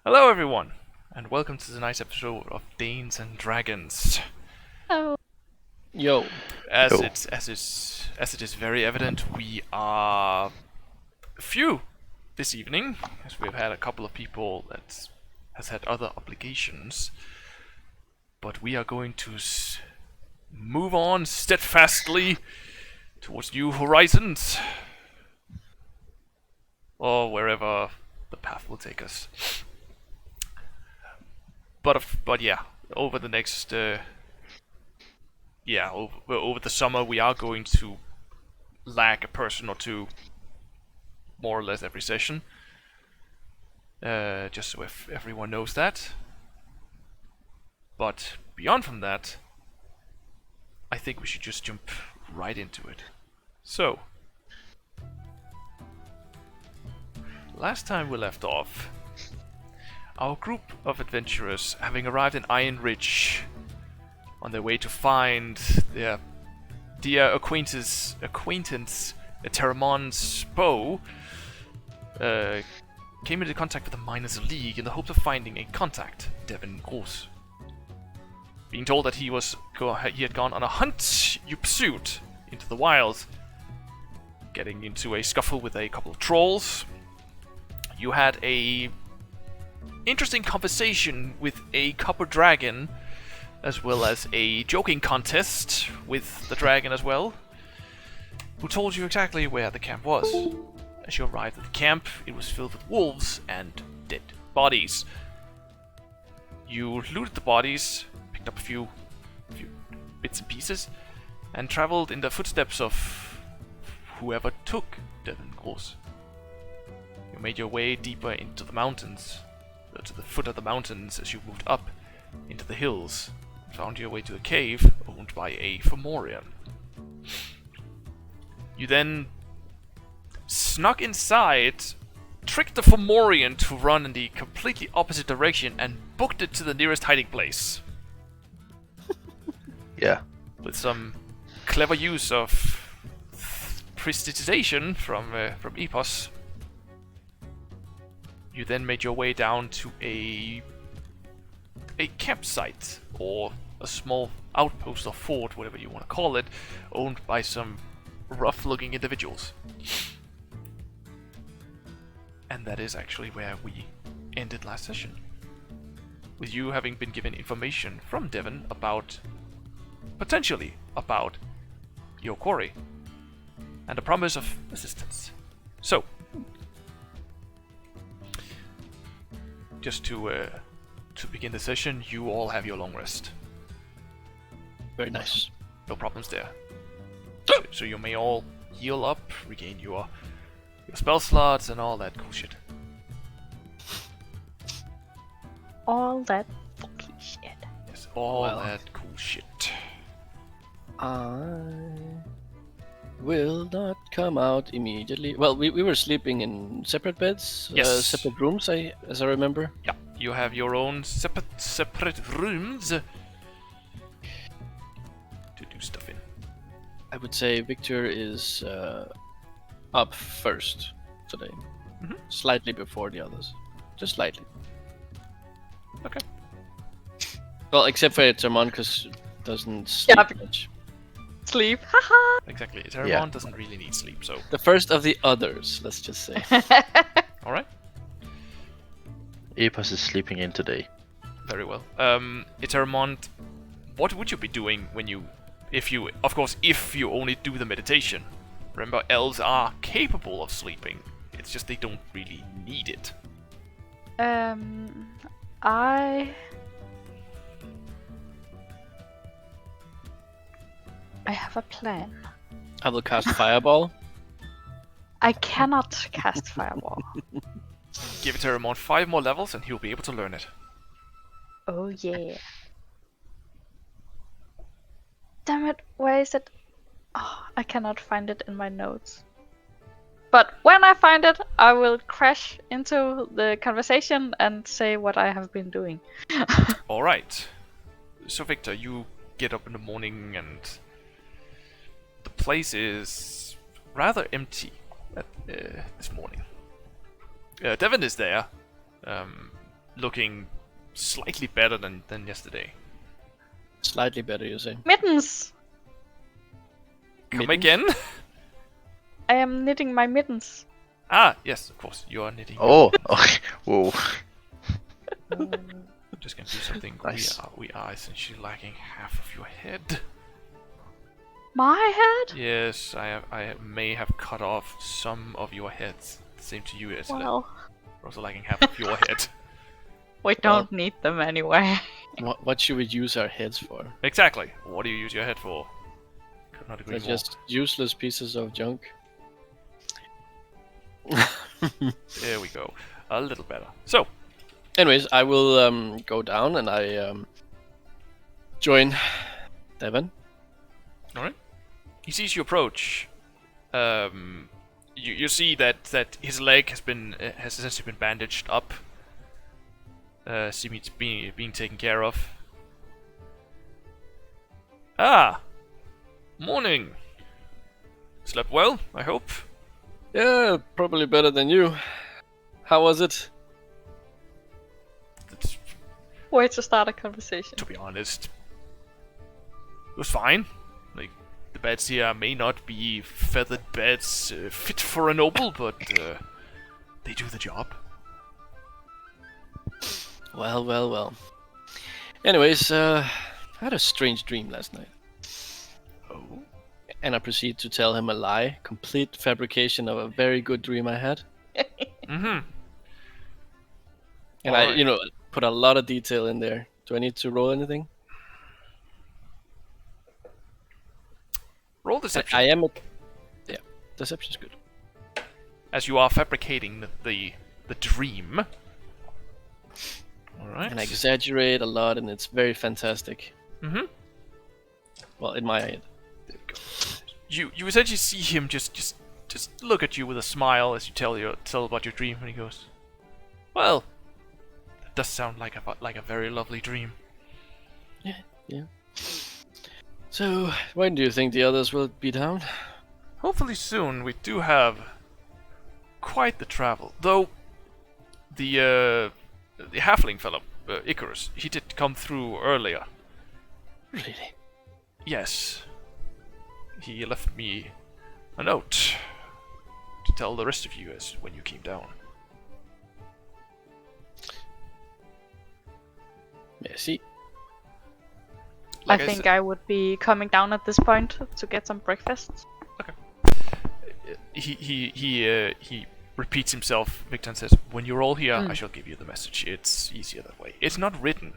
Hello everyone, and welcome to tonight's episode of Danes and Dragons. Oh. Yo. As it is very evident, we are few this evening, as we've had a couple of people that has had other obligations. But we are going to move on steadfastly towards new horizons, or wherever the path will take us. But yeah, over the next over the summer we are going to lag a person or two, more or less every session. Just so if everyone knows that. But beyond from that, I think we should just jump right into it. So, last time we left off, our group of adventurers, having arrived in Iron Ridge, on their way to find their dear acquaintance Eterèmont's bow, came into contact with the Miners League in the hopes of finding a contact, Devin Gross. Being told that he had gone on a hunt you pursued into the wilds, getting into a scuffle with a couple of trolls. You had a interesting conversation with a copper dragon, as well as a joking contest with the dragon as well, who told you exactly where the camp was. As you arrived at the camp, it was filled with wolves and dead bodies. You looted the bodies, picked up a few bits and pieces, and traveled in the footsteps of whoever took Devin Gross. You made your way deeper into the mountains, to the foot of the mountains as you moved up into the hills, and found your way to a cave owned by a Fomorian. You then snuck inside, tricked the Fomorian to run in the completely opposite direction, and booked it to the nearest hiding place. Yeah. With some clever use of prestidigitation from Epos. You then made your way down to a campsite, or a small outpost or fort, whatever you want to call it, owned by some rough-looking individuals. And that is actually where we ended last session. With you having been given information from Devin potentially about your quarry, and a promise of assistance. So, just to begin the session, you all have your long rest. Very nice. No problems there. So you may all heal up, regain your spell slots, and all that cool shit. All that fucking shit. Yes, all that cool shit. I will not come out immediately. Well, we were sleeping in separate beds, Yes. separate rooms, as I remember. Yeah, you have your own separate rooms to do stuff in. I would say Victor is up first today. Mhm. Slightly before the others. Just slightly. Okay. Well, except for Eterèmont, because doesn't sleep Yeah, much. Sleep. Haha. Exactly. Eterèmont Yeah. doesn't really need sleep, so... The first of the others, let's just say. Alright. Epos is sleeping in today. Very well. Eterèmont, what would you be doing when if you only do the meditation? Remember, elves are capable of sleeping. It's just they don't really need it. I have a plan. I will cast Fireball. I cannot cast Fireball. Give Eterèmont 5 more levels and he'll be able to learn it. Oh yeah. Damn it, where is it? Oh, I cannot find it in my notes. But when I find it, I will crash into the conversation and say what I have been doing. Alright. So Victor, you get up in the morning and the place is rather empty this morning. Devin is there, looking slightly better than yesterday. Slightly better, you say. Mittens! Come Mittens? again? I am knitting my mittens. Ah, yes, of course, you are knitting. Oh, okay. Whoa. I'm just gonna do something. Nice. We are essentially lacking half of your head. My head? Yes, I may have cut off some of your heads. Same to you, Isla. Well, We're also lacking half of your head. we don't need them anyway. What should we use our heads for? Exactly. What do you use your head for? Could not agree They're more. just useless pieces of junk. There we go. A little better. So, Anyways, I will go down and I join Devin. alright. He sees you approach. You you see that his leg has essentially been bandaged up. Seeming to be being taken care of. Ah, morning. Slept well, I hope. Yeah, probably better than you. How was it? That's, Way to start a conversation. to be honest, it was fine. Like, the beds here may not be feathered beds fit for a noble, but they do the job. Well. Anyways, I had a strange dream last night. Oh? And I proceed to tell him a lie. Complete fabrication of a very good dream I had. Mm-hmm. And Alright. I, put a lot of detail in there. Do I need to roll anything? Roll deception. I am a... Yeah, deception's good. As you are fabricating the dream. Alright. And I exaggerate a lot, and it's very fantastic. Mm-hmm. Well, in my head. There we go. You essentially see him just look at you with a smile as you tell about your dream, and he goes, "Well, that does sound like a very lovely dream." Yeah. So, when do you think the others will be down? Hopefully soon. We do have quite the travel, though. The halfling fellow, Icarus, he did come through earlier. Really? Yes. He left me a note to tell the rest of you as when you came down. Merci. Like I think said- I would be coming down at this point to get some breakfast. He repeats himself. Victor says, "When you're all here, I shall give you the message. It's easier that way. It's not written."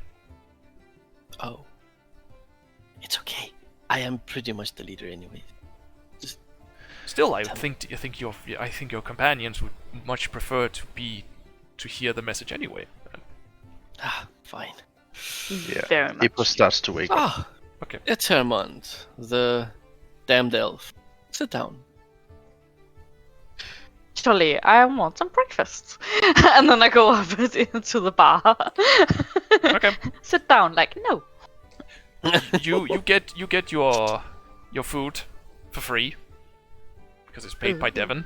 Oh. It's okay. I am pretty much the leader anyway. Still, I think your companions would much prefer to hear the message anyway. Ah, fine. Yeah. Very much. Epos starts to wake up. Ah, Okay. Eterèmont, the damned elf. Sit down. Actually, I want some breakfast. And then I go up into the bar. Okay. Sit down, like, no. you get your food for free because it's paid by Devon.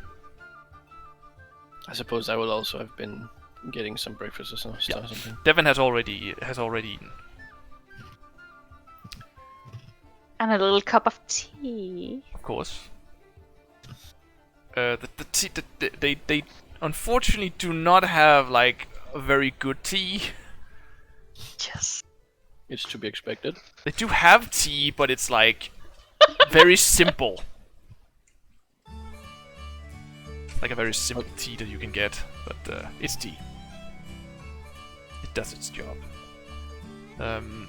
I suppose I will also have been getting some breakfast or something. Devon has already eaten. And a little cup of tea. Of course. They unfortunately do not have like a very good tea. Yes. It's to be expected. They do have tea, but it's like very simple. Like a very simple tea that you can get, but it's tea. It does its job.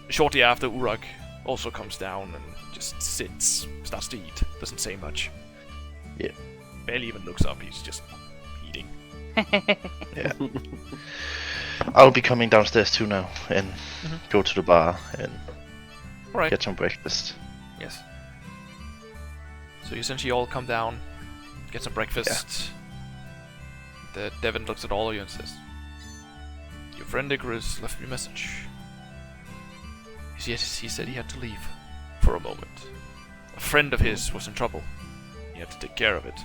Shortly after, Urak also comes down and just sits, starts to eat, doesn't say much. Yeah. Barely even looks up, he's just eating. Yeah. I'll be coming downstairs too now and go to the bar and Alright. get some breakfast. Yes. So you essentially all come down, get some breakfast. The Devon looks at all of you and says, "Your friend Icarus left me a message. He said he had to leave for a moment. A friend of his was in trouble. He had to take care of it.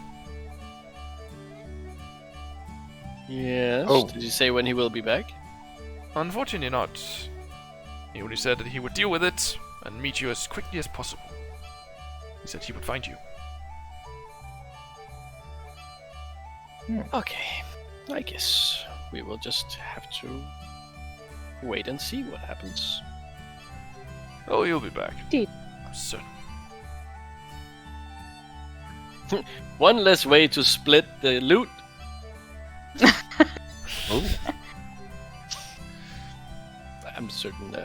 Yes. Oh. Did you say when he will be back? Unfortunately not. He only said that he would deal with it and meet you as quickly as possible. He said he would find you." Okay. I guess we will just have to wait and see what happens. Oh, you'll be back. Indeed. I'm certain. One less way to split the loot. Oh. I'm certain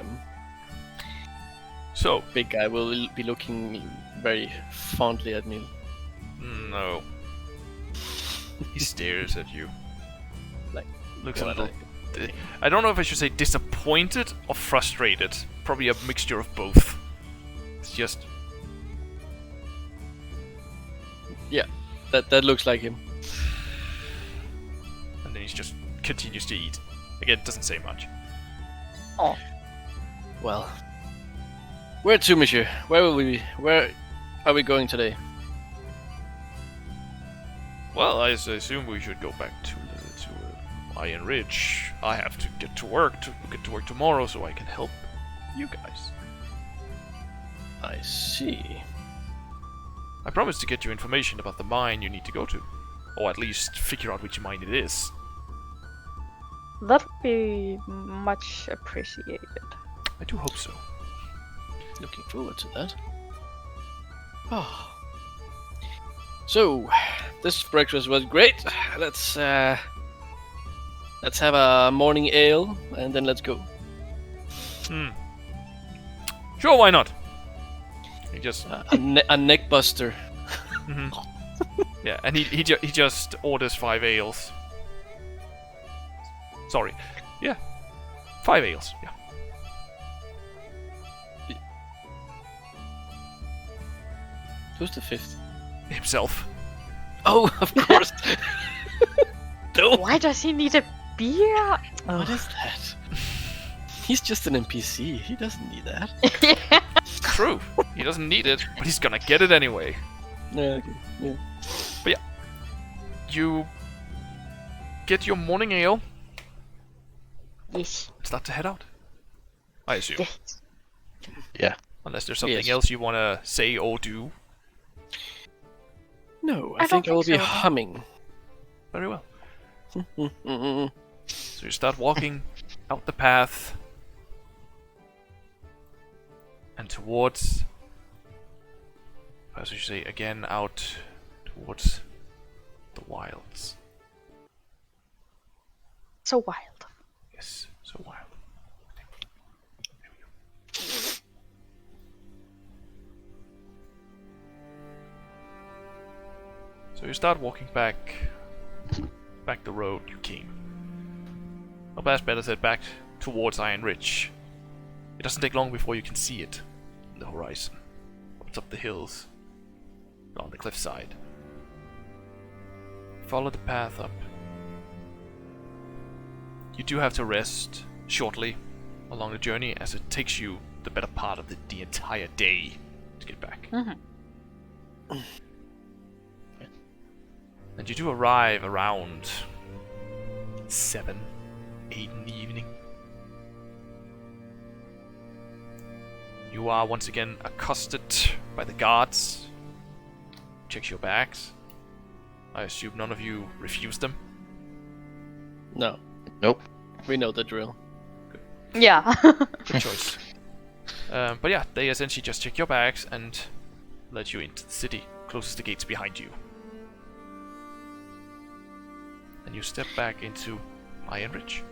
So, big guy will be looking very fondly at me. no. He stares at you. Like, Looks a what little... I don't know if I should say disappointed or frustrated. Probably a mixture of both. It's just... Yeah, that looks like him. he just continues to eat. Again, doesn't say much. Oh, Well, where to, monsieur? Where are we going today? Well, I assume we should go back to Iron Ridge. I have to get to work tomorrow, so I can help you guys. I see. I promised to get you information about the mine you need to go to, or at least figure out which mine it is. that would be much appreciated. I do hope so. Looking forward to that. Oh. So, this breakfast was great. Let's have a morning ale, and then let's go. Sure, why not? He just A neck buster. yeah, and he just orders 5 ales. Sorry, yeah, 5 ales. Yeah. Who's the 5th? Himself. Oh, of course. No. Why does he need a beer? What is that? He's just an NPC. He doesn't need that. Yeah. True. He doesn't need it, but he's gonna get it anyway. Yeah, okay. Yeah. But yeah, you get your morning ale. Yes. Start to head out. I assume, Yes. Yeah. unless there's something Yes. else you wanna say or do. No, I I think don't I will think be so. humming. Very well. Mm-mm. So you start walking out the path and towards, as you say, again out towards the wilds. So wild. Yes, so wild. There we go. So you start walking back the road you came. Or perhaps better said, back towards Iron Ridge. It doesn't take long before you can see it in the horizon. It's up the hills, on the cliffside. Follow the path up. You do have to rest shortly along the journey, as it takes you the better part of the entire day to get back. Mm-hmm. And you do arrive around 7, 8 in the evening. You are once again accosted by the guards. Checks your bags. I assume none of you refuse them. No, Nope. we know the drill. Yeah. Good choice. But yeah, they essentially just check your bags and let you into the city. Closes the gates behind you. And you step back into Iron Ridge.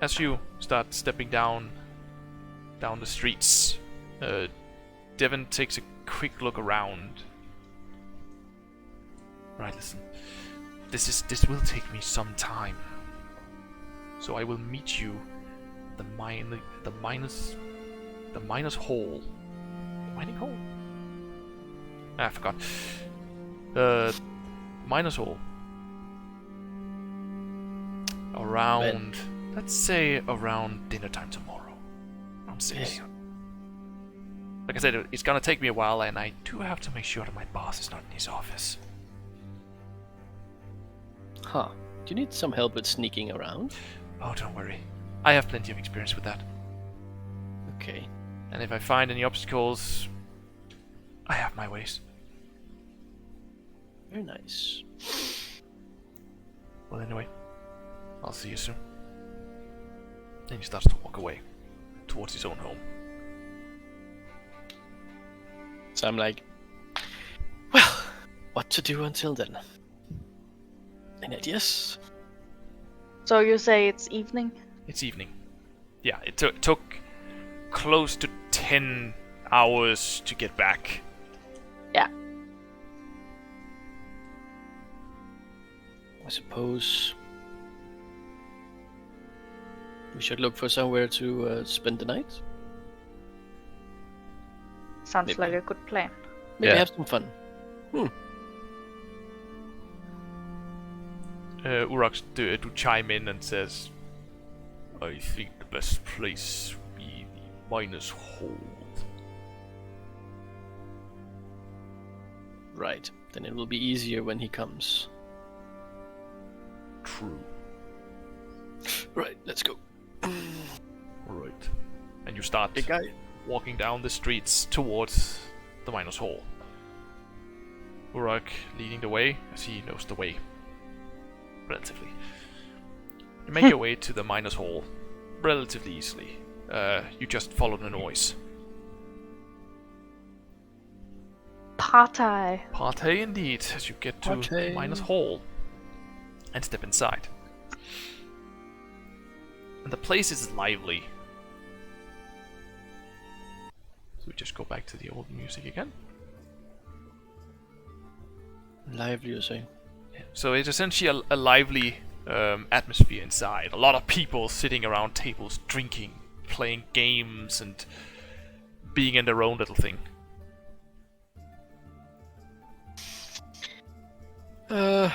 As you start stepping down the streets, Devon takes a quick look around. Right, listen. This will take me some time. So I will meet you at the miner's hole. The mining hole? I forgot. Miner's hole. Around, let's say around dinner time tomorrow. Around 6. Yes. Like I said, it's gonna take me a while, and I do have to make sure that my boss is not in his office. Huh. Do you need some help with sneaking around? Oh, don't worry. I have plenty of experience with that. Okay. And if I find any obstacles, I have my ways. Very nice. Well, anyway, I'll see you soon. Then he starts to walk away towards his own home. So I'm like, well, what to do until then? Any ideas? So you say it's evening? It's evening. Yeah, it took close to 10 hours to get back. Yeah. I suppose we should look for somewhere to spend the night. Sounds Maybe. like a good plan. Maybe Yeah. have some fun. Urak do chime in and says, I think the best place would be the miner's hold. Right. Then it will be easier when he comes. True. Right, let's go. Alright. And you start Big guy. walking down the streets towards the miner's hall. Urak leading the way, as he knows the way. Relatively. You make your way to the miner's hall relatively easily. You just follow the noise. Party. Party indeed, as you get to the miner's hall and step inside. And the place is lively. So we just go back to the old music again. Lively, you say? So it's essentially a lively atmosphere inside. A lot of people sitting around tables, drinking, playing games, and being in their own little thing. I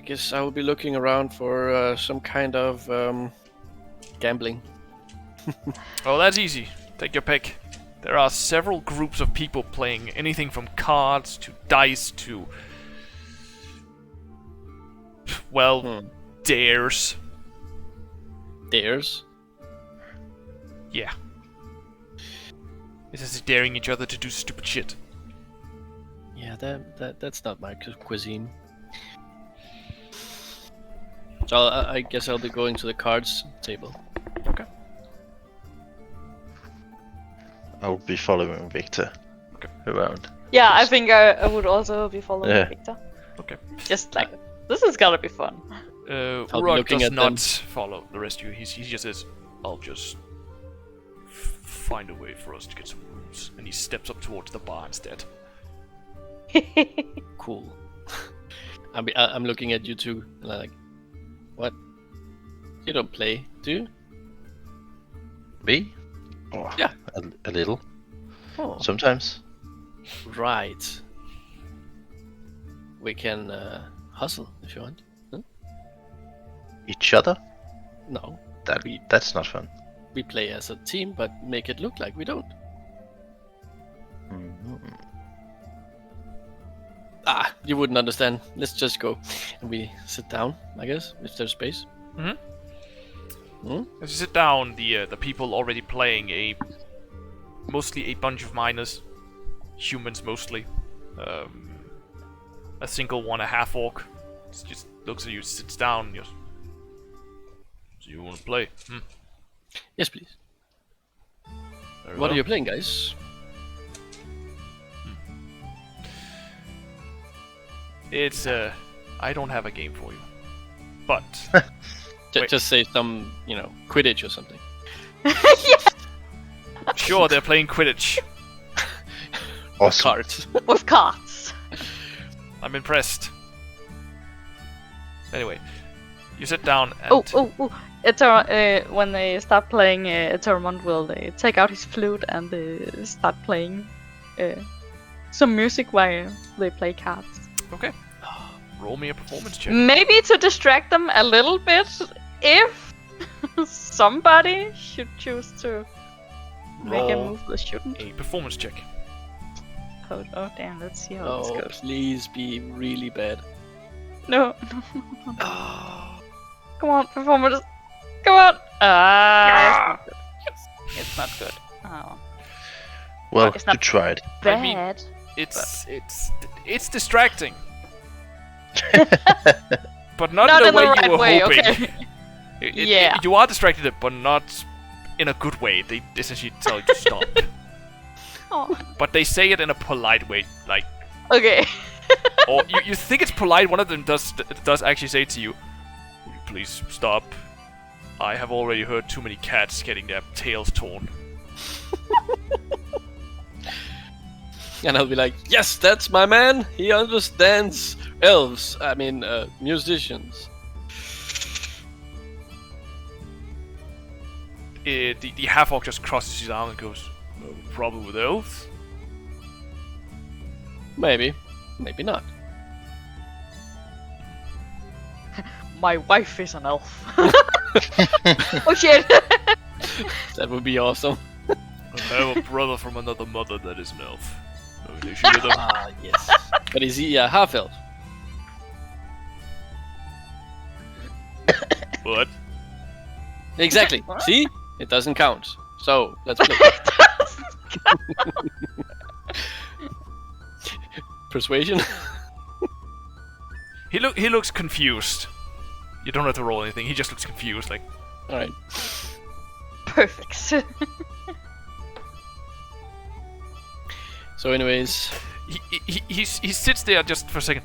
guess I will be looking around for some kind of gambling. Oh, that's easy. Take your pick. There are several groups of people playing anything from cards to dice to, well, dares. Dares? Yeah. This is daring each other to do stupid shit. Yeah, that's not my cuisine. So I guess I'll be going to the cards table. Okay. I'll be following Victor around. Yeah, I think I would also be following Victor. Okay. Just like, this is gonna be fun. I'll be Urak looking does at not them. follow the rest of you. He just says, I'll just find a way for us to get some rooms. And he steps up towards the bar instead. Cool. I'm looking at you two, and I'm like, what? You don't play, do you? Me? Oh, Yeah. A little. Oh. Sometimes. Right. We can hustle if you want. Huh? Each other? No, That's not fun. we play as a team, but make it look like we don't. Mhm. Ah, you wouldn't understand. Let's just go. And we sit down, I guess, if there's space. As you sit down, the people already playing mostly a bunch of miners, humans mostly. A single one, a half orc, just looks at you, sits down. Just, so you want to play? Yes, please. Very What well. are you playing, guys? It's I don't have a game for you, but Wait. Just say some, Quidditch or something. sure they're playing Quidditch. Awesome. Cards. With cards. I'm impressed. Anyway, you sit down and When they start playing, Eterèmont will take out his flute and start playing some music while they play cards. okay. Roll me a performance check. Maybe to distract them a little bit, if somebody should choose to make a Roll move they shouldn't. a performance check. Oh damn, let's see how this Oh, goes. please be really bad. No. Oh. Come on, performance. Come on. Ah, it's not good. Oh, Well, It's not you tried. I mean- bad. It's distracting, but not Not in in the way the you right were way, hoping. okay. Yeah. You are distracted, but not in a good way. They essentially tell you to stop. Oh, But they say it in a polite way, like, okay. or you think it's polite. One of them does actually say to you, "Will you please stop? I have already heard too many cats getting their tails torn." And I'll be like, yes, that's my man. He understands elves. I mean, musicians. The half-orc just crosses his arm and goes, "No problem with elves?" Maybe. Maybe not. My wife is an elf. Oh shit! That would be awesome. I have a brother from another mother that is an elf. Oh, they should get them. Ah, yes. But is he a half elf? What? Exactly. See? It doesn't count. So, let's play. Persuasion? He looks confused. You don't have to roll anything. He just looks confused. Like, Alright. Perfect. So anyways... he sits there just for a second.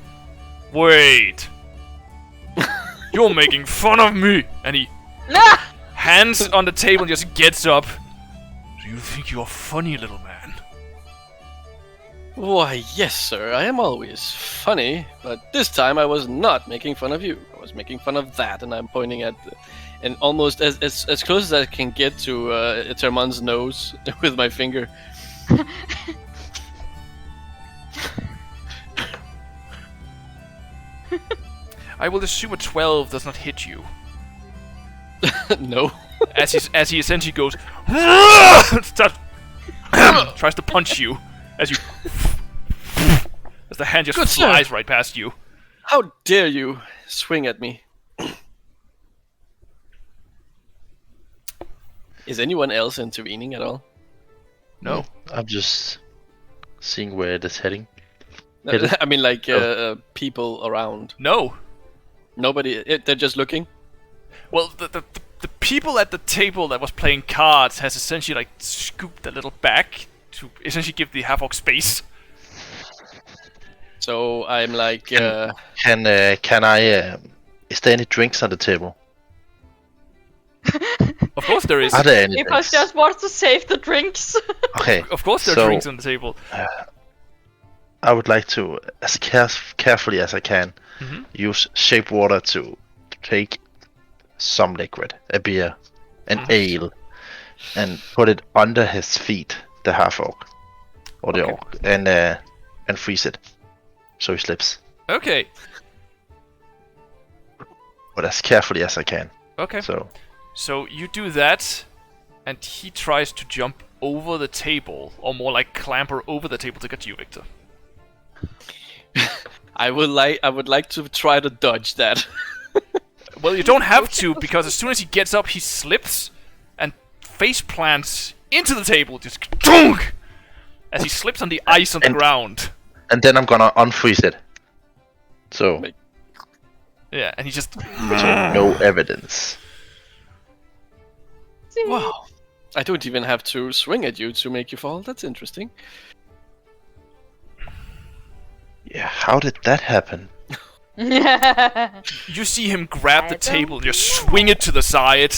Wait. You're making fun of me. And he hands on the table and just gets up. Do you think you're funny, little man? Why, yes, sir. I am always funny, but this time I was not making fun of you. I was making fun of that, and I'm pointing at, and almost as close as I can get to Eterèmont's nose with my finger. I will assume a 12 does not hit you. No. As he essentially goes, tries to punch you as the hand just Good flies sir. right past you. How dare you swing at me? Is anyone else intervening at all? No. I'm just seeing where it is heading. I mean, like people around. No. Nobody. They're just looking. Well, the people at the table that was playing cards has essentially like scooped a little back to essentially give the half-orc space. So I'm like. Can I? Is there any drinks on the table? Of course there is. Are there any Epos drinks? just wants to save the drinks. Okay. Of course there are so, drinks on the table. I would like to, as carefully as I can, use shape water to take some liquid, a beer, an ale, and put it under his feet, the half orc, or the orc, and freeze it, so he slips. Okay. But as carefully as I can. Okay. So you do that, and he tries to jump over the table, or more like clamber over the table to get to you, Victor. I would like to try to dodge that. Well, you don't have to, because as soon as he gets up, he slips and face plants into the table, just dunk, as he slips on the ice on the ground. and then I'm gonna unfreeze it. So Wait. Yeah, and he just no evidence. Wow. I don't even have to swing at you to make you fall. That's interesting. Yeah, how did that happen? you see him grab the table and just swing it to the side.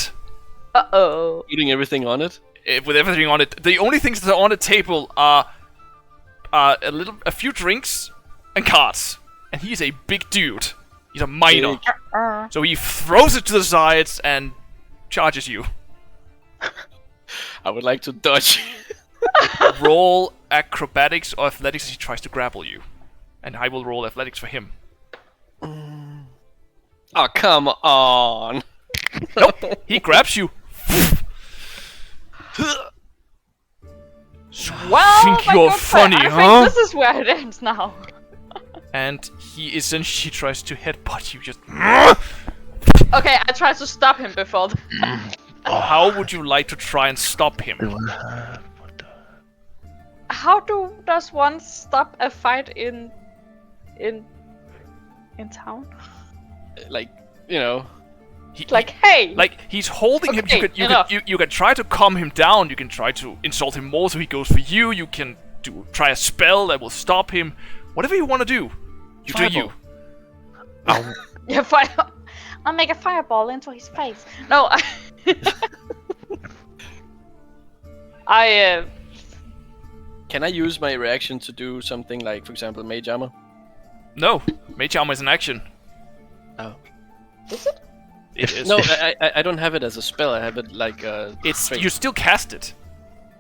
Uh-oh. Putting everything on it. With everything on it. The only things that are on the table are a few drinks and cards. And he's a big dude. He's a minor. So he throws it to the sides and charges you. I would like to dodge. Roll acrobatics or athletics as he tries to grapple you. And I will roll athletics for him. Oh, come on. Nope. He grabs you. Well, Think my you're good funny, friend, huh? I think this is where it ends now. And he essentially tries to headbutt you. Just. Okay, I tried to stop him before. How would you like to try and stop him? How does one stop a fight in town? Like, you know. Like, hey! Like, he's holding him. Okay, You can try to calm him down. You can try to insult him more so he goes for you. You can try a spell that will stop him. Whatever you want to do, you do you. Yeah, fire! I'll make a fireball into his face. No, I Can I use my reaction to do something like, for example, Mage Armor? No, Mage Armor is an action. Oh. Is it? It is. No, I don't have it as a spell. I have it like It's trait. you still cast it.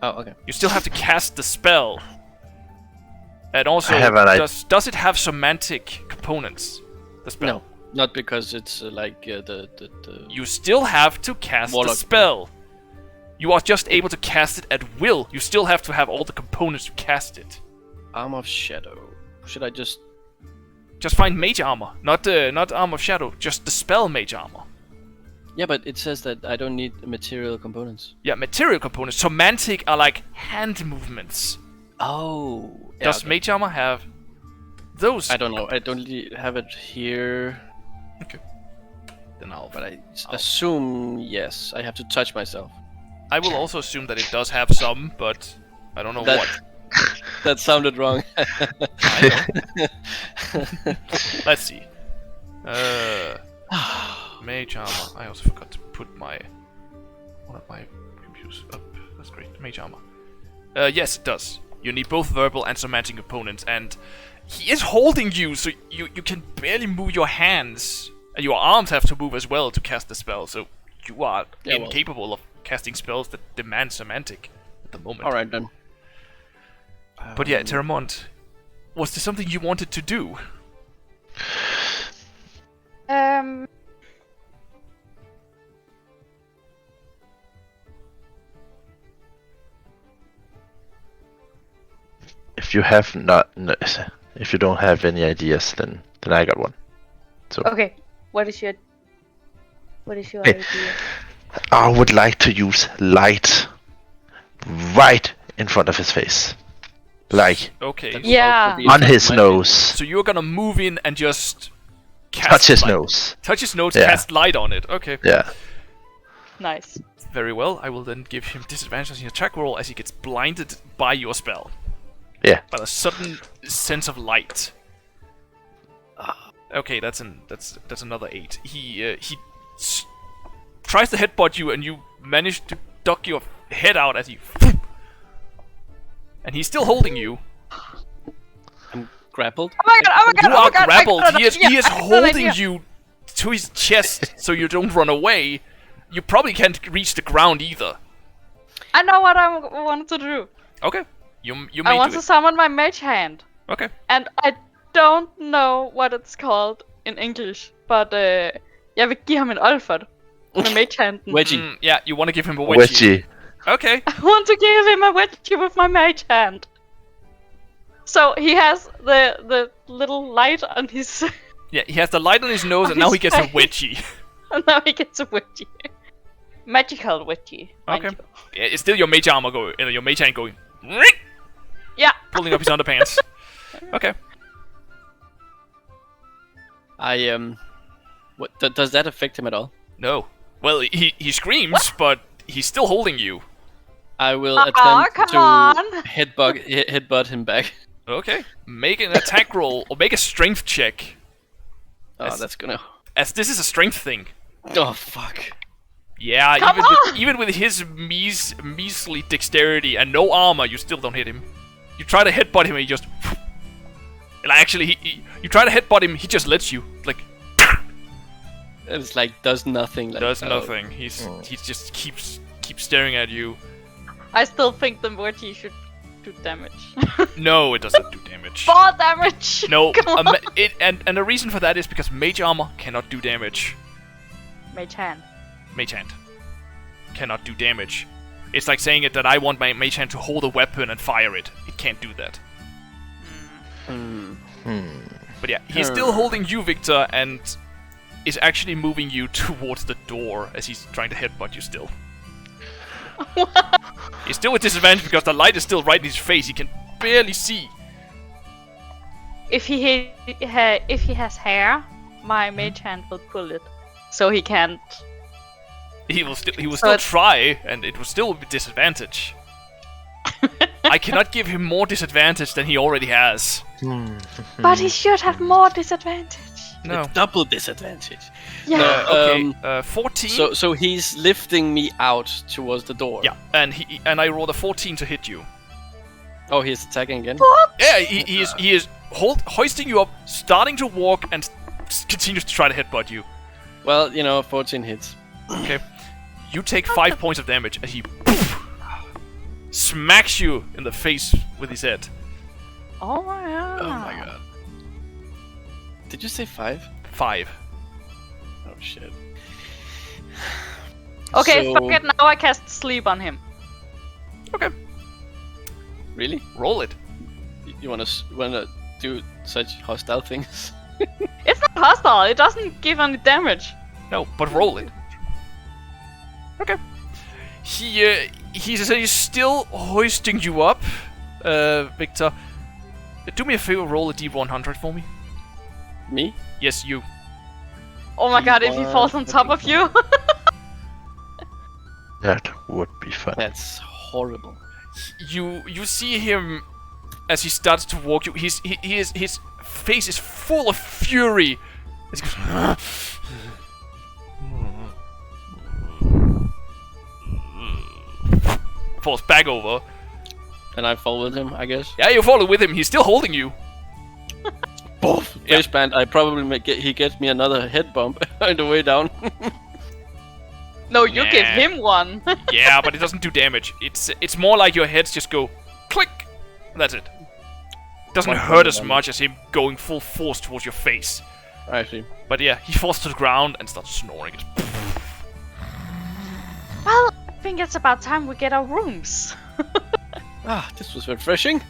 Oh, okay. You still have to cast the spell. And also, I have an idea. does it have semantic components? The spell. Not because it's the You still have to cast the Warlock. spell. You are just able to cast it at will. You still have to have all the components to cast it. Arm of Shadow. Should I just... Just find mage armor, not arm of shadow, just the spell mage armor. Yeah, but it says that I don't need material components. Yeah, material components. Somatic are like hand movements. Oh. Yeah, Does okay. mage armor have those? I don't know. I don't have it here, Okay. Then but I assume yes. I have to touch myself. I will also assume that it does have some, but I don't know That- what. That sounded wrong. Let's see. Mage armor. I also forgot to put one of my computers up. That's great. Mage armor. Yes, it does. You need both verbal and somatic components, and he is holding you, so you can barely move your hands, and your arms have to move as well to cast the spell. So you are incapable of casting spells that demand semantic at the moment. All right then. But yeah, Eterèmont, was there something you wanted to do? If you have if you don't have any ideas, then I got one. So Okay, what is your Hey. idea? I would like to use light right in front of his face, like Okay. Yeah. on his nose. So you're gonna move in and just cast Touch his light. nose. Touch his nose, Yeah. cast light on it. Okay. Yeah. Nice. Very well. I will then give him disadvantage on his attack roll as he gets blinded by your spell. Yeah. By a sudden sense of light. Okay, that's another 8. He tries to headbutt you, and you manage to duck your head out as he. And he's still holding you. I'm grappled. Oh my god! Oh my god! You oh are my god! grappled. He is I got an holding idea. you to his chest so you don't run away. You probably can't reach the ground either. I know what I want to do. Okay, you I may want do to it. summon my mage hand, Okay. and I don't know what it's called in English, but jeg vil give ham en olfert med mage handen. Wedgie. Yeah, you want to give him a wedgie. Wedgie. Okay. I want to give him a wedgie with my mage hand. So he has the little light on his. Yeah, he has the light on his nose, and now he gets a wedgie. And now he gets a wedgie. Magical wedgie. mind Okay. you. Yeah, it's still your mage armor going, your mage hand going, Yeah. pulling up his underpants. Okay. What does that affect him at all? No. Well, he screams, but he's still holding you. I will Aw, attempt come to on. headbutt him back. Okay. Make an attack roll or make a strength check. Oh, Yes. that's gonna. As this is a strength thing. Oh fuck. Yeah, Come even with his measly dexterity and no armor, you still don't hit him. You try to headbutt him and he just. And actually, you try to headbutt him, he just lets you. Like, It's like does nothing. Like, does oh. nothing. He just keeps staring at you. I still think the wedgie should do damage. No, it doesn't do damage. 4 damage. No, Come on. and the reason for that is because mage armor cannot do damage. Mage hand. Mage hand cannot do damage. It's like saying it that I want my mage hand to hold a weapon and fire it. It can't do that. But yeah, he's still holding you, Victor, and is actually moving you towards the door as he's trying to headbutt you still. He's still at disadvantage because the light is still right in his face. He can barely see. If he has hair, my mage hand will pull it, so he can't. He will still But- try, and it will still be disadvantage. I cannot give him more disadvantage than he already has. But he should have more disadvantage. No. Double disadvantage. Yeah. Okay. 14. So he's lifting me out towards the door. Yeah, and I rolled a 14 to hit you. Oh, he's attacking again. Yeah, he is hoisting you up, starting to walk, and continues to try to headbutt you. Well, 14 hits. Okay. You take 5 points of damage as he smacks you in the face with his head. Oh my god. Oh my god. Did you say 5? 5. shit. Okay, So- fuck it. Now I cast sleep on him. Okay, Really? roll it. You wanna do such hostile things? It's not hostile. It doesn't give any damage. No, but roll it. Okay. He's essentially still hoisting you up, Victor. Do me a favor, roll a D100 for me. Me? Yes, you. Oh my god! If he falls on top of you. That would be fun. That's horrible. You see him as he starts to walk you. His face is full of fury. As he goes, falls back over. And I fall with him, I guess. Yeah, you follow with him. He's still holding you. Both. Yeah. Face band. I probably he gets me another head bump on the way down. No, you give Nah. him one. Yeah, but it doesn't do damage. It's more like your heads just go click. That's it. Doesn't One hurt as damage. much as him going full force towards your face. I see. But yeah, he falls to the ground and starts snoring. Well, I think it's about time we get our rooms. Ah, this was refreshing.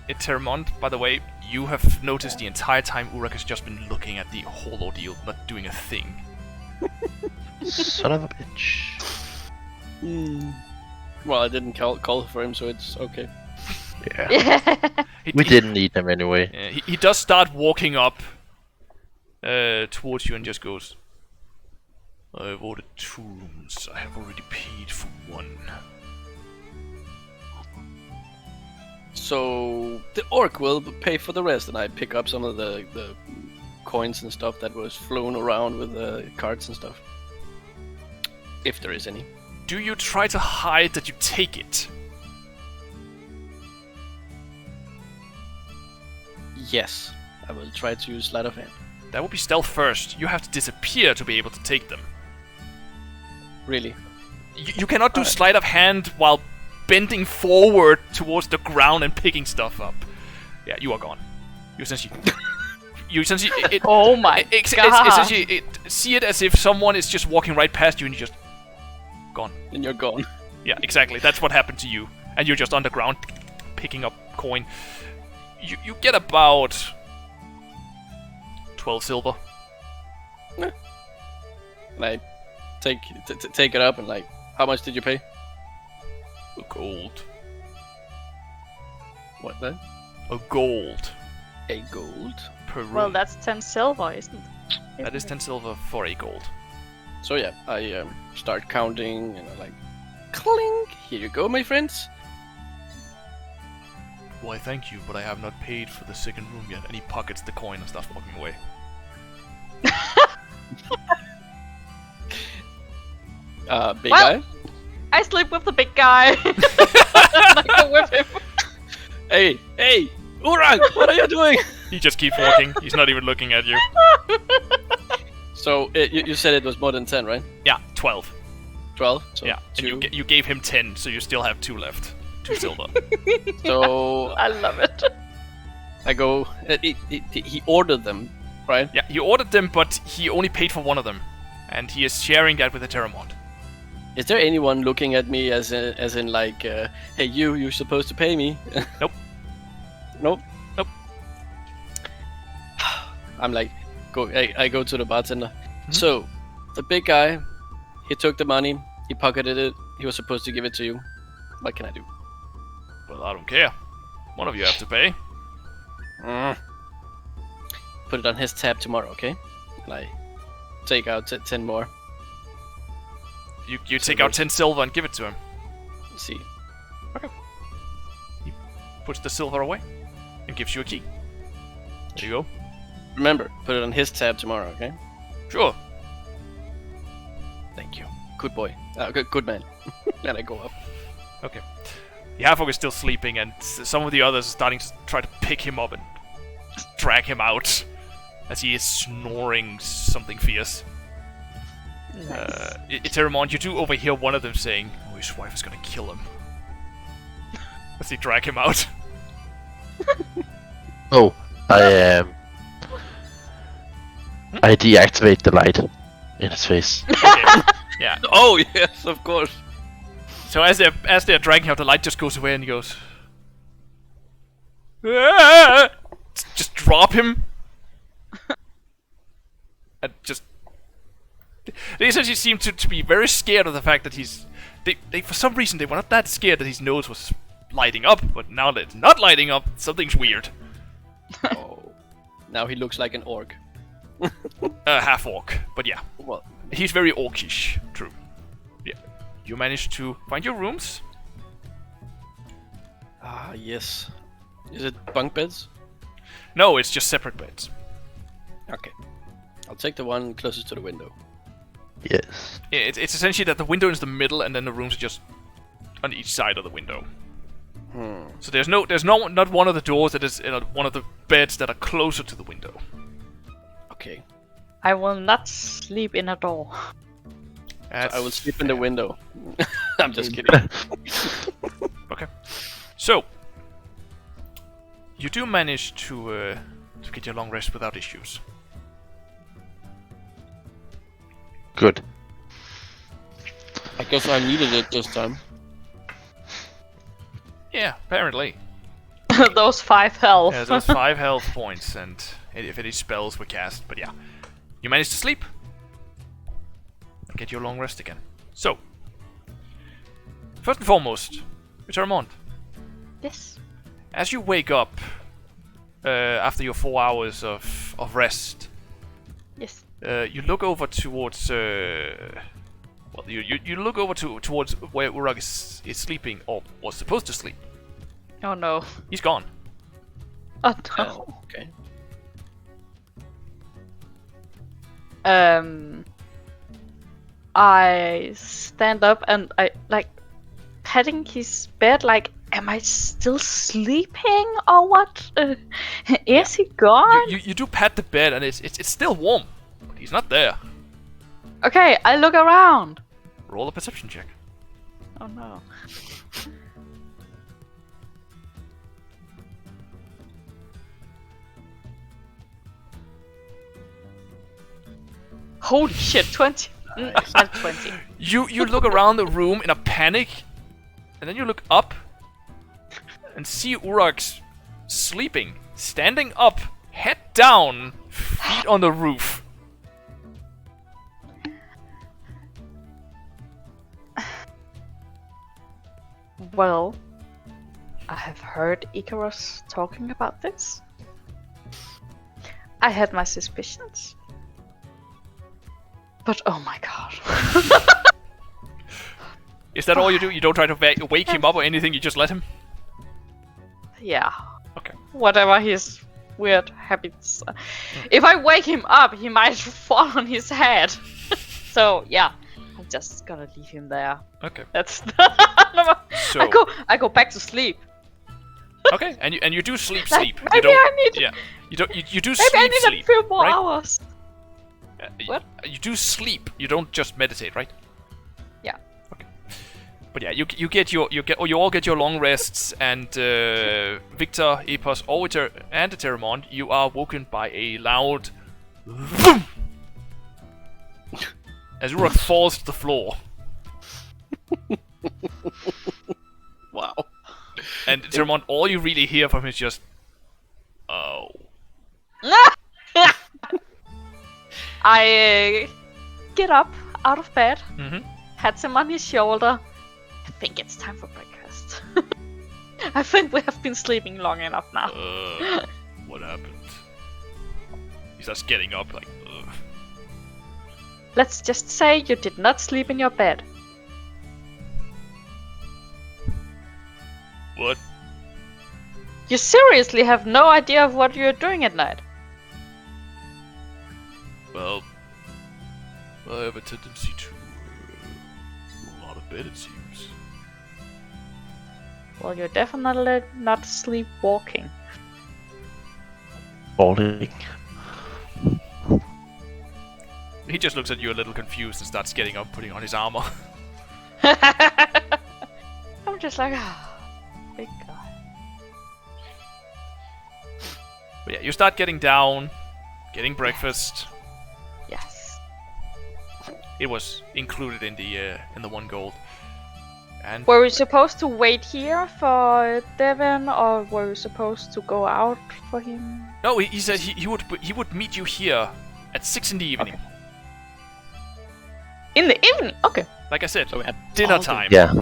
Eterèmont, by the way, you have noticed the entire time Urak has just been looking at the whole ordeal, not doing a thing. Son of a bitch. Well, I didn't call for him, so it's okay. Yeah. Yeah. We didn't need them anyway. He does start walking up towards you and just goes, I've ordered 2 rooms. I have already paid for 1. So the orc will pay for the rest, and I pick up some of the coins and stuff that was flown around with the carts and stuff. If there is any. Do you try to hide that you take it? Yes, I will try to use sleight of hand. That would be stealth first. You have to disappear to be able to take them. Really? You cannot do Alright. sleight of hand while bending forward towards the ground and picking stuff up. Yeah, you are gone. You essentially... Oh my god. essentially, see it as if someone is just walking right past you and you just... Gone. And you're gone. Yeah, exactly. That's what happened to you. And you're just on the ground picking up coin. You get about 12 silver. And I take it up and like, how much did you pay? A gold. What then? A gold A gold. per room. Well, that's 10 silver, isn't it? That is 10 silver for a gold. So yeah, I start counting and I'm like, clink. Here you go, my friends. Why, thank you, but I have not paid for the second room yet. And he pockets the coin and starts walking away. Big Well- guy. I sleep with the big guy. I go with him. Hey, Urak, what are you doing? He just keeps walking. He's not even looking at you. So you said it was more than 10, right? Yeah, 12. 12. So Yeah, and two. you gave him 10, so you still have 2 left. 2 silver. So I love it. I go. He ordered them, right? Yeah, he ordered them, but he only paid for 1 of them. And he is sharing that with Eterèmont. Is there anyone looking at me as in like, hey, you're supposed to pay me? Nope. Nope. Nope. I'm like, I go to the bartender. So, the big guy, he took the money, he pocketed it, he was supposed to give it to you. What can I do? Well, I don't care. One of you have to pay. Put it on his tab tomorrow, okay? And I take out 10 more. You take out 10 silver and give it to him. See. Puts the silver away and gives you a key. There you go. Remember, put it on his tab tomorrow, okay? Sure. Thank you. Good boy. Good man. And I go up. Okay. The half-orc is still sleeping, and some of the others are starting to try to pick him up and drag him out as he is snoring something fierce. Eterèmont, you do overhear one of them saying, "Oh, his wife is gonna kill him." As they drag him out. Oh, I deactivate the light. in his face. Okay. Yeah. Oh yes, of course. So as they're dragging out, the light just goes away, and he goes, "Ah!" Just drop him, and just. They essentially seem to be very scared of the fact that he's. They for some reason they were not that scared that his nose was lighting up, but now that it's not lighting up, something's weird. Oh, now he looks like an orc. Half orc, but yeah, Well, he's very orcish. True. Yeah. You managed to find your rooms. yes. Is it bunk beds? No, it's just separate beds. Okay. I'll take the one closest to the window. Yes. Yeah, it's essentially that the window is the middle, and then the rooms are just on each side of the window. So there's not one of the doors that is one of the beds that are closer to the window. Okay. I will not sleep in a door. That's I will sleep in the fair. window. I'm just kidding. Okay. So you do manage to get your long rest without issues. Good. I guess I needed it this time. Yeah, apparently. Those 5 health. Yeah, those 5 health points, and if any spells were cast, but yeah. You managed to sleep. Get your long rest again. So, first and foremost, Eterèmont, Yes. as you wake up after your 4 hours of rest, Yes. you look over towards well, you look over towards where Urak is sleeping, or was supposed to sleep. Oh no. He's gone. Oh no. Oh, okay. I stand up and I like patting his bed. Like, am I still sleeping or what? Is he gone? You do pat the bed, and it's still warm, but he's not there. Okay, I look around. Roll a perception check. Oh no. Holy shit, 20. Not 20. You look around the room in a panic, and then you look up and see Urak's sleeping, standing up, head down, feet on the roof. Well, I have heard Icarus talking about this. I had my suspicions. But oh my god. Is that all you do? You don't try to wake him up or anything, you just let him? Yeah. Okay. Whatever his weird habits. If I wake him up, he might fall on his head. So yeah, I'm just gonna leave him there. Okay. That's. So I go back to sleep. okay, and you do sleep. Like, You maybe don't. I need. Yeah. You don't. You do Maybe I sleep. need a few more right? hours. What? You do sleep. You don't just meditate, right? Yeah. Okay. But yeah, you all get your long rests, and Victor, Epos, and Eterèmont, you are woken by a loud vroom! As Urak falls to the floor. Wow. And Eterèmont, all you really hear from him is just, oh. I get up out of bed, Mm-hmm. pats him on his shoulder. I think it's time for breakfast. I think we have been sleeping long enough now. What happened? He starts getting up like, ugh. Let's just say you did not sleep in your bed. What? You seriously have no idea of what you're doing at night. Well, I have a tendency to roll out of bed, it seems. Well, you're definitely not sleepwalking. Falling. He just looks at you a little confused and starts getting up, putting on his armor. I'm just like, big guy. But yeah, you start getting down, getting breakfast. Yes. It was included in the 1 gold. And Were we supposed to wait here for Devin, or were we supposed to go out for him? no, he said he would meet you here at 6 in the evening. Okay. In the evening? Okay. Like I said, So we have dinner all the- time. Yeah.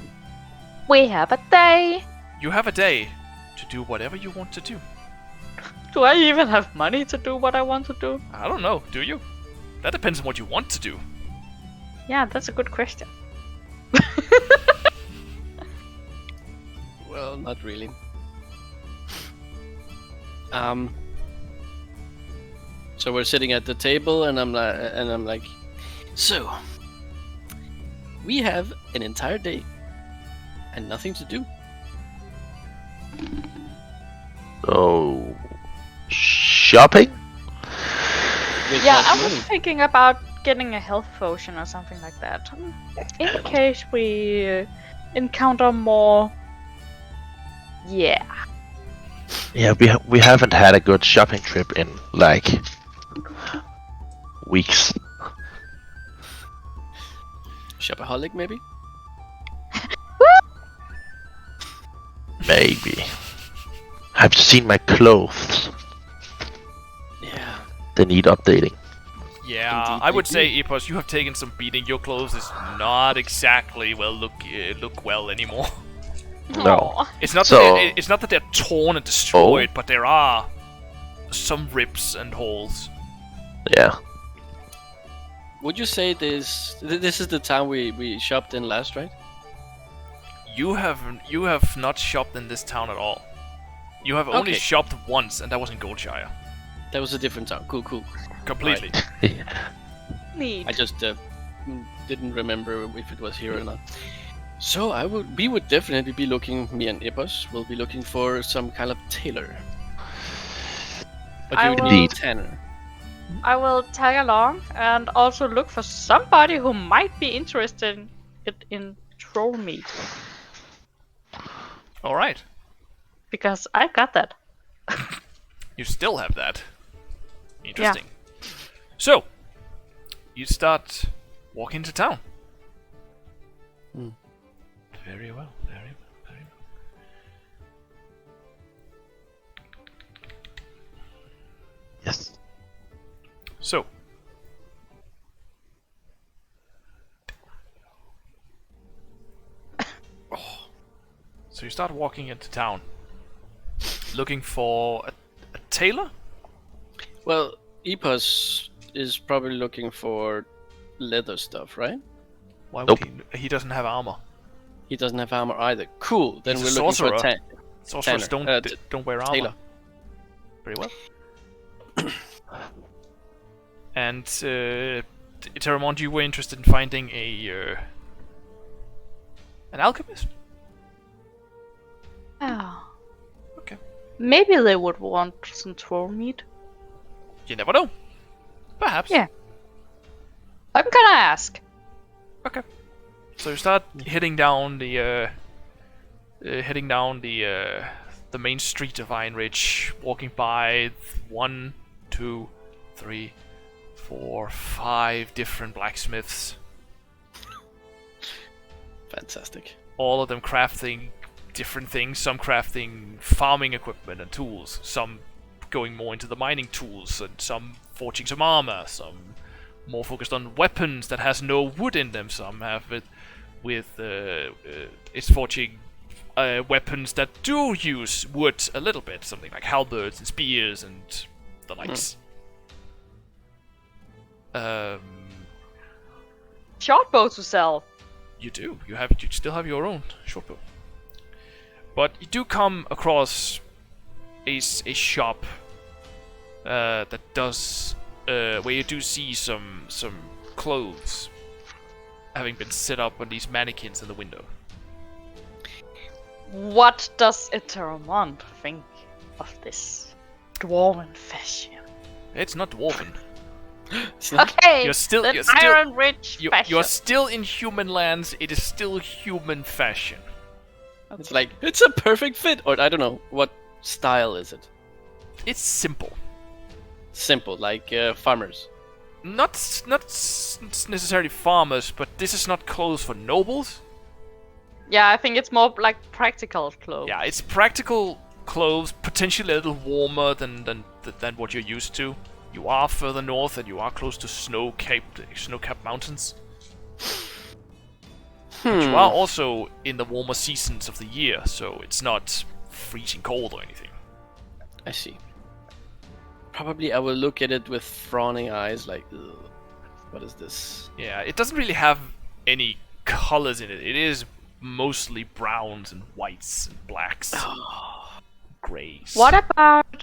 We have a day. You have a day to do whatever you want to do. Do I even have money to do what I want to do? I don't know, do you? That depends on what you want to do. Yeah, that's a good question. Well, not really. So we're sitting at the table, and I'm like, so we have an entire day and nothing to do. So, shopping? With Yeah, what I was money? thinking about getting a health potion or something like that. In case we encounter more. Yeah. Yeah, we haven't had a good shopping trip in like weeks. Shopaholic, maybe? Maybe. Have you seen my clothes? Yeah. They need updating. Yeah, Indeed I they would do. say, Epos, you have taken some beating. Your clothes is not exactly look well anymore. No. Aw. It's not So- it's not that they're torn and destroyed, but there are some rips and holes. Yeah. Would you say this is the town we shopped in last, right? You have not shopped in this town at all. You have only Okay. shopped once, and that was in Goldshire. That was a different town. Cool. Completely. Neat. I just didn't remember if it was here or not. So we would definitely be looking. Me and Epos will be looking for some kind of tailor. But I you will- need tanner. I will tag along and also look for somebody who might be interested in troll meat. All right. Because I got that. You still have that. Interesting. So, you start walking to town. Hmm. Very well, very well, very well. Yes. So, so you start walking into town, looking for a tailor. Well, Epos is probably looking for leather stuff, right? Why would Nope. he doesn't have armor. He doesn't have armor either. Cool. Then He's we're a looking for a sorcerer. Tanner. Sorcerers don't wear armor. tailor. Very well. And Eterèmont, you were interested in finding an alchemist. Oh. Okay. Maybe they would want some troll meat. You never know. Perhaps. Yeah. I'm gonna ask. Okay. So you start heading down the main street of Ironridge, walking by 1, 2, 3, 4, 5 different blacksmiths, Fantastic. all of them crafting different things, some crafting farming equipment and tools, some going more into the mining tools, and some forging some armor, some more focused on weapons that has no wood in them, some have it with it's forging weapons that do use wood a little bit, something like halberds and spears and the likes. Short bow to sell. You do. You still have your own shortbow. But you do come across a shop that does where you do see some clothes having been set up on these mannequins in the window. What does Eterèmont think of this dwarven fashion? It's not dwarven. It's not- Okay, You're still- then you're still- Iron Rich fashion. You're still in human lands. It is still human fashion. It's like it's a perfect fit, or I don't know what style is it. It's simple. Simple, like farmers. not necessarily farmers, but this is not clothes for nobles. Yeah, I think it's more like practical clothes. Yeah, it's practical clothes, potentially a little warmer than what you're used to. You are further north, and you are close to snow-capped mountains. But you are also in the warmer seasons of the year, so it's not freezing cold or anything. I see. Probably I will look at it with frowning eyes, like, ugh, what is this? Yeah, it doesn't really have any colors in it. It is mostly browns and whites and blacks, and grays. What about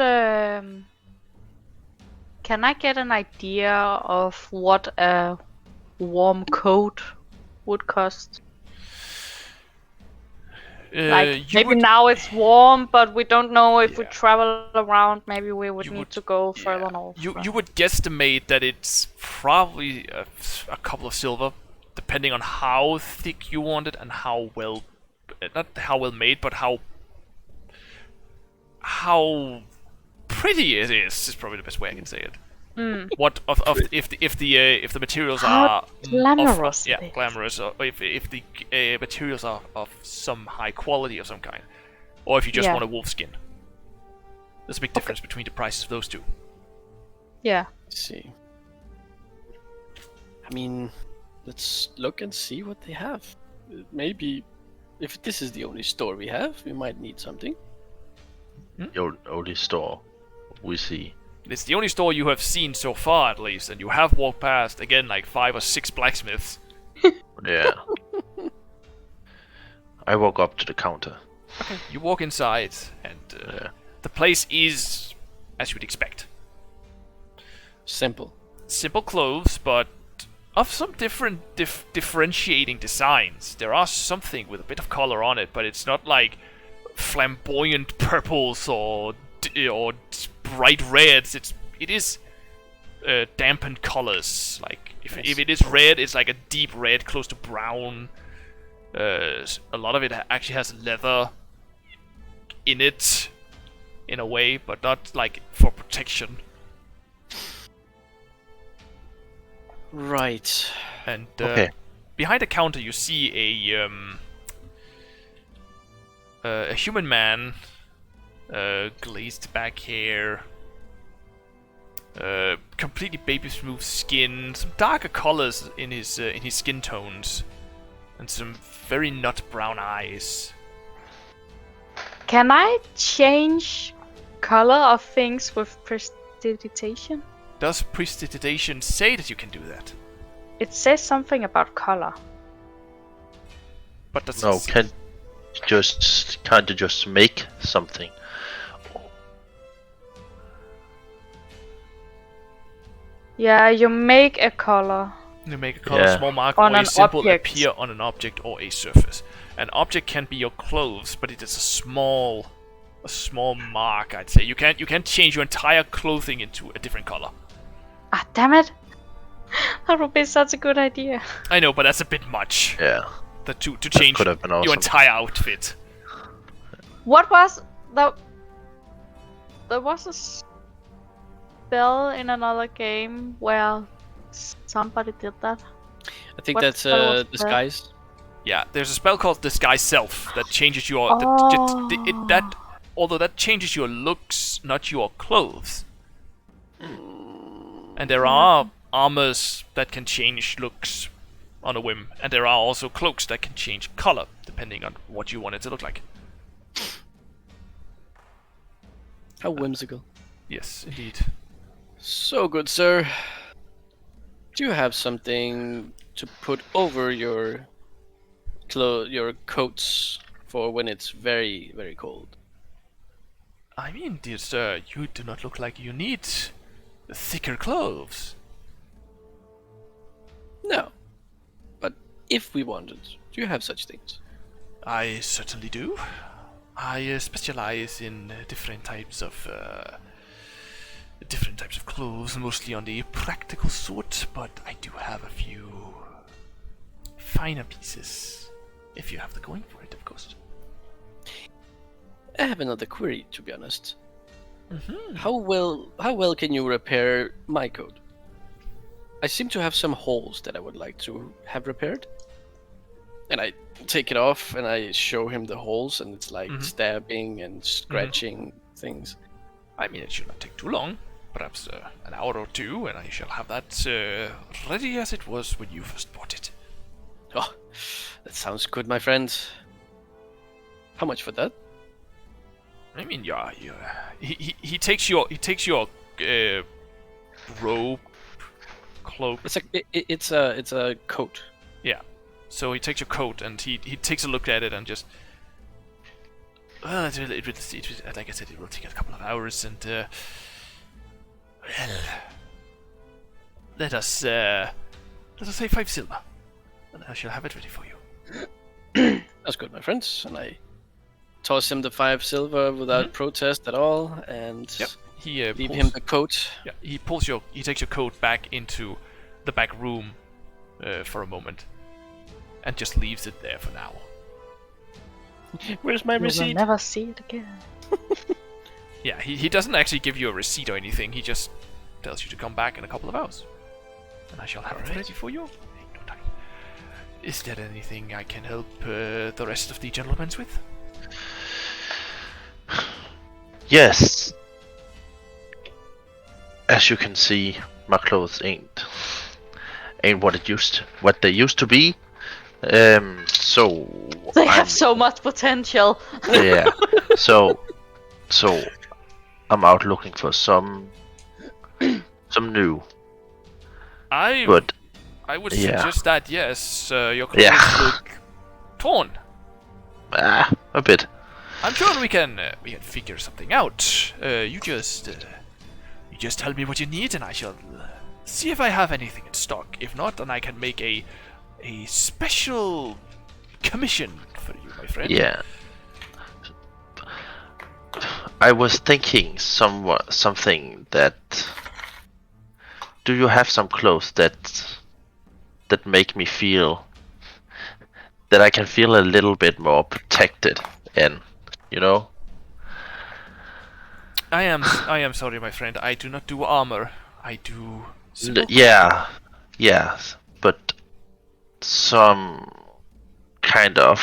can I get an idea of what a warm coat would cost? Like maybe now it's warm, but we don't know if we travel around. Maybe we would need to go further north. You would guesstimate that it's probably a couple of silver, depending on how thick you want it and how well, not how well made, but how pretty it is probably the best way I can say it. What if the materials are glamorous? Glamorous, or if the materials are of some high quality of some kind, or if you just want a wolf skin. There's a big difference between the prices of those two. Yeah. Let's see. I mean, let's look and see what they have. Maybe if this is the only store we have, we might need something. Your only store we see. It's the only store you have seen so far, at least, and you have walked past, again, like 5 or 6 blacksmiths. Yeah. I walk up to the counter. Okay. You walk inside, and the place is as you'd expect. Simple. Simple clothes, but of some different differentiating designs. There are something with a bit of color on it, but it's not like flamboyant purples or bright reds. It is dampened colors. Like if it is red, it's like a deep red, close to brown. A lot of it actually has leather in it, in a way, but not like for protection. Right. And behind the counter, you see a human man, glazed back hair, completely baby smooth skin, some darker colors in his skin tones, and some very nut brown eyes. Can I change color of things with prestidigitation? Does prestidigitation say that you can do that? It says something about color. But does No, it can't you just make something? Yeah, you make a color. You make a color, small mark, on or a an symbol object. appear on an object or a surface. An object can be your clothes, but it is a small mark, I'd say. You can't change your entire clothing into a different color. Ah, damn it! That would be such a good idea. I know, but that's a bit much. Yeah. To change could have been awesome. your entire outfit. What was the? There was a spell in another game where somebody did that. I think What that's spell was that? disguise. Yeah, there's a spell called Disguise Self that changes your although that changes your looks, not your clothes. And there are armors that can change looks on a whim, and there are also cloaks that can change color depending on what you want it to look like. How whimsical. Yes, indeed. So good, sir. Do you have something to put over your coats for when it's very, very cold? I mean, dear sir, you do not look like you need thicker clothes. No. But if we wanted, do you have such things? I certainly do. I specialize in different types of clothes, mostly on the practical sort, but I do have a few finer pieces, if you have the going for it, of course. I have another query, to be honest. How well can you repair my coat? I seem to have some holes that I would like to have repaired. And I take it off and I show him the holes, and it's like stabbing and scratching things. I mean, it should not take too long. Perhaps an hour or two, and I shall have that ready as it was when you first bought it. Oh, that sounds good, my friend. How much for that? I mean, he takes your robe, cloak. It's a coat. Yeah. So he takes your coat and he takes a look at it and just. Well, like I said, it will take a couple of hours, and well, let us say 5 silver, and I shall have it ready for you. That's good, my friends. And I toss him the 5 silver without protest at all, and leave him the coat. Yeah, he takes your coat back into the back room for a moment, and just leaves it there for now. Where's my receipt? We'll never see it again. Yeah, he doesn't actually give you a receipt or anything. He just tells you to come back in a couple of hours, and I shall have it ready for you. No time. Is there anything I can help the rest of the gentlemen with? Yes. As you can see, my clothes ain't what they used to be. So They have so much potential. Yeah. So I'm out looking for some new. I But would yeah. suggest that yes, your clothes look torn. A bit. I'm sure we can figure something out. You just tell me what you need, and I shall see if I have anything in stock. If not, then I can make a special commission for you, my friend. Yeah. I was thinking something that. Do you have some clothes that make me feel that I can feel a little bit more protected in, you know? I am sorry, my friend. I do not do armor. I do. Yeah, but some kind of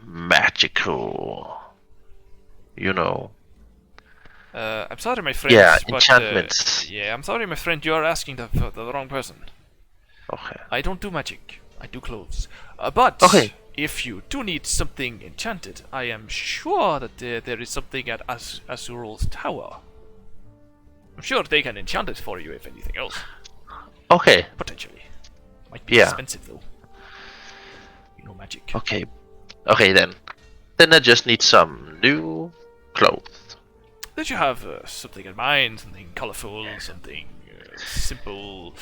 magical, you know. I'm sorry, my friend. Yeah, but, enchantments. I'm sorry, my friend. You are asking the wrong person. Okay. I don't do magic. I do clothes. But Okay. if you do need something enchanted, I am sure that there is something at Azural's tower. I'm sure they can enchant it for you, if anything else. Okay. Potentially. Might be Yeah. expensive, though. You know magic. Okay. Okay then. Then I just need some new clothes. Did you have something in mind? Something colorful? Something simple?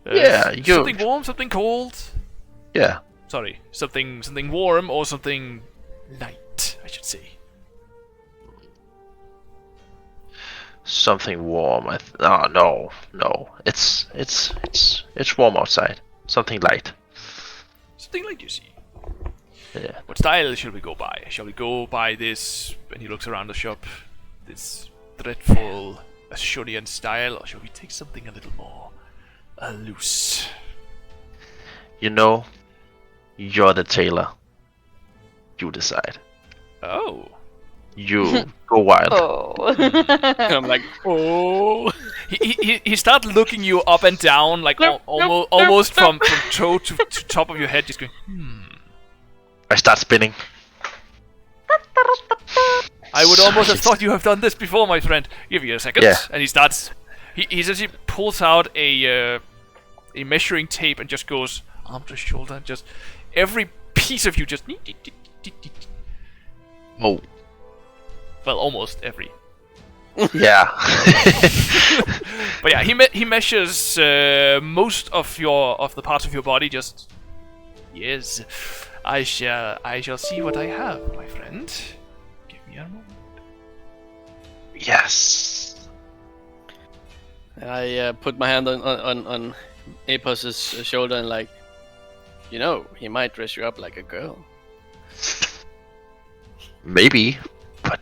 Something warm? Something cold? Yeah. Sorry, something warm or something light, I should say. Something warm. No. It's warm outside. Something light. Something light, you see. Yeah. What style shall we go by? Shall we go by this, and he looks around the shop, this dreadful Ashurian style, or shall we take something a little more loose? You know, you're the tailor. You decide. Oh. You go wild. Oh. And I'm like, oh. He starts looking you up and down, like almost from toe to top of your head, just going, I start spinning. I would almost have thought you have done this before, my friend. Give me a second. Yeah. And he starts. He actually pulls out a measuring tape and just goes arm to shoulder, and just every piece of you just. Oh. Well, almost every. Yeah. But yeah, he measures most of the parts of your body. Just yes, I shall see what I have, my friend. Give me a moment. Yes. And I put my hand on Epos's shoulder and like, you know, he might dress you up like a girl. Maybe, but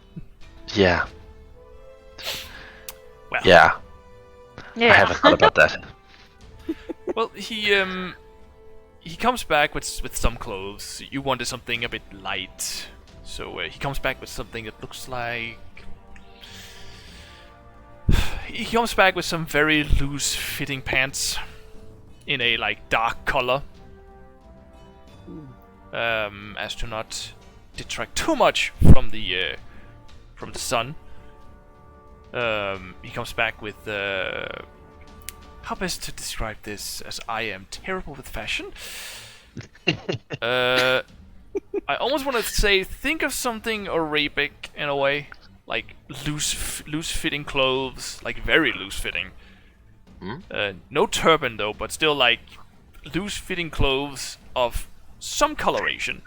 yeah. Well, Yeah. Yeah. I haven't thought about that. Well, he comes back with some clothes. You wanted something a bit light, so he comes back with something that looks like. He comes back with some very loose-fitting pants in a like dark color, as to not detract too much from the sun. He comes back with how best to describe this, as I am terrible with fashion. I almost want to say, think of something Arabic in a way, like loose-fitting clothes, like very loose-fitting. No turban though, but still like loose-fitting clothes of some coloration.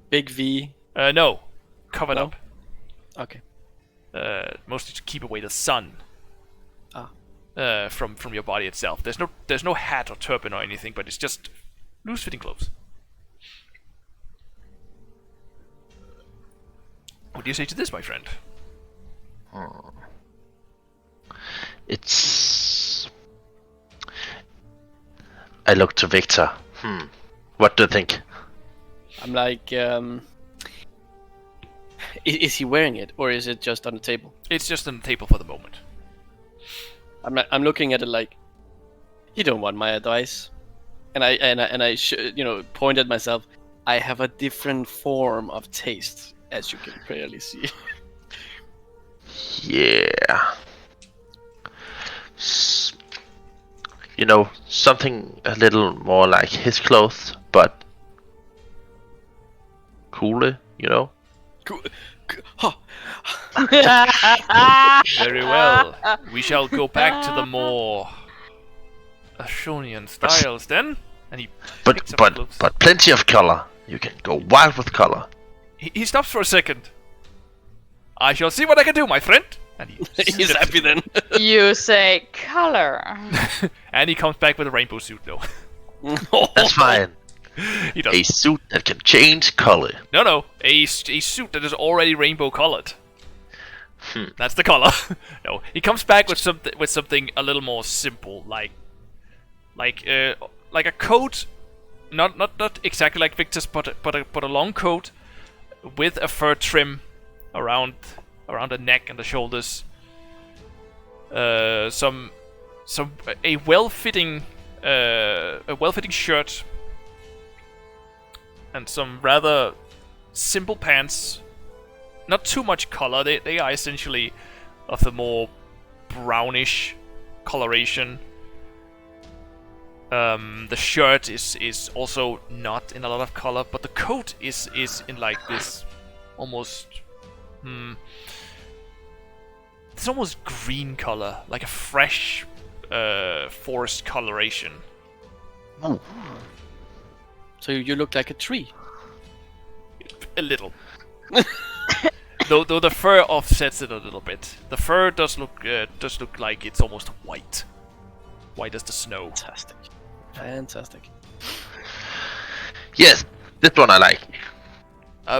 Big V. No, covered up. Okay. Mostly to keep away the sun. Ah. From your body itself. There's no hat or turban or anything, but it's just loose-fitting clothes. What do you say to this, my friend? It's. I look to Victor. What do you think? I'm like, is he wearing it, or is it just on the table? It's just on the table for the moment. I'm looking at it like, you don't want my advice, and I point at myself. I have a different form of taste, as you can clearly see. Yeah. Something a little more like his clothes, but cooler, Very well. We shall go back to the more Ashonian styles then. And he picks up the gloves. But plenty of color. You can go wild with color. He stops for a second. I shall see what I can do, my friend. And he's happy then. You say color. And he comes back with a rainbow suit, though. That's fine. He does. A suit that can change color. No. A suit that is already rainbow colored. That's the color. No, he comes back with something a little more simple, like a coat, not exactly like Victor's, but a long coat with a fur trim around the neck and the shoulders. A well-fitting shirt and some rather simple pants. Not too much color. They are essentially of the more brownish coloration. The shirt is also not in a lot of color, but the coat is in like this almost it's almost green color, like a fresh forest coloration. Oh. So you look like a tree. A little. Though the fur offsets it a little bit. The fur does look like it's almost white as the snow. Fantastic. Yes, this one I like.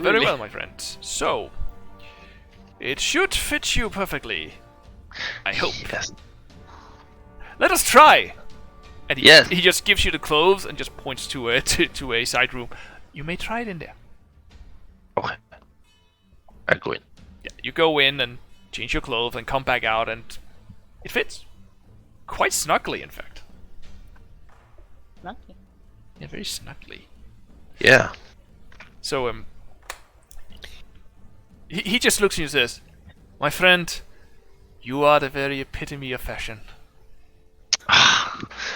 Very well, my friend. So it should fit you perfectly. I hope. Yes. Let us try. And Yes. He just gives you the clothes and just points to a side room. You may try it in there. Okay. I go in. Yeah, you go in and change your clothes and come back out, and it fits. Quite snugly, in fact. Lucky. Yeah, very snugly. Yeah. So, he just looks at you and says, "My friend, you are the very epitome of fashion."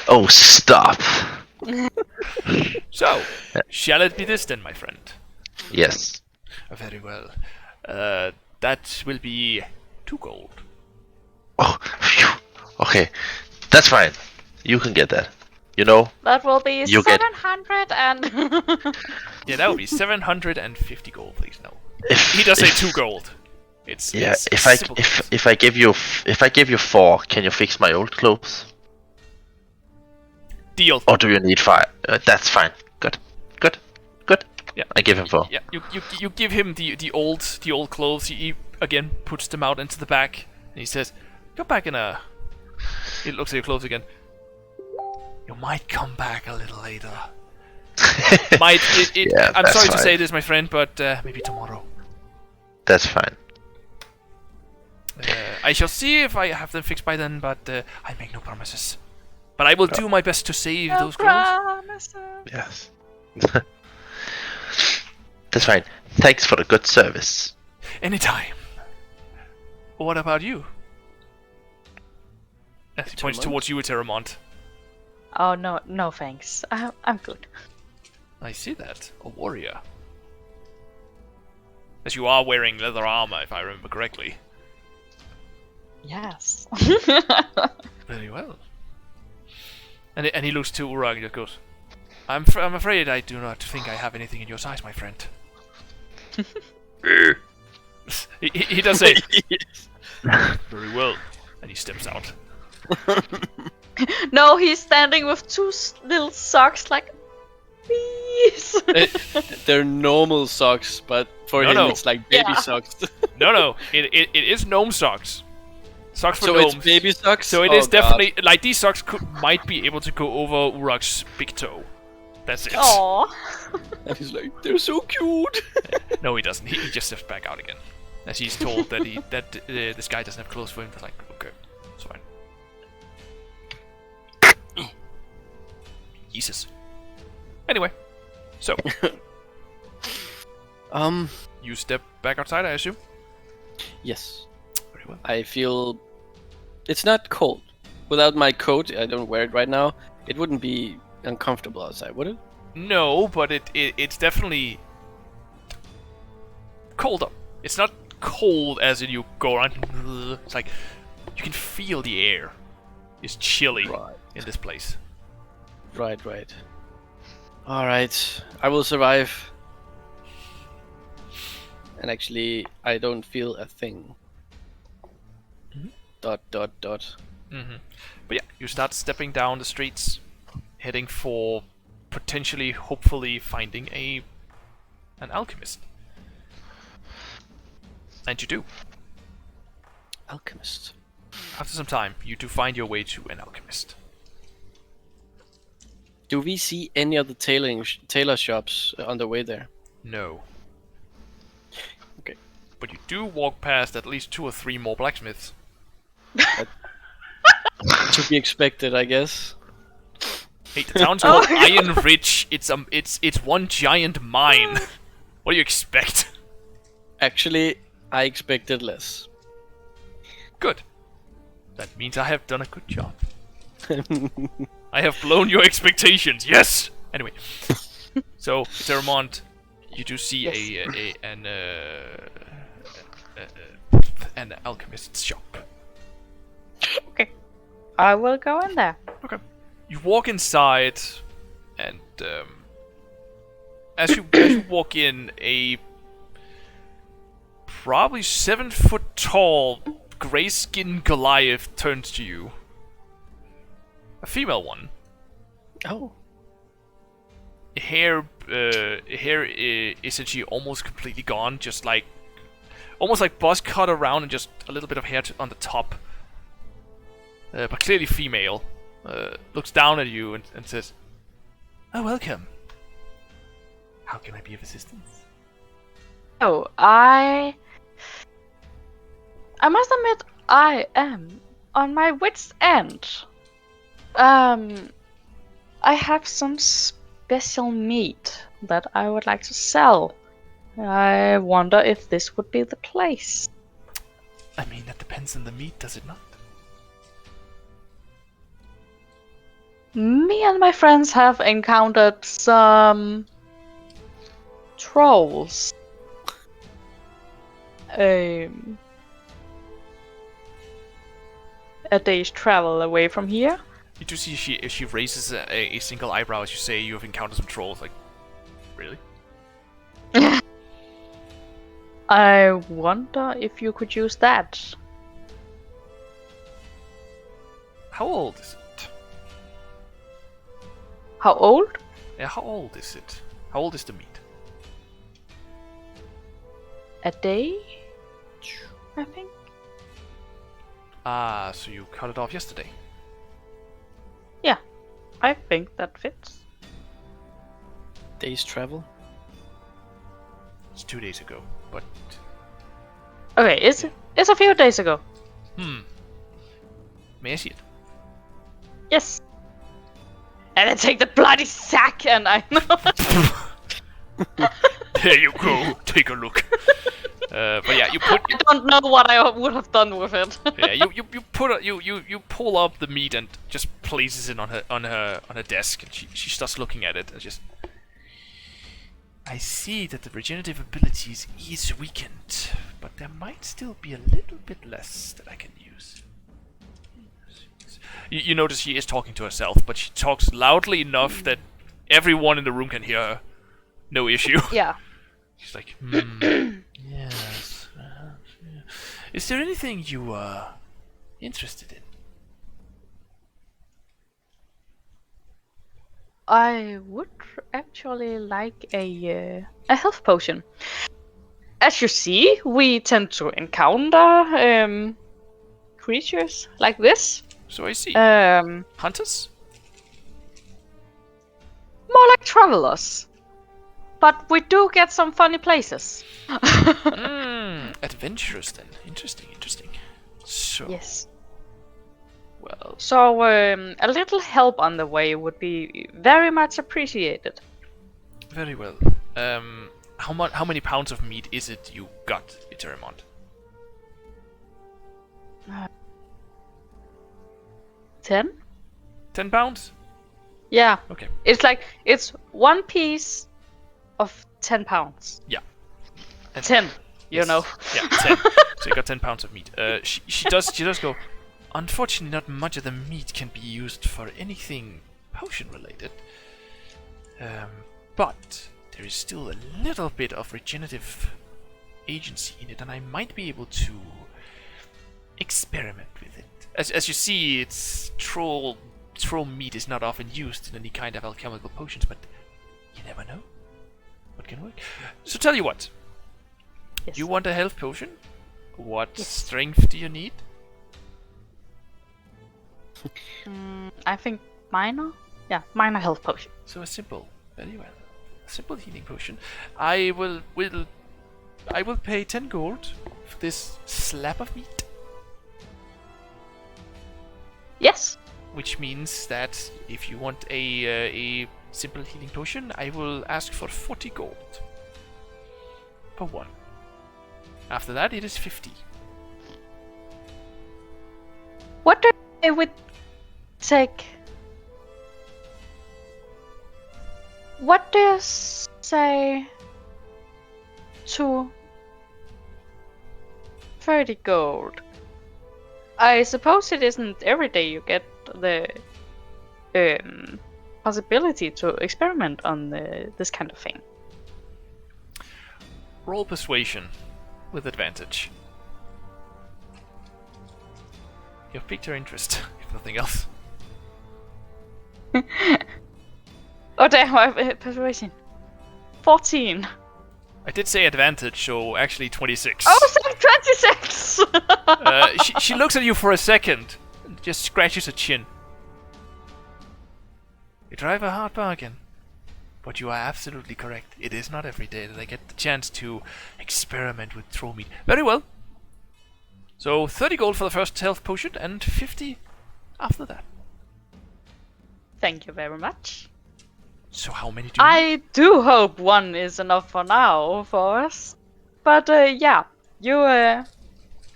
Oh, stop. So, shall it be this then, my friend? Yes. Very well. That will be 2 gold. Oh, phew. Okay. That's fine. You can get that. You know? That will be You get- 700 and... Yeah, that would be 750 gold, please. No. If, He does say if- 2 gold. It's Yeah, it's if I simple. if I give you 4, can you fix my old clothes? Deal. Or do you need 5? That's fine. Good. Yeah. I give him 4. Yeah, you give him the old clothes. He again puts them out into the back, and he says, "Go back in a." He looks at your clothes again. You might come back a little later. Yeah, I'm that's sorry to fine. say this, my friend, but maybe tomorrow. That's fine. I shall see if I have them fixed by then, but I make no promises. But I will do my best to save No those girls. promises. Yes. That's fine. Thanks for the good service. Anytime. What about you? As he points Eterèmont? towards you, Eterèmont. Oh no thanks. I'm good. I see that. A warrior. As you are wearing leather armor, if I remember correctly. Yes. Very well. And he looks to Urak and just goes, I'm afraid I do not think I have anything in your size, my friend. he does say, very well. And he steps out. No, he's standing with two little socks like, please. They're normal socks, but for him No. it's like baby Yeah. socks. No. It is gnome socks. Socks for So gnomes. it's baby socks? So it Oh, is God. definitely like these socks might be able to go over Urak's big toe. That's it. Aww. And he's like, they're so cute. No, he doesn't. He just steps back out again, as he's told that this guy doesn't have clothes for him. They're like, okay, it's fine. Jesus. Anyway, so you step back outside, I assume. Yes. Very well. I feel it's not cold. Without my coat, I don't wear it right now. It wouldn't be uncomfortable outside, would it? No, but it's definitely colder. It's not cold as in you go around. It's like you can feel the air is chilly Right. in this place. Right. All right, I will survive. And actually, I don't feel a thing. Dot. Mm-hmm. But yeah, you start stepping down the streets, heading for potentially, hopefully, finding an alchemist. And you do. Alchemist. After some time, you do find your way to an alchemist. Do we see any of the tailor shops on the way there? No. Okay. But you do walk past at least 2 or 3 more blacksmiths. To be expected, I guess. Hey, the town's called Iron Ridge. It's one giant mine. What do you expect? Actually, I expected less. Good. That means I have done a good job. I have blown your expectations. Yes. Anyway, so Eterèmont, you do see an alchemist's shop. Okay. I will go in there. Okay. You walk inside, and as you walk in, a probably 7-foot tall, gray-skinned Goliath turns to you. A female one. Oh. Hair essentially almost completely gone, just like almost like buzz cut around and just a little bit of hair on the top. But clearly female. Looks down at you and says, "Oh, welcome. How can I be of assistance?" Oh, I must admit I am on my wit's end. I have some special meat that I would like to sell. I wonder if this would be the place. I mean, that depends on the meat, does it not? Me and my friends have encountered some trolls. A day's travel away from here. You do see she raises a single eyebrow as you say you have encountered some trolls. Like, really? I wonder if you could use that. How old is it? How old? Yeah, how old is it? How old is the meat? A day? I think. Ah, so you cut it off yesterday. Yeah. I think that fits. Day's travel. It's 2 days ago, but Okay, it's a few days ago. may I see it? Yes. And I take the bloody sack and I There you go. Take a look. But yeah, you put. I don't know what I would have done with it. Yeah, you pull up the meat and just places it on her desk, and she starts looking at it and just. I see that the regenerative abilities is weakened, but there might still be a little bit less that I can use. You notice she is talking to herself, but she talks loudly enough that everyone in the room can hear her. No issue. Yeah. She's like, yes. Yeah. Is there anything you are interested in? I would actually like a health potion. As you see, we tend to encounter creatures like this. So I see. More Hunters? like travelers. But we do get some funny places. Adventurous then. Interesting. So, Yes. well, So a little help on the way would be very much appreciated. very well. How many pounds of meat is it you got, Eterèmont? 10? 10 pounds? Yeah. Okay. It's one piece of 10 pounds. Yeah. And 10, you yes. know. Yeah, 10. So you got 10 pounds of meat. She does go. Unfortunately, not much of the meat can be used for anything potion related. But there is still a little bit of regenerative agency in it, and I might be able to experiment with it. As you see, it's troll meat is not often used in any kind of alchemical potions, but you never know what can work. So tell you what, Yes. you want a health potion? What Yes. strength do you need? I think minor? Yeah, minor health potion. So very well, a simple healing potion. I will pay 10 gold for this slab of meat, Yes. which means that if you want a simple healing potion, I will ask for 40 gold per one. After that, it is 50. What do I would take? What do you say to 30 gold? I suppose it isn't every day you get the possibility to experiment on this kind of thing. Roll persuasion with advantage. You've piqued her interest, if nothing else. Oh damn, I have persuasion. 14. I did say advantage, so actually 26. Oh, so 26! She looks at you for a second and just scratches her chin. You drive a hard bargain. But you are absolutely correct. It is not every day that I get the chance to experiment with troll meat. Very well. So 30 gold for the first health potion and 50 after that. Thank you very much. So how many do you need? I do hope one is enough for now for us. But yeah, you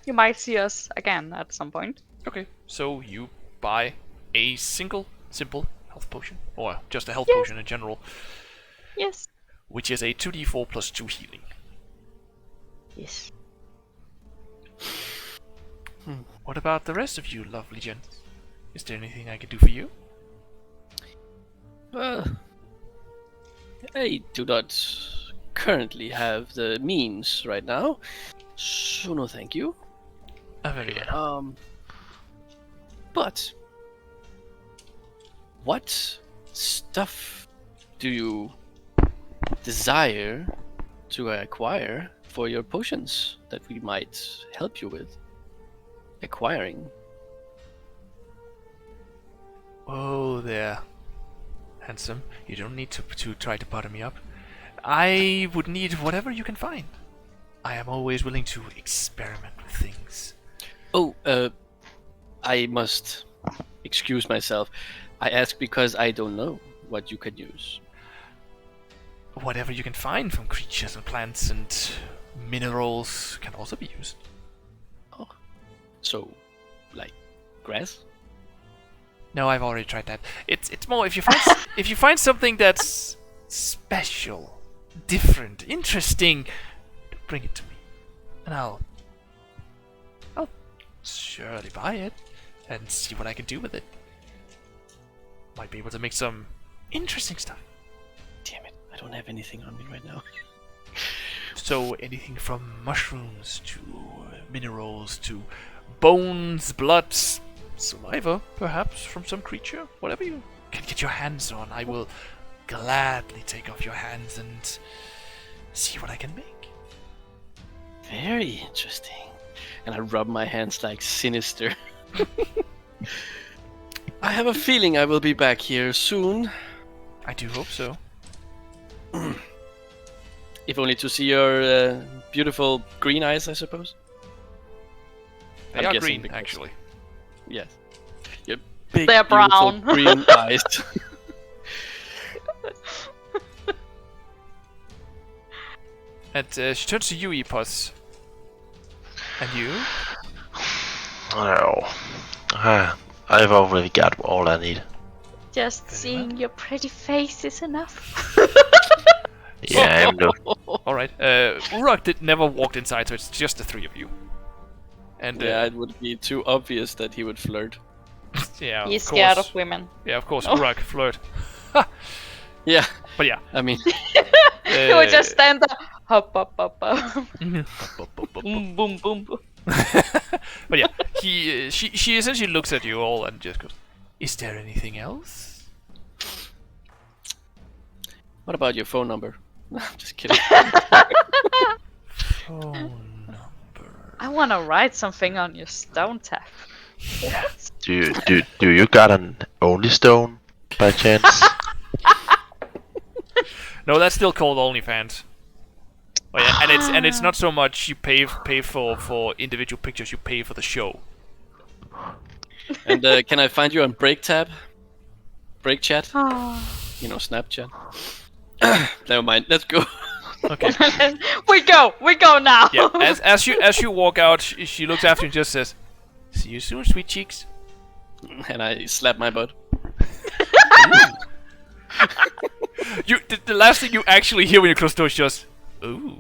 might see us again at some point. Okay, so you buy a simple health potion, or just a health Yes. potion in general, Yes. which is a 2d4 plus 2 healing. Yes. What about the rest of you, lovely gents? Is there anything I can do for you? I do not currently have the means right now, so no thank you. Very well. But what stuff do you desire to acquire for your potions that we might help you with acquiring? Oh, there. handsome. You don't need to try to butter me up. I would need whatever you can find. I am always willing to experiment with things. Oh, I must excuse myself. I ask because I don't know what you can use. Whatever you can find from creatures and plants and minerals can also be used. Oh, so, like, grass? No, I've already tried that. It's more if you find if you find something that's special, different, interesting, bring it to me, and I'll surely buy it and see what I can do with it. Might be able to make some interesting stuff. Damn it, I don't have anything on me right now. So anything from mushrooms to minerals to bones, blood, saliva, perhaps from some creature. Whatever you can get your hands on, I will gladly take off your hands and see what I can make. Very interesting. And I rub my hands like sinister. I have a feeling I will be back here soon. I do hope so. If only to see your beautiful green eyes, I suppose. They I'm are guessing green, because- actually. Yes. Your big, They're beautiful brown. green eyes. And she turns to you, Epos. And you? No. I've already got all I need. Just Very seeing your pretty face is enough. Yeah, I'm no. Alright. Urak never walked inside, so it's just the three of you. And Yeah, it would be too obvious that he would flirt. yeah, He's of scared course. of women. Yeah, of course, No. Urak flirt. Yeah, But yeah. I mean, He would just stand there, hop, hop, hop, hop. But boom, boom, boom, boom. yeah, she essentially looks at you all and just goes, "Is there anything else?" what about your phone number? I'm just kidding. Phone number. I want to write something on your stone tap. Do you got an only stone by chance? No, that's still called OnlyFans. Oh yeah, and it's not so much you pay for individual pictures, you pay for the show. And can I find you on Break Tab? Break Chat? Oh. You know, Snapchat? Never mind, let's go. Okay. we go now. Yeah. As you walk out, she looks after you and just says, "See you soon, sweet cheeks." And I slap my butt. The last thing you actually hear when you close the door is just, "Ooh."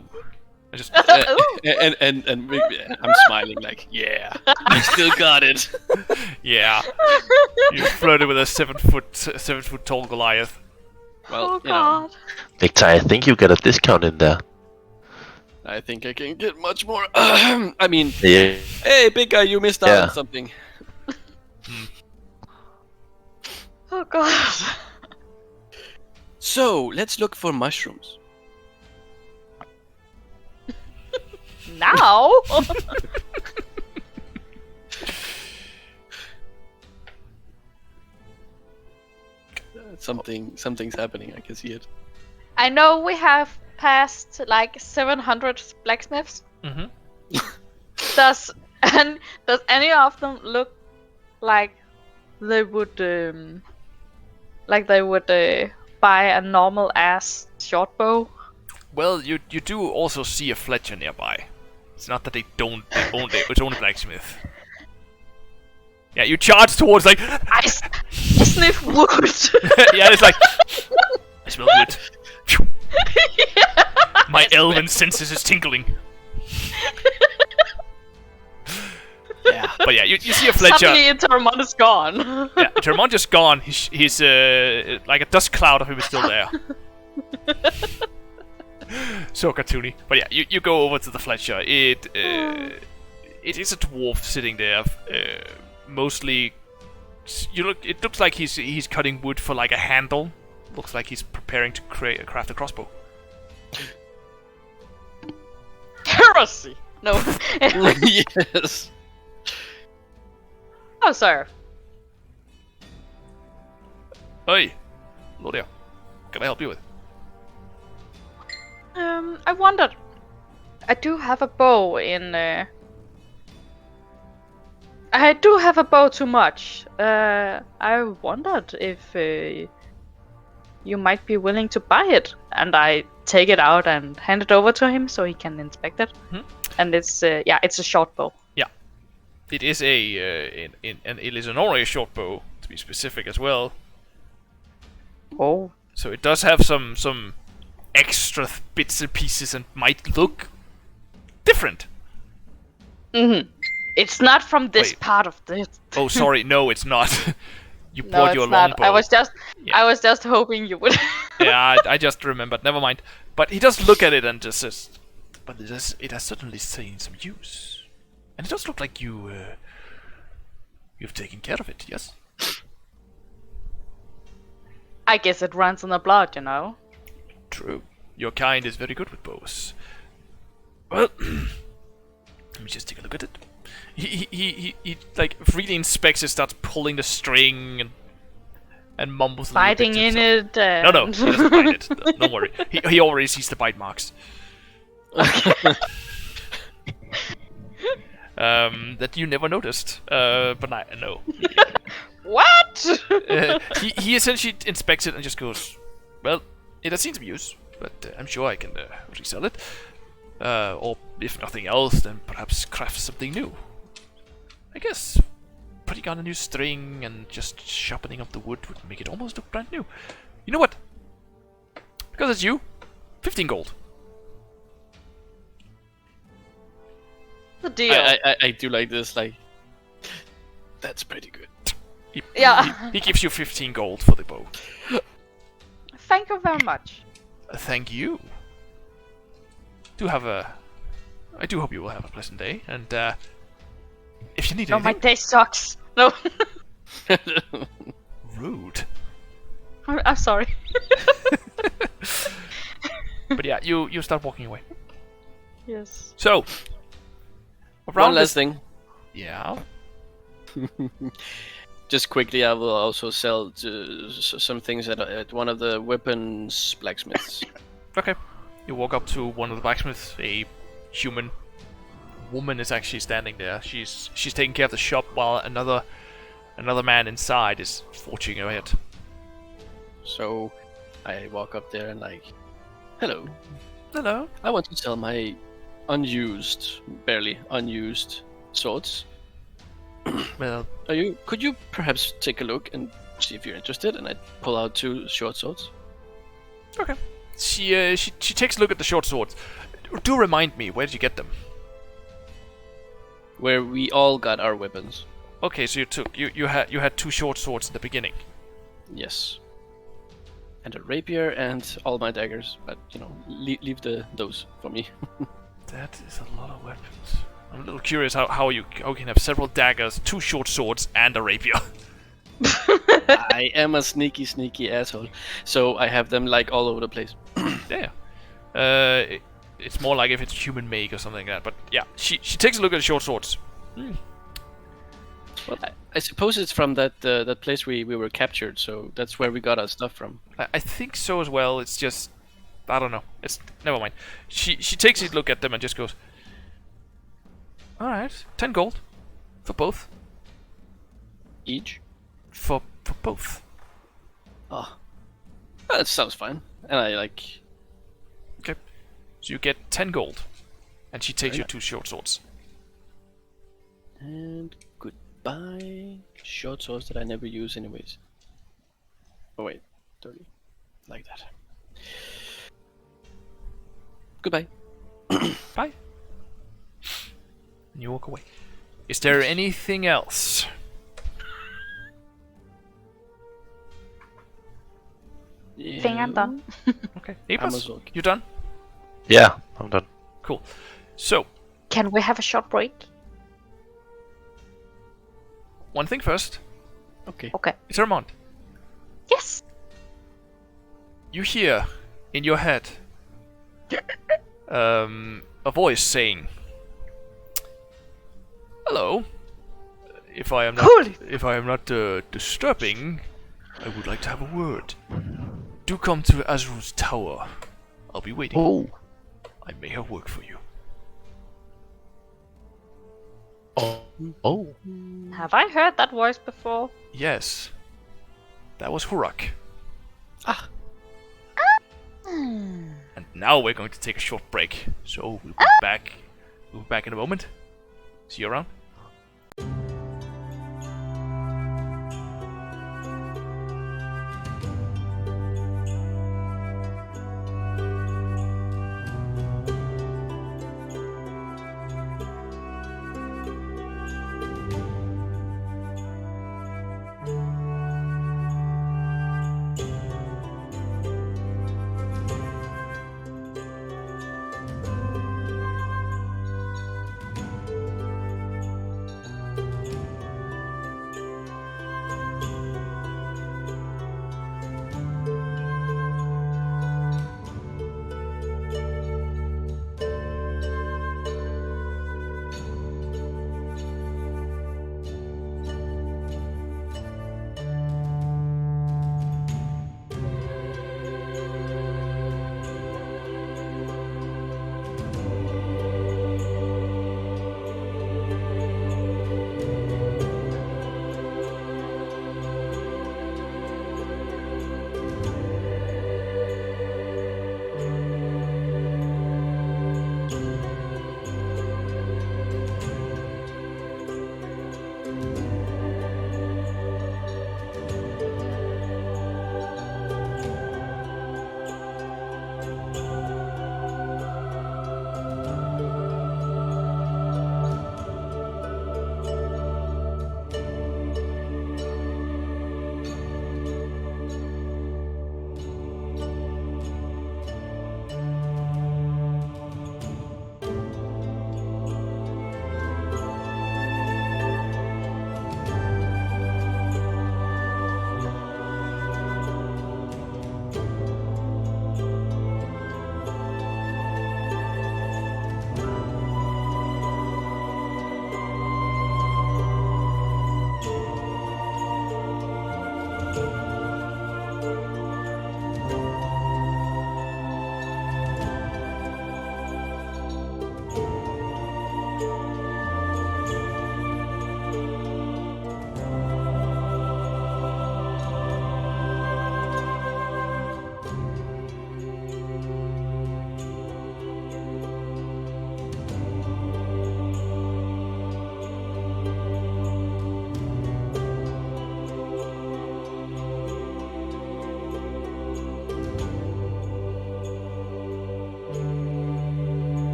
I just And I'm smiling like, yeah, you still got it. yeah. You flirted with a 7 foot tall Goliath. Well, Oh you know, god. Victor, I think you get a discount in there. I think I can get much more. I mean, Yeah. hey, big guy, you missed out Yeah. on something. Oh god. So, let's look for mushrooms. Now? Something's happening. I can see it. I know we have passed like 700 blacksmiths. Mm-hmm. Does any of them look like they would buy a normal ass short bow? Well, you do also see a Fletcher nearby. It's not that they don't. It's only blacksmith. Yeah, you charge towards like. I sniff wood. Yeah, it's like. I smell wood. Phew. My elven senses is tingling. Yeah. But yeah, you see a Fletcher. Suddenly Eterèmont is gone. Yeah, Eterèmont just gone. He's like a dust cloud of him is still there. So cartoony. But yeah, you go over to the Fletcher. It is a dwarf sitting there. Mostly, it looks like he's cutting wood for like a handle. Looks like he's preparing to craft a crossbow. Heresy. No. Yes. Oh, sir. Oi, Lodia, can I help you with? I wondered. I do have a bow in. I do have a bow too much. I wondered if you might be willing to buy it, and I take it out and hand it over to him so he can inspect it. And it's it's a short bow. Yeah, it is and it is an already short bow to be specific as well. Oh. So it does have some extra bits and pieces and might look different. It's not from this Wait. part of this. Oh, sorry, no, it's not. You No, brought it's your not. longbow. I was just hoping you would. Yeah, I just remembered. Never mind. But he does look at it and just says, "But it has certainly seen some use, and it does look like you've taken care of it. Yes." I guess it runs in the blood, you know. True. Your kind is very good with bows. Well, let me just take a look at it. He like really inspects it, starts pulling the string and mumbles a little bit Biting to in himself. it. No, he doesn't bite it. Don't worry. He already sees the bite marks. That you never noticed. But no. What? He essentially inspects it and just goes, well, it has seen some use, but I'm sure I can resell it. Or if nothing else, then perhaps craft something new. I guess putting on a new string and just sharpening up the wood would make it almost look brand new. You know what? Because it's you, 15 gold. The deal. I do like this. Like, that's pretty good. Yeah. He gives you 15 gold for the bow. Thank you very much. Thank you. I do hope you will have a pleasant day, and if you need No, my anything, day sucks. No. rude. I'm sorry. But yeah, you start walking away. Yes. So, One last thing. Yeah. Just quickly, I will also sell some things at one of the weapons blacksmiths. Okay. You walk up to one of the blacksmiths. A human woman is actually standing there. She's taking care of the shop while another man inside is forging ahead. So I walk up there and like, hello. Hello. I want to sell my barely unused swords. Well, Could you perhaps take a look and see if you're interested? And I pull out 2 short swords. okay. She takes a look at the short swords. Do remind me, where did you get them? Where we all got our weapons. Okay, so you had 2 short swords in the beginning. Yes. And a rapier and all my daggers, but leave those for me. That is a lot of weapons. I'm a little curious how you can have several daggers, 2 short swords, and a rapier. I am a sneaky asshole, so I have them like all over the place. Yeah. It's more like if it's human make or something like that. But yeah, she takes a look at the short swords. Well, I suppose it's from that place we were captured, so that's where we got our stuff from. I think so as well. It's just I don't know. It's never mind. She takes a look at them and just goes, all right, 10 gold for both. Each? For both. Oh, that sounds fine. And I like. Okay, so you get 10 gold, and she takes you 2 short swords. And goodbye. Short swords that I never use anyways. Oh wait, 30. Like that. Goodbye. Bye. And you walk away. Is there anything else? Think I'm done. Okay. I'm Epos, as well. you done? Yeah, I'm done. Cool. So, Can we have a short break? one thing first. Okay. Okay. Eterèmont, Yes. you hear in your head a voice saying, "Hello. If I am not Holy. disturbing, I would like to have a word." do come to Azrul's tower. I'll be waiting. Oh. I may have work for you. Oh. Have I heard that voice before? Yes. That was Urak. And now we're going to take a short break. So we'll be back. We'll be back in a moment. See you around.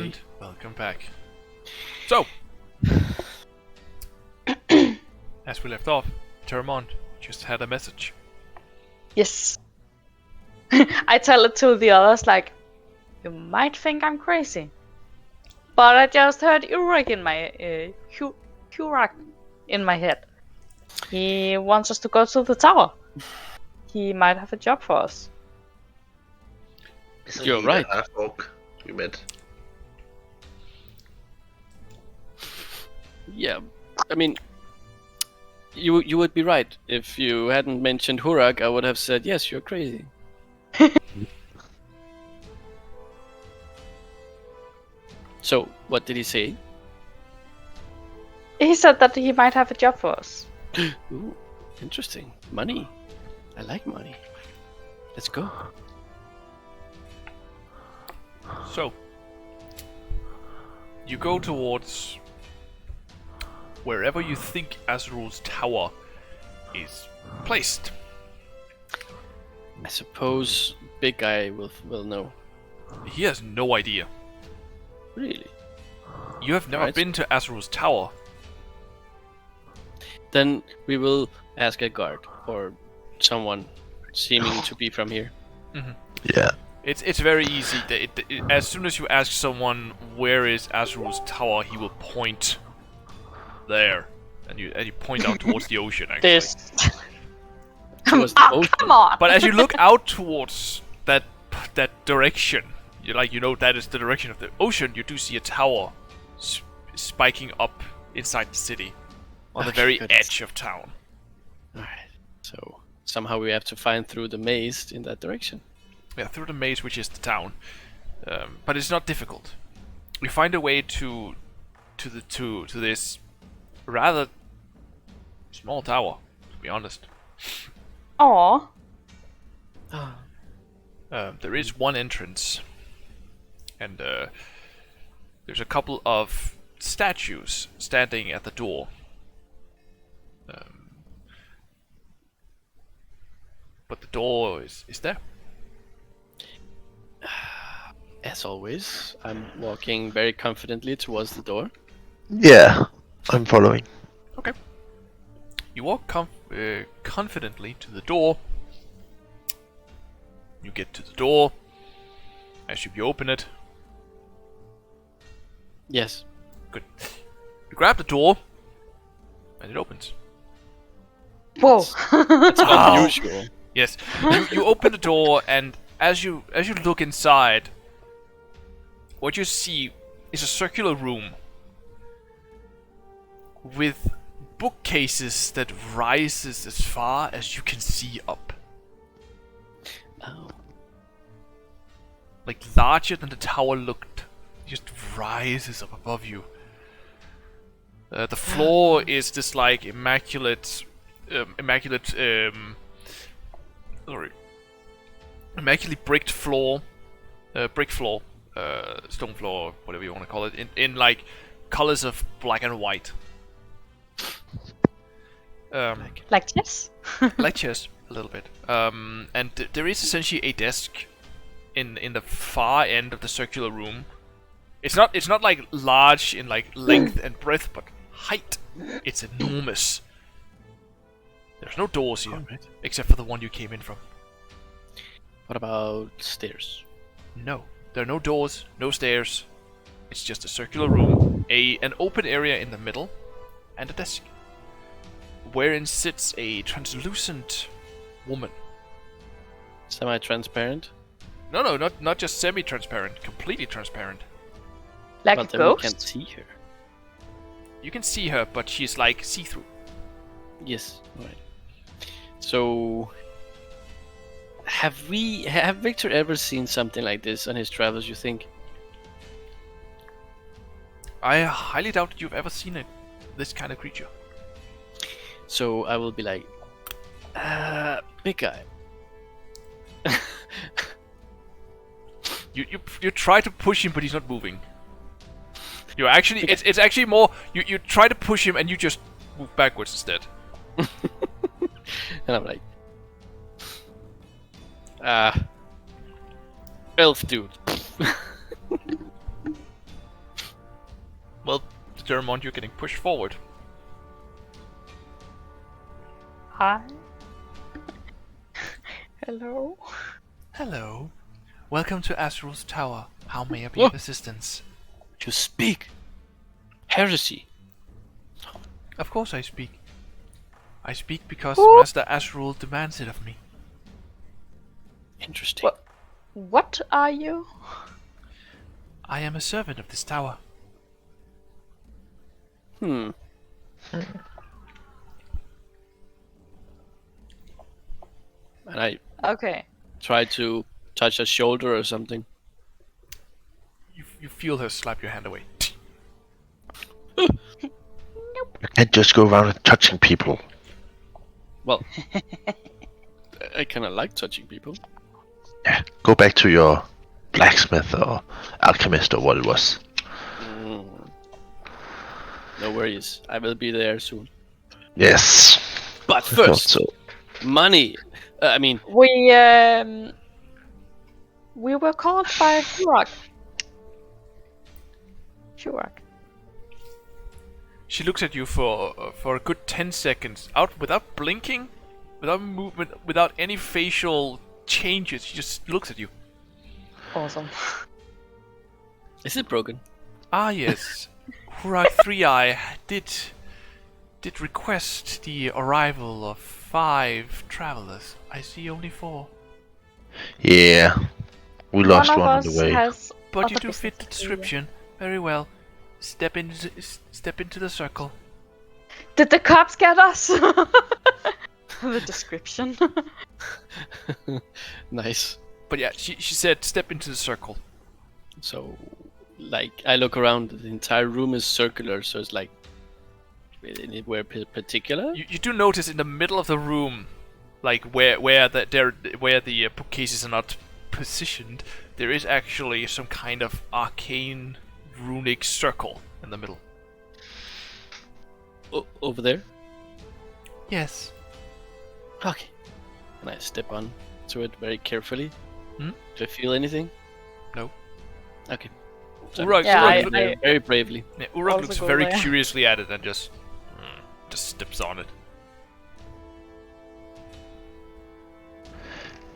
And welcome back. So, as we left off, Eterèmont just had a message. Yes. I tell it to the others like, you might think I'm crazy, but I just heard Urak in my Urak in my head. He wants us to go to the tower. He might have a job for us. Isn't You're he right. the half-orc we met? Yeah, I mean, you would be right. If you hadn't mentioned Urak, I would have said, yes, you're crazy. So, what did he say? He said that he might have a job for us. Ooh, interesting. Money. I like money. Let's go. So, you go towards wherever you think Azrael's tower is placed. I suppose big guy will know. He has no idea. Really? You have never Right. been to Azrael's tower. Then we will ask a guard or someone seeming to be from here. Yeah. It's very easy. As soon as you ask someone where is Azrael's tower, he will point there, and you point out towards the ocean. Actually, This. Towards the ocean. Come on. but as you look out towards that direction, you know that is the direction of the ocean. You do see a tower spiking up inside the city, on the Okay, very good. edge of town. Alright. So somehow we have to find through the maze in that direction. Yeah, through the maze, which is the town, but it's not difficult. You find a way to this rather small tower, to be honest. Aw. There is one entrance, and there's a couple of statues standing at the door. But the door is there. As always, I'm walking very confidently towards the door. Yeah, I'm following. Okay. You walk confidently to the door. You get to the door. As you open it, Yes. good. You grab the door, and it opens. Whoa. It's unusual. Yes, you open the door, and as you look inside, what you see is a circular room with bookcases that rises as far as you can see up, Oh. like larger than the tower looked. Just rises up above you. The floor is this like immaculate bricked floor, stone floor, whatever you want to call it, in like colors of black and white. Like this? Like chess, a little bit. And there is essentially a desk in the far end of the circular room. It's not like large in like length and breadth, but height. It's enormous. There's no doors here, Alright. except for the one you came in from. What about stairs? No, there are no doors, no stairs. It's just a circular room, an open area in the middle, and a desk, wherein sits a translucent woman. Semi-transparent? No, not just semi-transparent, completely transparent. Like But a then we ghost? can't see her. You can see her, but she's like see-through. Yes. Alright. So, have Victor ever seen something like this on his travels? You think? I highly doubt you've ever seen this kind of creature. So I will be like, big guy. You try to push him, but he's not moving. You actually, it's actually more. You try to push him, and you just move backwards instead. And I'm like, elf dude. Well, Eterèmont, you're getting pushed forward. Hi. Hello. Hello. Welcome to Azrael's Tower. How may I be Oh. of assistance? You speak. Heresy. Of course I speak. I speak because Who? Master Azrael demands it of me. Interesting. What? What are you? I am a servant of this tower. Hmm. And I Okay. try to touch her shoulder or something. You feel her slap your hand away. You can't just go around touching people. Well, I kind of like touching people. Yeah, go back to your blacksmith or alchemist or what it was. No worries. I will be there soon. Yes. But I thought first, so. money. I mean, We were called by Urak. Urak. She looks at you for a good 10 seconds, out without blinking, without movement, without any facial changes. She just looks at you. Awesome. is it broken? Ah yes, Urak 3-Eye did request the arrival of 5 travelers. I see only 4. Yeah. We lost One of one on us the way. has But other you do fit the business to do. description very well. Step into the circle. Did the cops get us? The description. Nice. But yeah, she said step into the circle. So, like, I look around. The entire room is circular, so it's like anywhere particular. You do notice in the middle of the room, like where the bookcases are not positioned, there is actually some kind of arcane runic circle in the middle. Over there. Yes. Okay. And I step on to it very carefully. Hmm? Do I feel anything? No. Okay. Urak, Yeah, Urak, I- very bravely. yeah, Urak also looks go very there. curiously at it and just steps on it.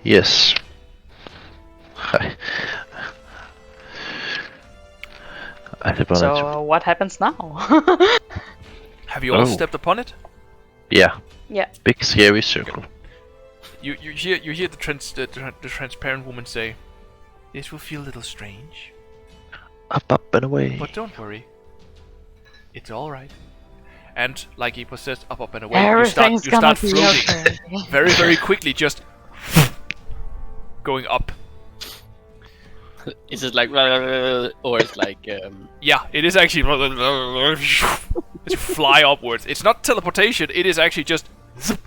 Yes. I step on it. So what happens now? Have you all Oh. stepped upon it? Yeah. Yeah. Big scary circle. You hear the transparent woman say, "This will feel a little strange, Up and away. but don't worry, it's all right." And like Epos says, up and away. You start floating very very quickly, just going up. Is it like, or it's like, Yeah, it is actually as you fly upwards. It's not teleportation. It is actually just zip,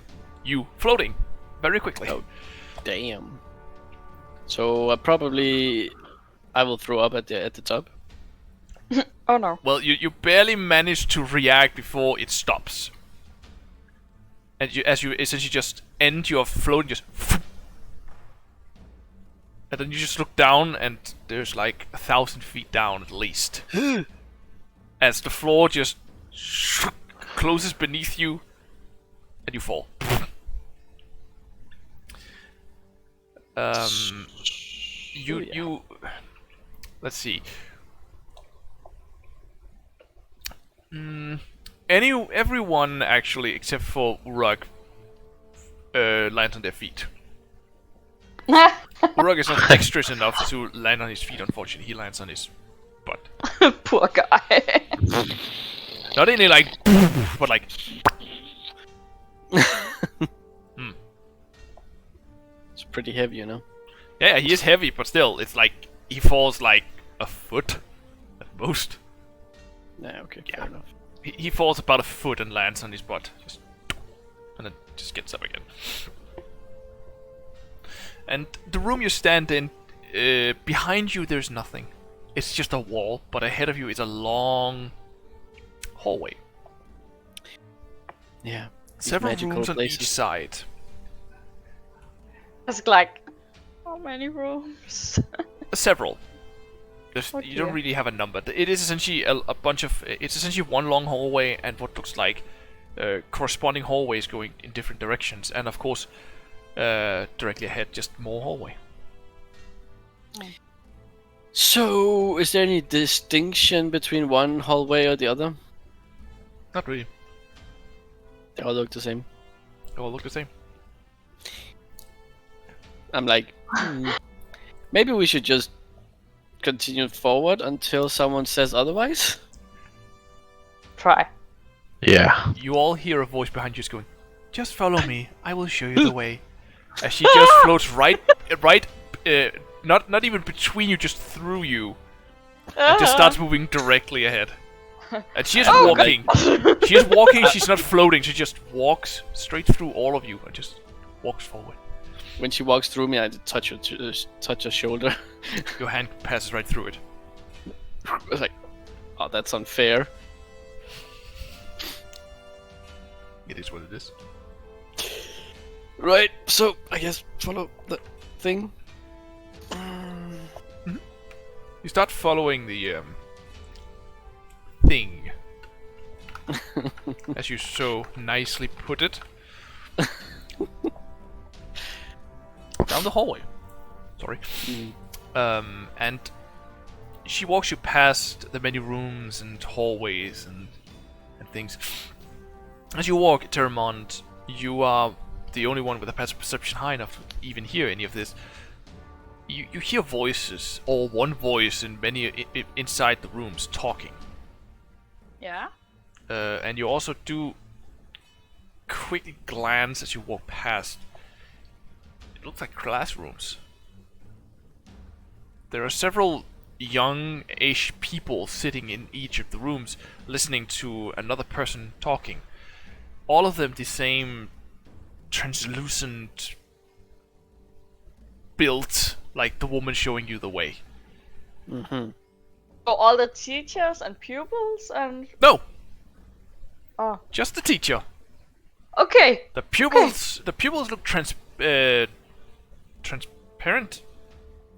you floating very quickly. Oh. damn. So I will throw up at the top. Oh no. Well, you barely manage to react before it stops, and as you essentially just end your floating, just, and then you just look down, and there's like 1,000 feet down at least, as the floor just closes beneath you, and you fall. You let's see. Everyone actually, except for Urak, lands on their feet. Urak is not dexterous enough to land on his feet, unfortunately. He lands on his butt. Poor guy. Not any like, but like. It's pretty heavy, you know. Yeah, he is heavy, but still, it's like he falls like a foot at most. Yeah, okay, Yeah. fair enough. He falls about a foot and lands on his butt, and then just gets up again. And the room you stand in, behind you there's nothing. It's just a wall, but ahead of you is a long hallway. Yeah. these Several magical rooms on places. each side. It's like, how many rooms? Several. You don't dear. really have a number. It is essentially a bunch of. It's essentially one long hallway and what looks like corresponding hallways going in different directions, and of course, directly ahead, just more hallway. So, is there any distinction between one hallway or the other? Not really. They all look the same. They all look the same. I'm like, maybe we should just continue forward until someone says otherwise. Try. Yeah. You all hear a voice behind you just going, "Just follow me. I will show you the way." As she just floats right, not even between you, just through you, and just starts moving directly ahead. And she is walking. She is walking. She's not floating. She just walks straight through all of you and just walks forward. When she walks through me, I touch her shoulder. Your hand passes right through it. I was like, oh, that's unfair. It is what it is. Right, so I guess follow the thing. You start following the thing, as you so nicely put it, down the hallway. Sorry. And she walks you past the many rooms and hallways and things. As you walk, Eterèmont, you are the only one with a passive perception high enough to even hear any of this. You hear voices, or one voice in many inside the rooms talking. Yeah. And you also do quickly glance as you walk past. It looks like classrooms. There are several young-ish people sitting in each of the rooms, listening to another person talking. All of them the same translucent built, like the woman showing you the way. Mm-hmm. So all the teachers and pupils and... No! Oh. Just the teacher. Okay. The pupils look transparent.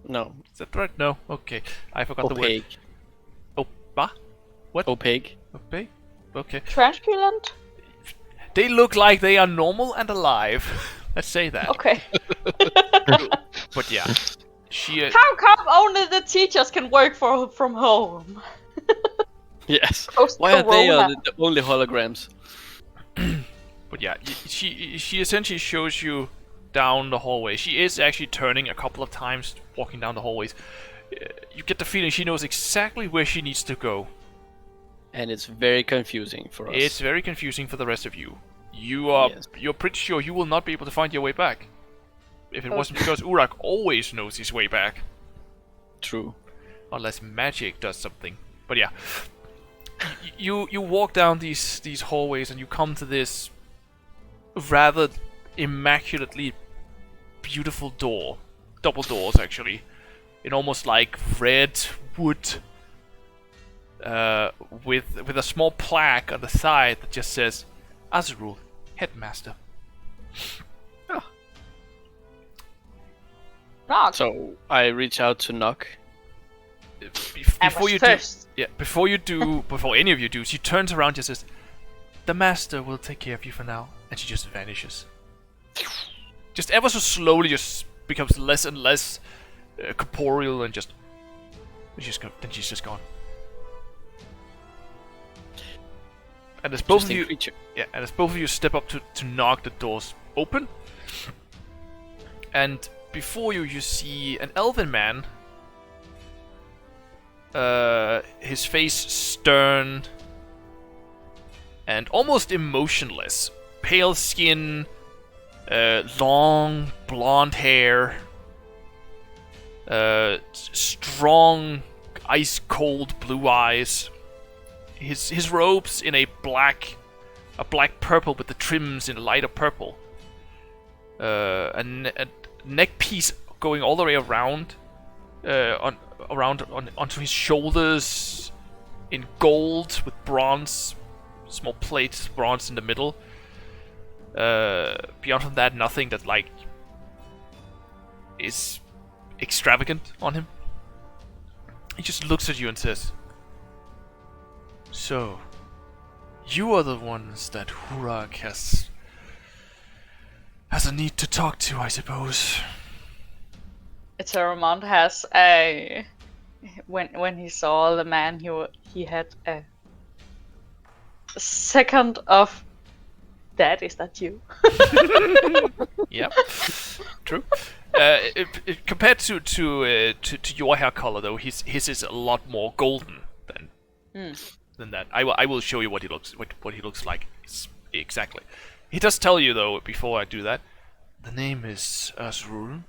No. Is that right? No. Okay. I forgot the word. Opaque. What? Opaque. Opaque? Okay. Transparent? They look like they are normal and alive. Let's say that. Okay. But yeah. She How come only the teachers can work from home? Yes. Post Why are they Corona. the only holograms? But yeah, she essentially shows you down the hallway. She is actually turning a couple of times, walking down the hallways. You get the feeling she knows exactly where she needs to go. And it's very confusing for us. It's very confusing for the rest of you. You're pretty sure you will not be able to find your way back. If it wasn't because Urak always knows his way back. True. Unless magic does something. But yeah. You walk down these hallways and you come to this rather immaculately beautiful door. Double doors actually. In almost like red wood. With a small plaque on the side that just says Azarul, Headmaster. Knock. So I reach out to knock. Before any of you do, she turns around and just says, "The master will take care of you for now," and she just vanishes. Just ever so slowly, just becomes less and less corporeal, and then she's just gone. And as both of you, Creature. and as both of you step up to knock, the doors open, and before you, you see an elven man. His face stern and almost emotionless. Pale skin, long blonde hair, strong, ice cold blue eyes. His robes in a black purple with the trims in a lighter purple. A neck piece going all the way around, onto his shoulders in gold with bronze, small plates, bronze in the middle. Beyond from that, nothing that like is extravagant on him. He just looks at you and says, "So, you are the ones that Urak has a need to talk to, I suppose." Eterèmont has a when he saw the man, he had a second of, "Dad, is that you?" Yep, true. Compared to your hair color, though, his is a lot more golden than that. I will show you what he looks like exactly. He does tell you, though, before I do that, the name is Azural,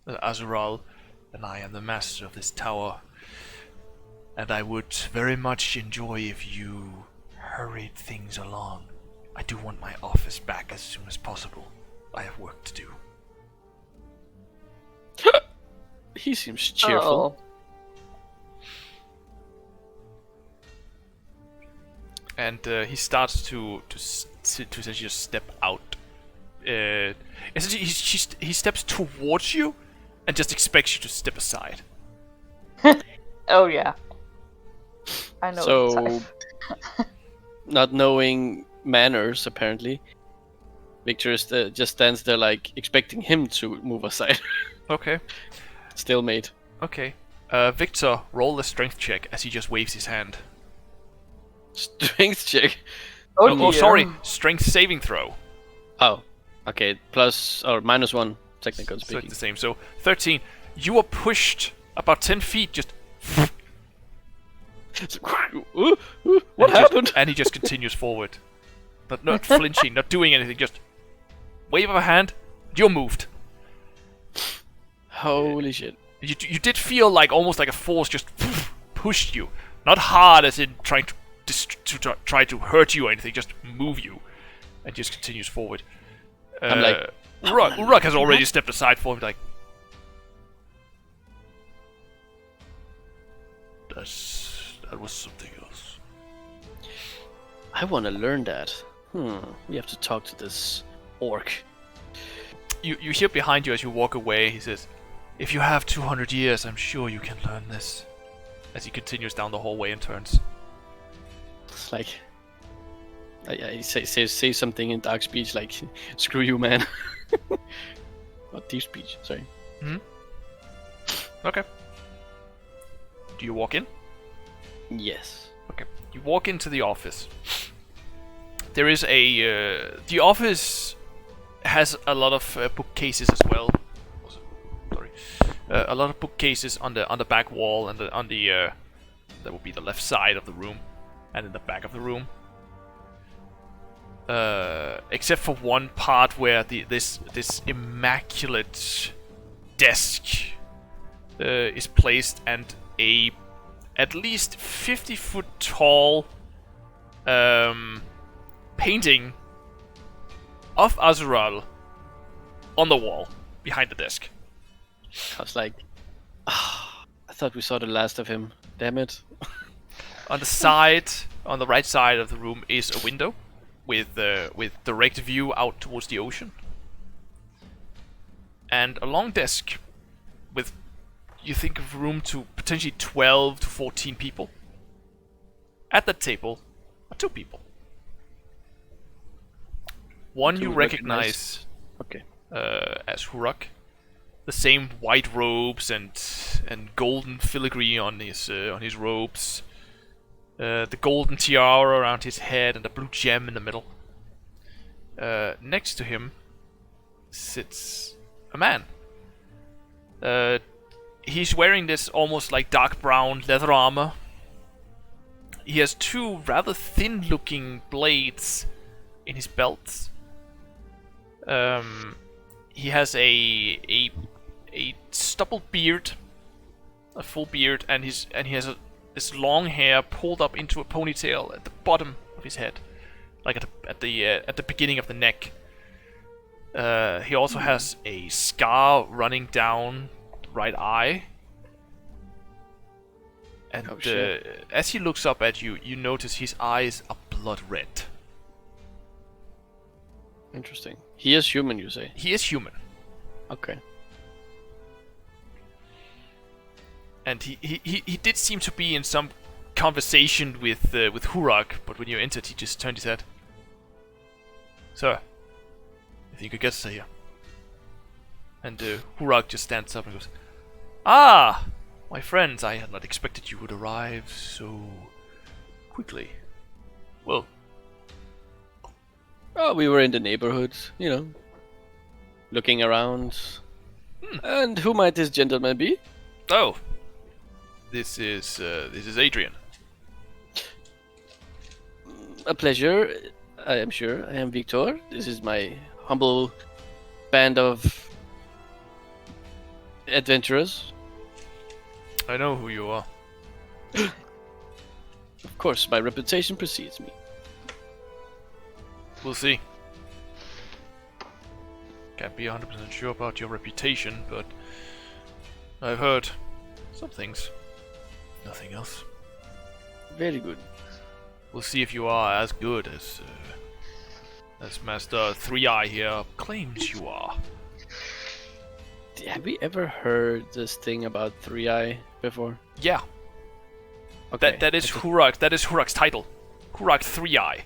and I am the master of this tower. And I would very much enjoy if you hurried things along. I do want my office back as soon as possible. I have work to do. He seems cheerful. And he starts to essentially just step out. Essentially, he steps towards you and just expects you to step aside. Oh yeah. I know. the So, type. not knowing manners, apparently, Victor just stands there, like, expecting him to move aside. Okay. Stalemate. Okay. Victor, roll a strength check as he just waves his hand. Strength check. Oh, sorry. Strength saving throw. Oh, okay. Plus or minus one, technically So speaking. it's the same. So 13. You are pushed about 10 feet. Just. What happened? And he just continues forward. Not flinching, not doing anything. Just wave of a hand. You're moved. Holy shit. You did feel like almost like a force just pushed you. Not hard as in trying to try to hurt you or anything, just move you. And just continues forward. I'm like, Urak has already stepped aside for him, like... That was something else. I want to learn that. We have to talk to this orc. You hear behind you as you walk away, he says, "If you have 200 years, I'm sure you can learn this." As he continues down the hallway and turns. It's like, I say something in dark speech, like, "Screw you, man." Or deep speech, sorry. Okay. Do you walk in? Yes. Okay. You walk into the office. There is the office has a lot of bookcases as well. Sorry. A lot of bookcases on the back wall and on the that would be the left side of the room, and in the back of the room. Except for one part where this immaculate desk is placed, and a at least 50-foot tall painting of Azural on the wall behind the desk. I was like, I thought we saw the last of him. Damn it. On the side, on the right side of the room, is a window with direct view out towards the ocean, and a long desk with, you think of room to potentially 12 to 14 people. At that table are two people. One Two you recognize Okay. as Urak. The same white robes and golden filigree on his robes. The golden tiara around his head and the blue gem in the middle. Next to him sits a man. He's wearing this almost like dark brown leather armor. He has two rather thin-looking blades in his belt. He has a stubbled beard, a full beard, and he has this long hair pulled up into a ponytail at the bottom of his head, like at the beginning of the neck. He also has a scar running down the right eye. And as he looks up at you, you notice his eyes are blood red. Interesting. He is human, you say? He is human. Okay. And he did seem to be in some conversation with Urak, but when you entered, he just turned his head. Sir, I think you could get us here. And Urak just stands up and goes, "Ah, my friends, I had not expected you would arrive so quickly. Well, Oh, we were in the neighborhood, looking around. And who might this gentleman be? oh, this is Adrian. A pleasure, I am sure. I am Victor. This is my humble band of adventurers. I know who you are. Of course, my reputation precedes me. We'll see. Can't be 100% sure about your reputation, but I've heard some things. Nothing else. Very good. We'll see if you are as good as Master 3-Eye here claims you are. Have we ever heard this thing about 3-Eye before? Yeah, Okay. that is Urak. That is Urak's title. Urak 3-Eye.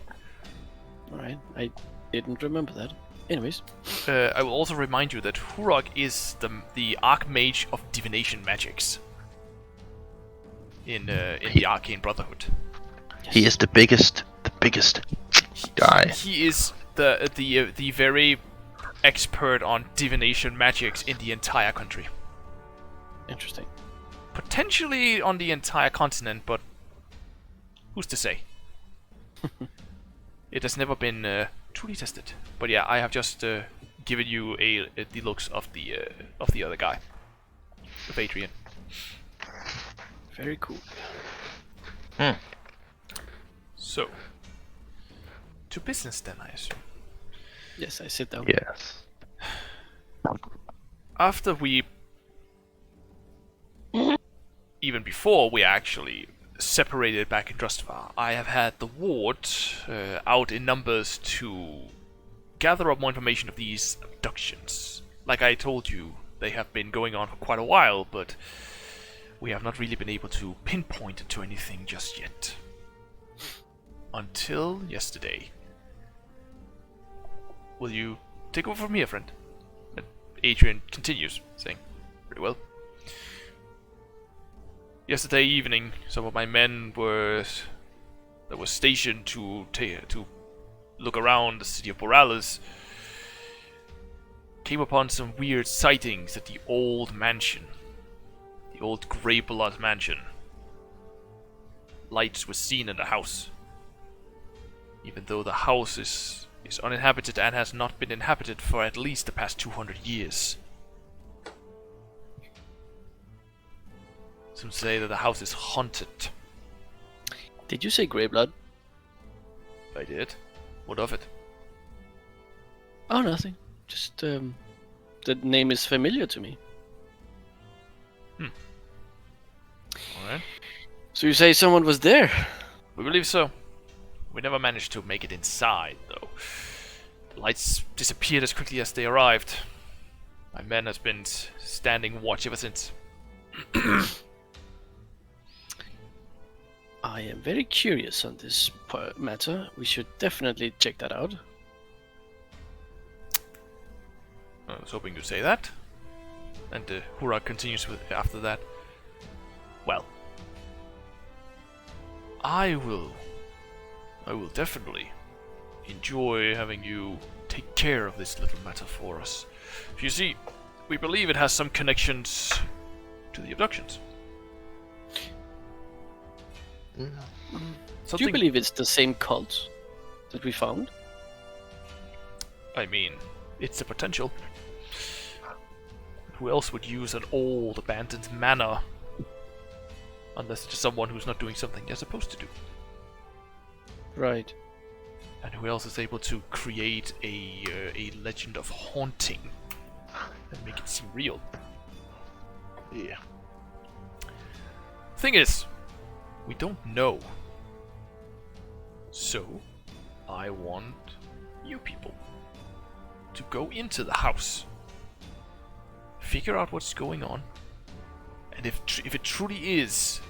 Alright, I didn't remember that. Anyways. I will also remind you that Urak is the Archmage of Divination Magics in the Arcane Brotherhood. He is the biggest guy. He is the very expert on divination magics in the entire country. Interesting. Potentially on the entire continent, but who's to say? It has never been truly tested. But yeah, I have just given you the looks of the other guy, of Adrian. Very cool. So, to business then, I assume. Yes, I sit down. Yes. After we, even before we actually separated back in Drustvar, I have had the ward out in numbers to gather up more information of these abductions. Like I told you, they have been going on for quite a while, but we have not really been able to pinpoint it to anything just yet. Until yesterday. Will you take over from here, friend? And Adrian continues, saying, "Very well. Yesterday evening, some of my men were stationed to look around the city of Boralis. Came upon some weird sightings at the old mansion, the old Grey Blood mansion. Lights were seen in the house, even though the house is uninhabited and has not been inhabited for at least the past 200 years. Some say that the house is haunted." Did you say Grey Blood? I did. What of it? Oh, nothing. Just, the name is familiar to me. Alright. So you say someone was there? We believe so. We never managed to make it inside, though. The lights disappeared as quickly as they arrived. My men has been standing watch ever since. I am very curious on this matter. We should definitely check that out. I was hoping to say that. And Urak continues with after that. Well, I will definitely enjoy having you take care of this little matter for us. You see, we believe it has some connections to the abductions. Do you believe it's the same cult that we found? I mean, it's a potential. Who else would use an old abandoned manor? Unless it's someone who's not doing something they're supposed to do. Right. And who else is able to create a legend of haunting and make it seem real? Yeah. Thing is, we don't know. So, I want you people to go into the house, figure out what's going on, and And if it truly is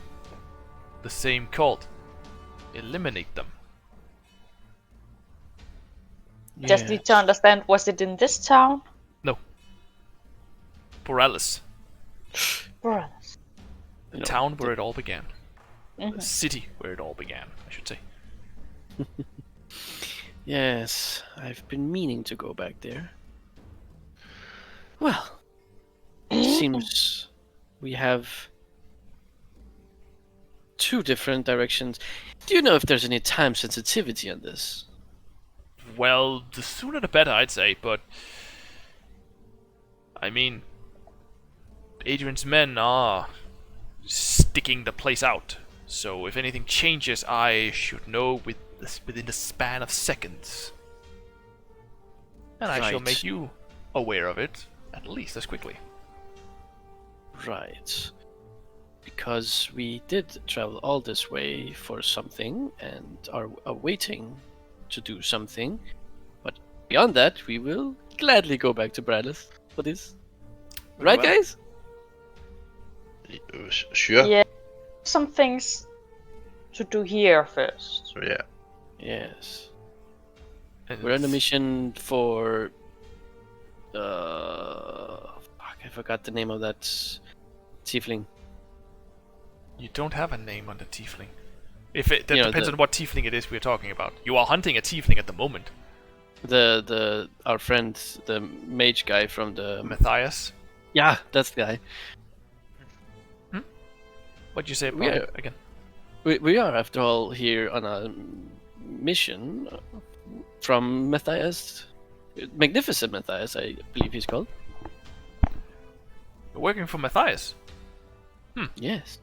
the same cult, eliminate them. Just need to understand, was it in this town? No. Borealis. Borealis. The town where it all began. Mhm. The city where it all began, I should say. Yes, I've been meaning to go back there. Well, it seems we have two different directions. Do you know if there's any time sensitivity on this? Well, the sooner the better, I'd say, but... I mean... Adrian's men are... sticking the place out. So if anything changes, I should know within the span of seconds. And I shall Right. make you aware of it, at least as quickly. Right. Because we did travel all this way for something and are waiting to do something. But beyond that, we will gladly go back to Bradley for this. Very Right, well. guys? Sure. Yeah. Some things to do here first. Yeah. Yes. And We're on a mission for... Fuck, I forgot the name of that tiefling. You don't have a name on the tiefling. If it that You know, depends the- on what tiefling it is we're talking about. You are hunting a tiefling at the moment. Our friend, the mage guy from the... Matthias. Yeah, that's the guy. What'd you say about Yeah. him again? We are, after all, here on a mission from Matthias. Magnificent Matthias, I believe he's called. You're working for Matthias. Yes.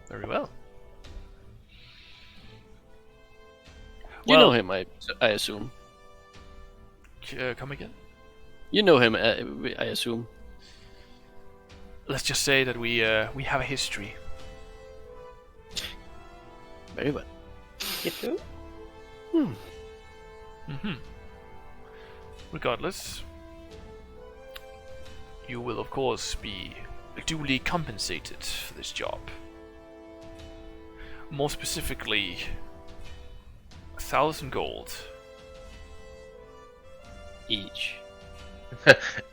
Very well. You Well- know him, I assume. Come again? You know him, I assume. Let's just say that we have a history. Very well. You do? Mm-hmm. Regardless, you will of course be duly compensated for this job. More specifically, 1,000 gold. Each.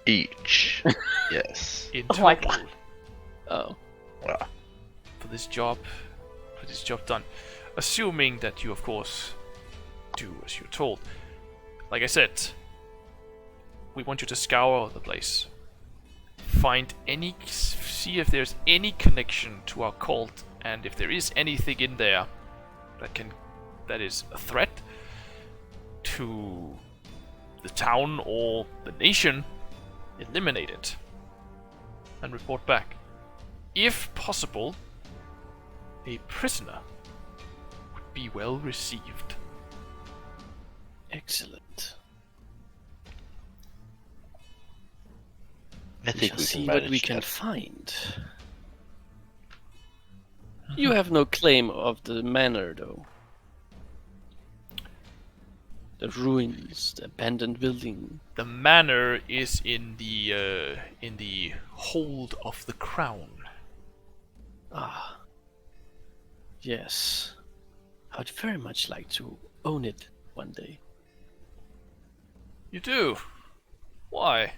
Each. Yes. In Oh my total Oh. Well, for this job done. Assuming that you of course do as you're told. Like I said, we want you to scour the place. See if there's any connection to our cult, and if there is anything in there that is a threat to the town or the nation, eliminate it and report back. If possible, a prisoner would be well received. Excellent. I We think shall we see can what manage we can that. find. You have no claim of the manor, though. The ruins, the abandoned building. The manor is in the hold of the crown. Ah. Yes. I'd very much like to own it one day. You do? Why?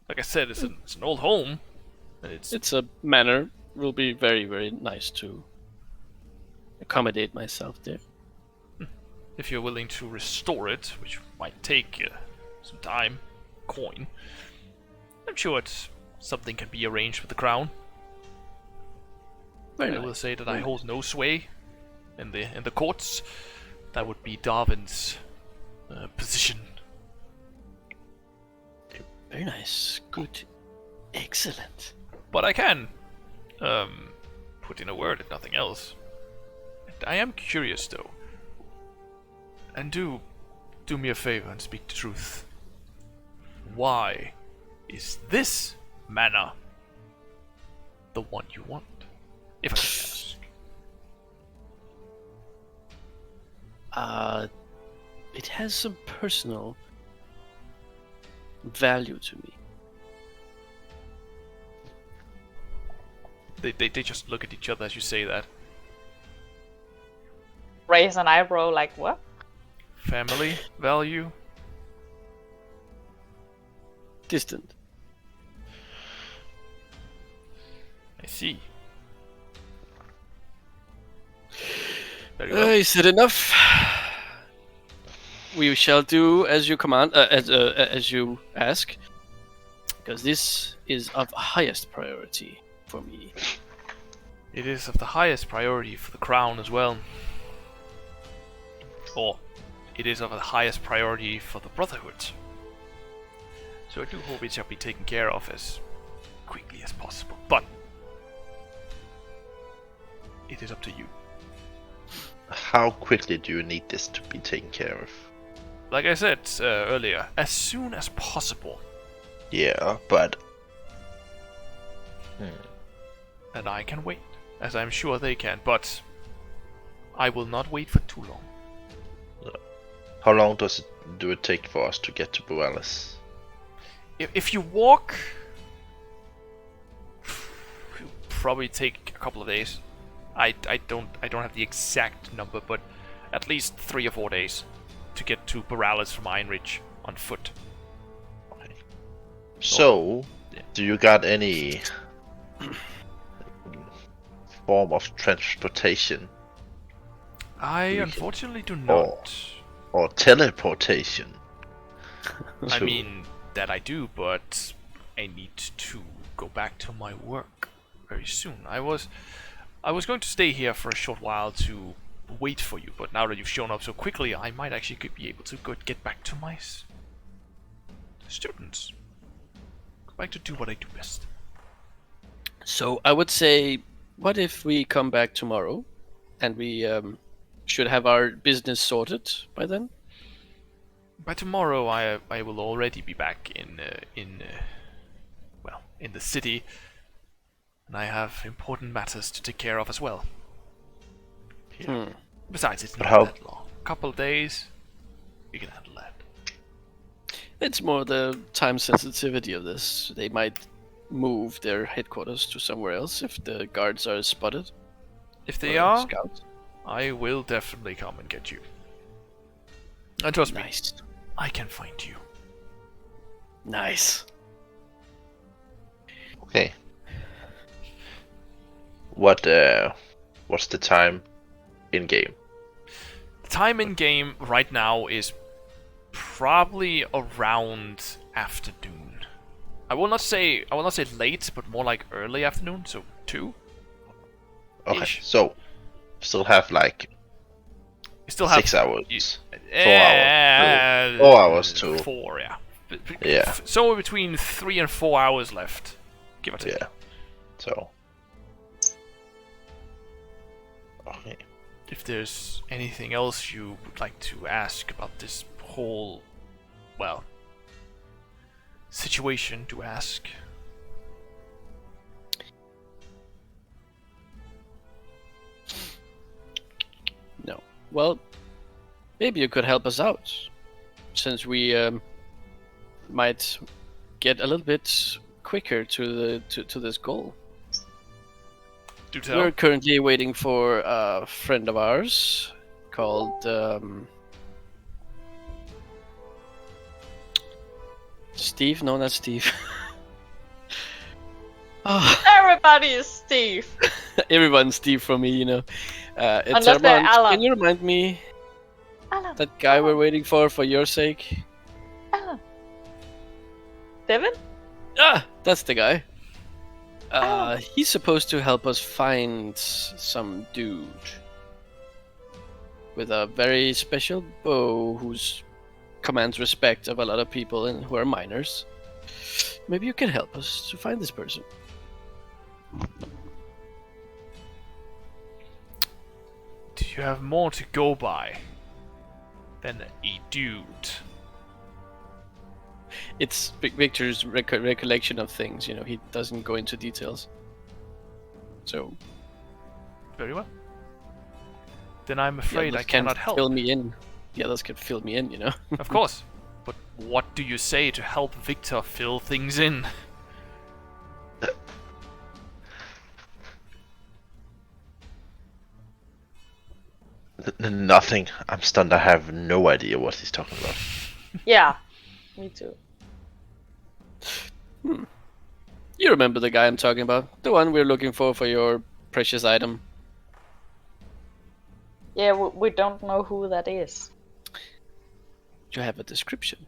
Like I said, it's an old home, and It's a manor. Will be very, very nice to accommodate myself there. if you're willing to restore it, which might take some time, coin. I'm sure something can be arranged with the crown. Very I will nice. say that Very I hold no sway in the courts. That would be Darwin's position. Very nice. Good. Excellent. But I can put in a word if nothing else. I am curious though. And do me a favor and speak the truth. Why is this manor the one you want? If I can ask. It has some personal value to me. They just look at each other as you say that. Raise an eyebrow, like what? Family value. Distant. I see. Very well. Is it enough? We shall do as you command, as you ask, because this is of highest priority for me. It is of the highest priority for the crown as well. Or, it is of the highest priority for the Brotherhood. So I do hope it shall be taken care of as quickly as possible. But, it is up to you. How quickly do you need this to be taken care of? Like I said earlier, as soon as possible. Yeah, but... And I can wait, as I'm sure they can, but I will not wait for too long. How long do it take for us to get to Borealis? If you walk, it'll probably take a couple of days. I don't have the exact number, but at least 3 or 4 days to get to Borealis from Iron Ridge on foot. Okay. So, do you got any form of transportation? I unfortunately do not. Or teleportation? I mean, that I do, but I need to go back to my work very soon. I was going to stay here for a short while to wait for you, but now that you've shown up so quickly, I might actually be able to get back to my students. Go back to do what I do best. So I would say, what if we come back tomorrow, and we should have our business sorted by then? By tomorrow, I will already be back in the city, and I have important matters to take care of as well. Yeah. Besides, it's not that long. A couple of days, you can handle that. It's more the time sensitivity of this. They might move their headquarters to somewhere else if the guards are spotted. If they are, scouts. I will definitely come and get you. And trust me, Nice. I can find you. Nice. Okay. What's the time in game? The time in game right now is probably around afternoon. I will not say late, but more like early afternoon, so 2. Okay, Ish. so still have like You still have 6 hours. 4 hours. 4 hours too. 4, yeah. Yeah. Somewhere between 3 and 4 hours left, give or take. Yeah. So. Okay. If there's anything else you would like to ask about this whole, situation to ask. No. Well, maybe you could help us out, since we might get a little bit quicker to this goal. Do tell. We're currently waiting for a friend of ours called Steve. No, not Steve. Everybody is Steve. Everyone's Steve from me, you know. Unless they're Eterèmont, Alan. can you remind me Alan. that guy we're waiting for your sake? Alan. Devin? Ah, that's the guy. He's supposed to help us find some dude with a very special bow who's commands respect of a lot of people and who are minors. Maybe you can help us to find this person. Do you have more to go by than a dude? It's Victor's recollection of things, you know, he doesn't go into details. So... Very well. Then I'm afraid I can cannot help. Fill me in. The others can fill me in, you know. Of course. But what do you say to help Victor fill things in? Nothing. I'm stunned. I have no idea what he's talking about. Yeah, me too. You remember the guy I'm talking about? The one we're looking for your precious item. Yeah, we don't know who that is. You have a description.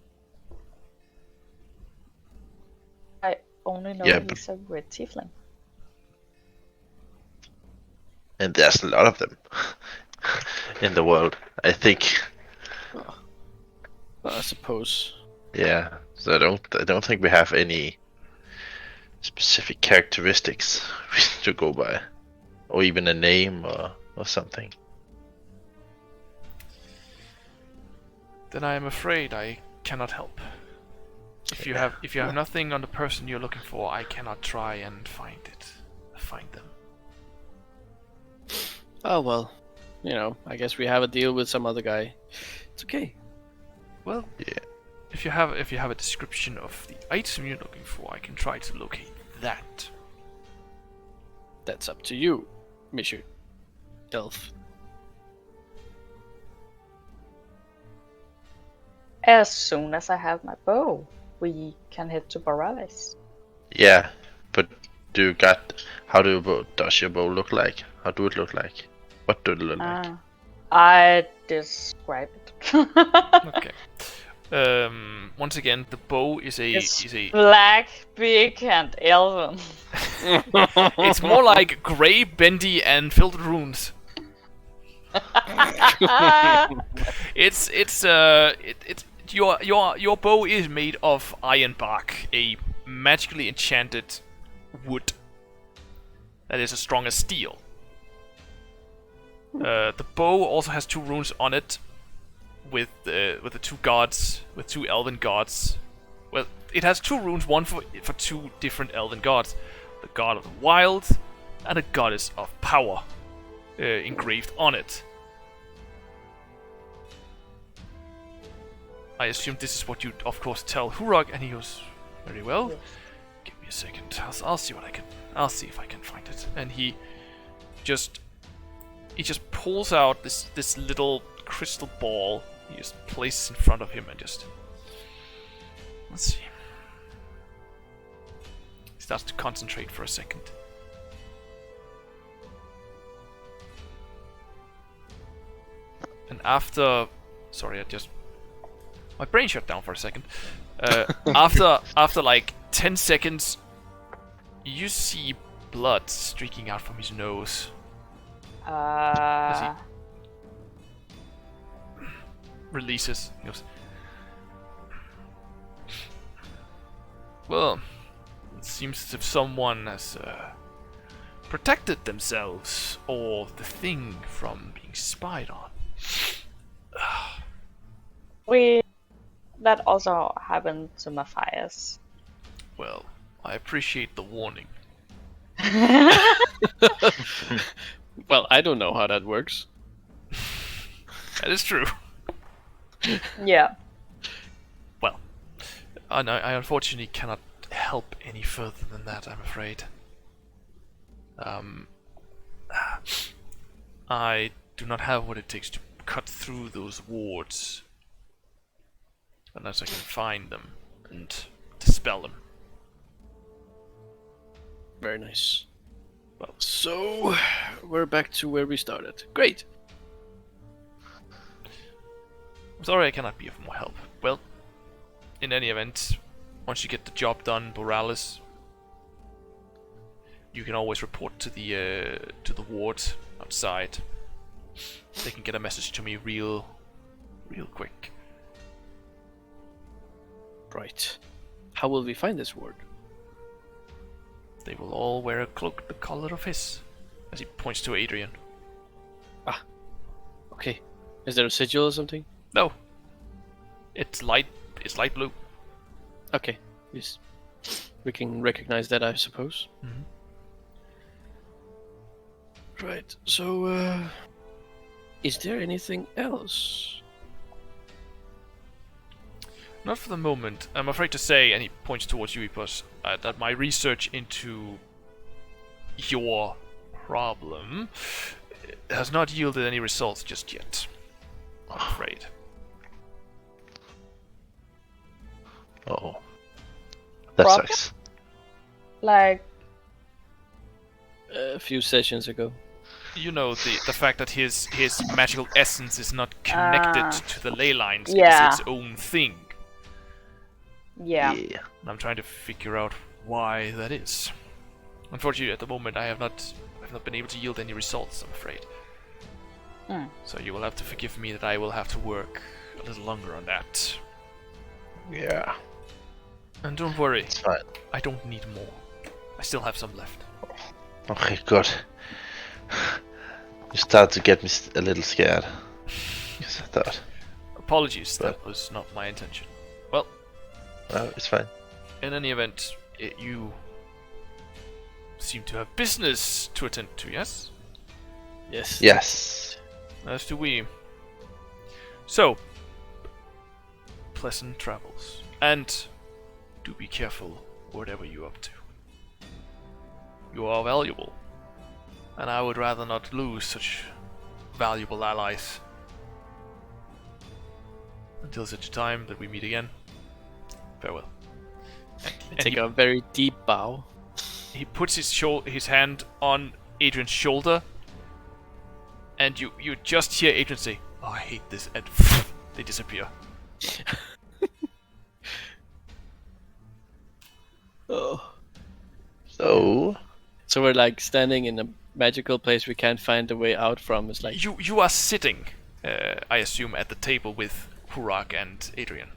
I only know Yeah, he's a red tiefling. And there's a lot of them in the world. I think. Well, I suppose. Yeah. So I don't think we have any specific characteristics to go by, or even a name or something. Then I am afraid I cannot help. If you have nothing on the person you're looking for, I cannot try and find them. Oh well, I guess we have a deal with some other guy. It's okay. Well, Yeah. if you have a description of the item you're looking for, I can try to locate that. That's up to you, Monsieur Elf. As soon as I have my bow, we can head to Borealis. Yeah, but does your bow look like? How do it look like? What do it look like? I describe it. Okay. Once again, the bow is a Black, big, and elven. it's more like grey, bendy, and filled with runes. It's your bow is made of iron bark, a magically enchanted wood that is as strong as steel. The bow also has 2 runes on it, with the 2 gods, with 2 elven gods. Well, it has 2 runes, one for 2 different elven gods: the god of the wild and a goddess of power, engraved on it. I assume this is what you, of course, tell Urak, and he goes, "Very well. Yes. Give me a second. I'll see if I can find it." And he just pulls out this little crystal ball. He just places in front of him and just, let's see. He starts to concentrate for a second. And after, sorry, my brain shut down for a second. After like 10 seconds, you see blood streaking out from his nose. As he releases. He goes, "Well, it seems as if someone has protected themselves or the thing from being spied on." That also happened to Matthias. Well, I appreciate the warning. Well, I don't know how that works. That is true. Yeah. Well, I unfortunately cannot help any further than that, I'm afraid. I do not have what it takes to cut through those wards unless I can find them and dispel them. Very nice. Well, so we're back to where we started. Great. I'm sorry I cannot be of more help. Well, in any event, once you get the job done, Borealis, you can always report to the ward outside. They can get a message to me real quick. Right. How will we find this ward? They will all wear a cloak the color of his, as he points to Adrian. Okay. Is there a sigil or something? No, it's light blue. Okay. Yes. We can recognize that, I suppose. Mm-hmm. Right. So, is there anything else? Not for the moment. I'm afraid to say, and he points towards you, Epos, that my research into your problem has not yielded any results just yet. I'm afraid. Oh. That Problem? sucks. Like, A few sessions ago. You know, the fact that his magical essence is not connected to the ley lines Yeah. is its own thing. yeah. And I'm trying to figure out why that is. Unfortunately, at the moment, I've not been able to yield any results, I'm afraid. Mm. So you will have to forgive me that I will have to work a little longer on that. Yeah. And don't worry, It's fine. I don't need more. I still have some left. Okay, good. You start to get me a little scared. Yes, I thought. Apologies, that was not my intention. Well, No, it's fine. in any event, you seem to have business to attend to, yes? Yes. Yes. As do we. So, pleasant travels. And do be careful whatever you're up to. You are valuable. And I would rather not lose such valuable allies. Until such a time that we meet again. Farewell. And Take a very deep bow. he puts his hand on Adrian's shoulder, and you just hear Adrian say, "Oh, I hate this," and they disappear. Oh. So, we're like standing in a magical place we can't find a way out from. It's like You are sitting, I assume, at the table with Urak and Adrian.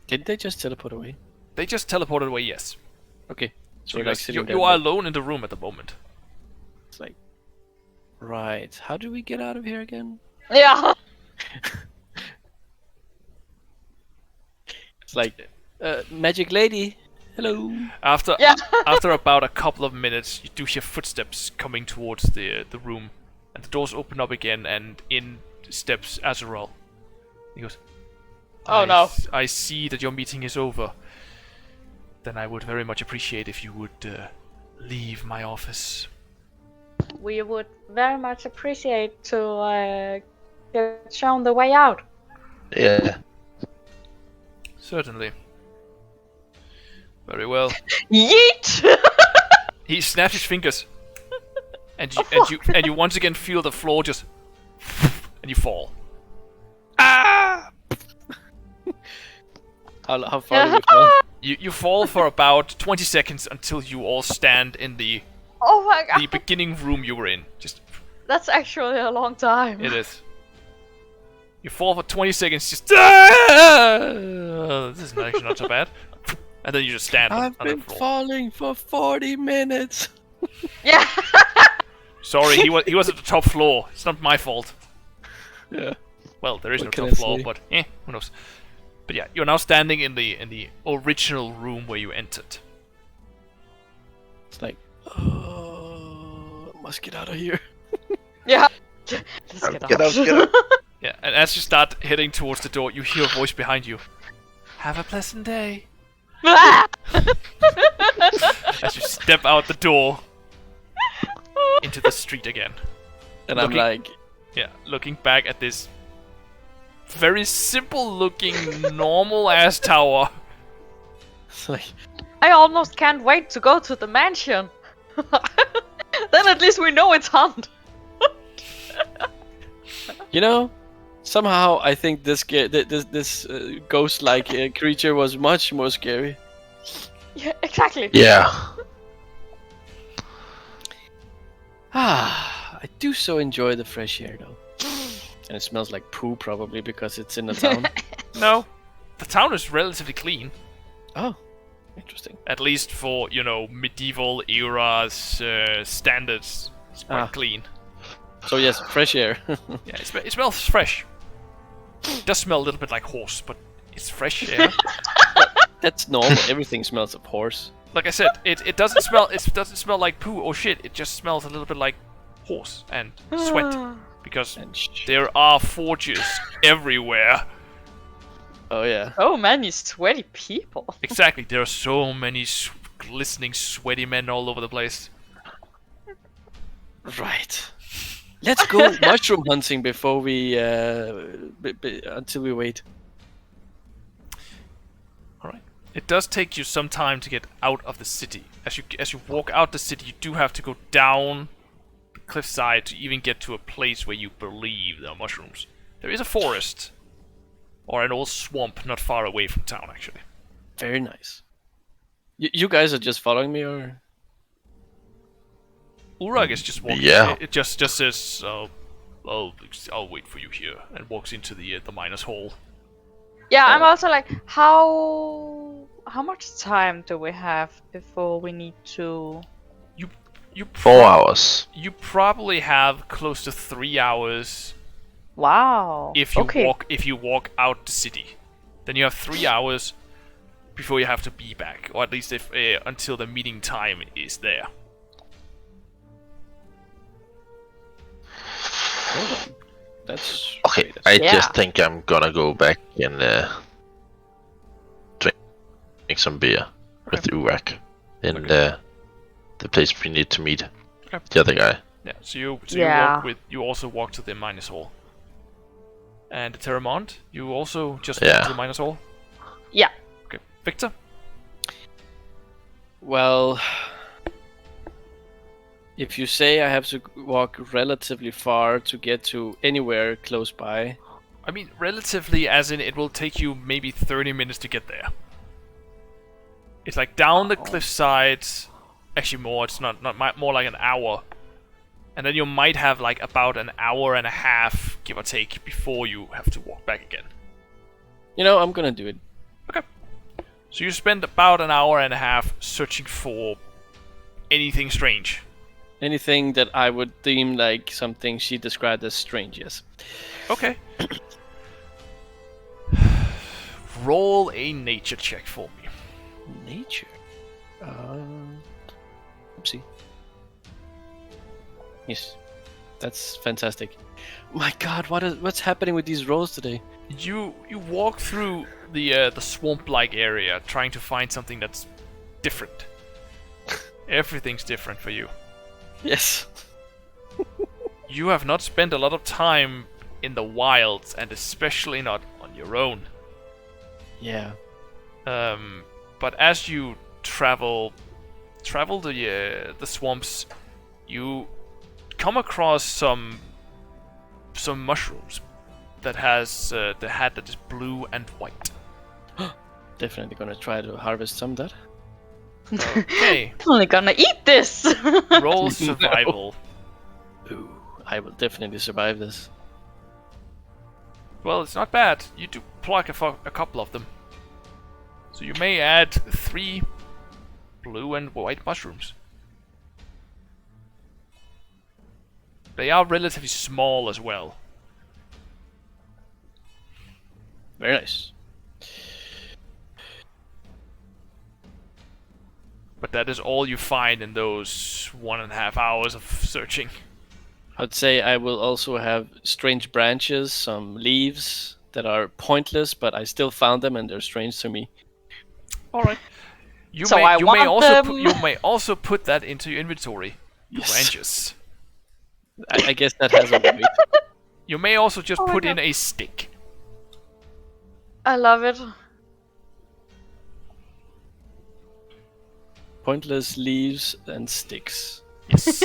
didn't they just teleport away? They just teleported away, yes. Okay. So So we're you, like guys- sitting you, there. you are like- alone in the room at the moment. It's like, right. How do we get out of here again? Yeah. It's like, magic lady. Hello. After Yeah. after about a couple of minutes, you do hear footsteps coming towards the room, and the doors open up again, and in steps Azrael. He goes, Oh, no. I see that your meeting is over. Then I would very much appreciate if you would leave my office. We would very much appreciate to get shown the way out. yeah. Certainly. Very well. Yeet! He snaps his fingers, and you Oh, and you once again feel the floor just, and you fall. Ah! How far do we fall? You fall for about 20 seconds until you all stand in the Oh my god. beginning room you were in. Just That's actually a long time. it is. You fall for 20 seconds, just this is actually not so bad. And then you just stand on I've the been floor. falling for 40 minutes. Yeah. Sorry, he was at the top floor. It's not my fault. Yeah. Well, there is What no can top I floor, say? but who knows? But yeah, you're now standing in the original room where you entered. It's like, must get out of here. Yeah. Let's get out. Get out, get out. Yeah, and as you start heading towards the door, you hear a voice behind you. Have a pleasant day. As you step out the door into the street again. And I'm Looking- like, Yeah, looking back at this very simple looking normal ass tower. it's like, I almost can't wait to go to the mansion. Then at least we know it's haunted. you know, somehow I think this ghost-like creature was much more scary. Yeah, exactly. Yeah. I do so enjoy the fresh air though. And it smells like poo probably because it's in the town. No, the town is relatively clean. Oh, interesting. At least for, medieval era's standards. It's quite clean. So yes, fresh air. Yeah, it smells fresh. It does smell a little bit like horse, but it's fresh air. That's normal. Everything smells of horse. Like I said, it doesn't smell like poo or shit. It just smells a little bit like horse and sweat, because And there are forges everywhere. oh yeah. Oh man, you sweaty people. Exactly, there are so many glistening, sweaty men all over the place. Right. Let's go mushroom hunting before we until we wait. All right. It does take you some time to get out of the city. As you walk out the city, you do have to go down the cliffside to even get to a place where you believe there are mushrooms. There is a forest, or an old swamp not far away from town, actually. Very nice. You guys are just following me, or? Urak is just walking. Yeah. It just says, I'll wait for you here," and walks into the miner's hall. Yeah, I'm also like, how much time do we have before we need to? You 4 hours. You probably have close to 3 hours Wow. if you walk out the city. Then you have 3 hours before you have to be back, or at least if until the meeting time is there. That's Okay, I just think I'm gonna go back and drink some beer with Urak in the place we need to meet the other guy. Yeah. So you Yeah. you also walk to the miners' hall. And Eterèmont, you also just Yeah. walk to the miners' hall. Yeah. Okay, Victor. Well, if you say I have to walk relatively far to get to anywhere close by, I mean, relatively, as in it will take you maybe 30 minutes to get there. It's like down the cliffside. Actually, more. It's not more like an hour. And then you might have like about an hour and a half, give or take, before you have to walk back again. I'm gonna do it. Okay. So you spend about an hour and a half searching for anything strange. Anything that I would deem like something she described as strange, yes. Okay. Roll a nature check for me. Nature? Oopsie. Yes. That's fantastic. My god, what's happening with these rolls today? You walk through the swamp-like area, trying to find something that's different. Everything's different for you. Yes. You have not spent a lot of time in the wilds, and especially not on your own. Yeah. But as you travel the swamps, you come across some mushrooms that has the hat that is blue and white. Definitely gonna try to harvest some of that. Okay. Only gonna eat this. Roll survival. Ooh, I will definitely survive this. Well, it's not bad. You do pluck a couple of them. So you may add 3 blue and white mushrooms. They are relatively small as well. Very nice. But that is all you find in those 1.5 hours of searching. I'd say I will also have strange branches, some leaves that are pointless, but I still found them and they're strange to me. All right. You So may I you want may also them. you may also put that into your inventory. Yes. Branches. I guess that has a weight. You may also just Oh my put God. in a stick. I love it. Pointless leaves and sticks. Yes.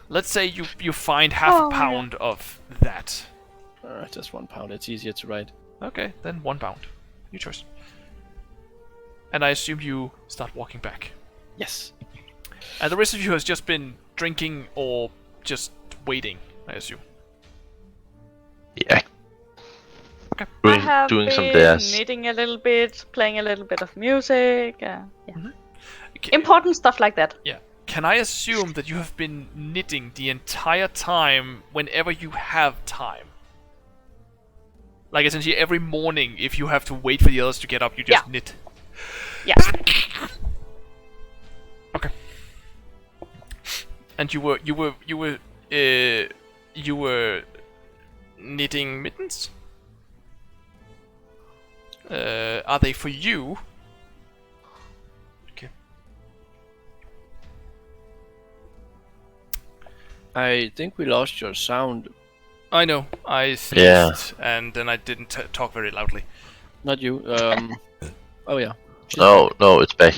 Let's say you find half Oh a my pound of that. Alright, just 1 pound. It's easier to write. Okay, then 1 pound. Your choice. And I assume you start walking back. Yes. And the rest of you has just been drinking or just waiting, I assume. Yeah. Okay. I have doing some been dares. knitting a little bit, playing a little bit of music. Yeah. Okay. Important stuff like that. Yeah. Can I assume that you have been knitting the entire time whenever you have time? Like essentially every morning, if you have to wait for the others to get up, you just knit. Yeah. Okay. And you were knitting mittens? Are they for you? Okay. I think we lost your sound. I know. I sneezed, and then I didn't talk very loudly. Not you. Oh yeah. She's No, back. no, it's back.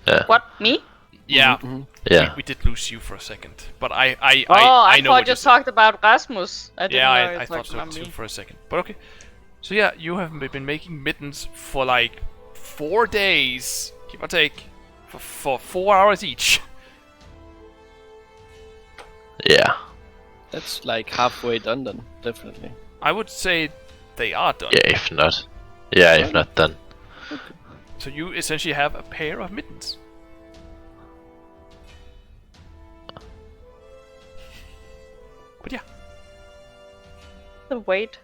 Yeah, What? Me? Yeah, Mhm. yeah. we did lose you for a second, but I I know thought what you you said. talked about Rasmus. I didn't Yeah, know I you thought talked so about too me. for a second. But okay. So yeah, you have been making mittens for like 4 days, give or take, for 4 hours each. Yeah. That's like halfway done then, definitely. I would say they are done. Yeah, if not. Yeah, if not, then. So you essentially have a pair of mittens. But yeah, The weight.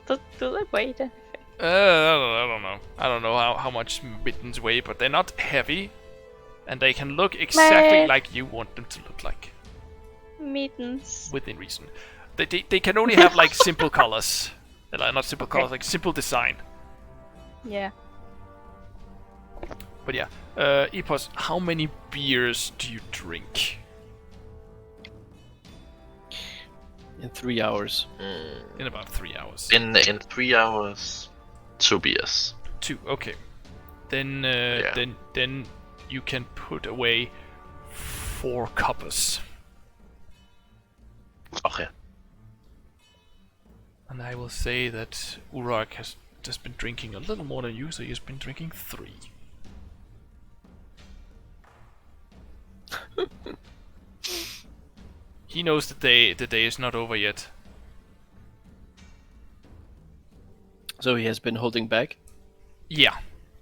Do they weight anything? I don't know. I don't know how much mittens weigh, but they're not heavy, and they can look exactly Mate. like you want them to look like, Mittens. within reason. They can only have like simple colors, not simple Okay. colors, like simple design. Yeah. But yeah, Epos, how many beers do you drink In 3 hours. in about 3 hours? In 3 hours, 2 beers. 2. Okay. Then then you can put away 4 cuppers. Okay. And I will say that Urak has just been drinking a little more than you, so he has been drinking 3. He knows the day is not over yet. So he has been holding back. Yeah.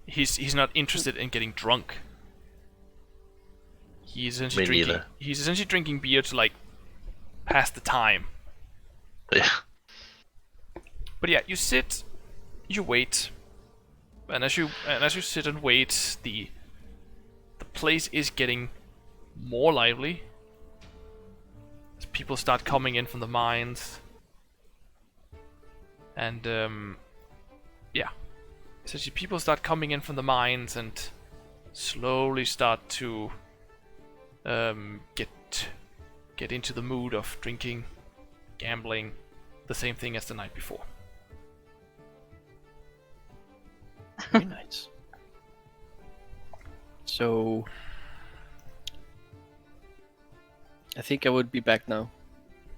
He's not interested in getting drunk. He's essentially Me neither. drinking beer to like pass the time. Yeah. But yeah, you sit, you wait, and as you sit and wait, the place is getting more lively. As people start coming in from the mines, and yeah, essentially people start coming in from the mines and slowly start to get into the mood of drinking, gambling, the same thing as the night before. Very nice. So I think I would be back now.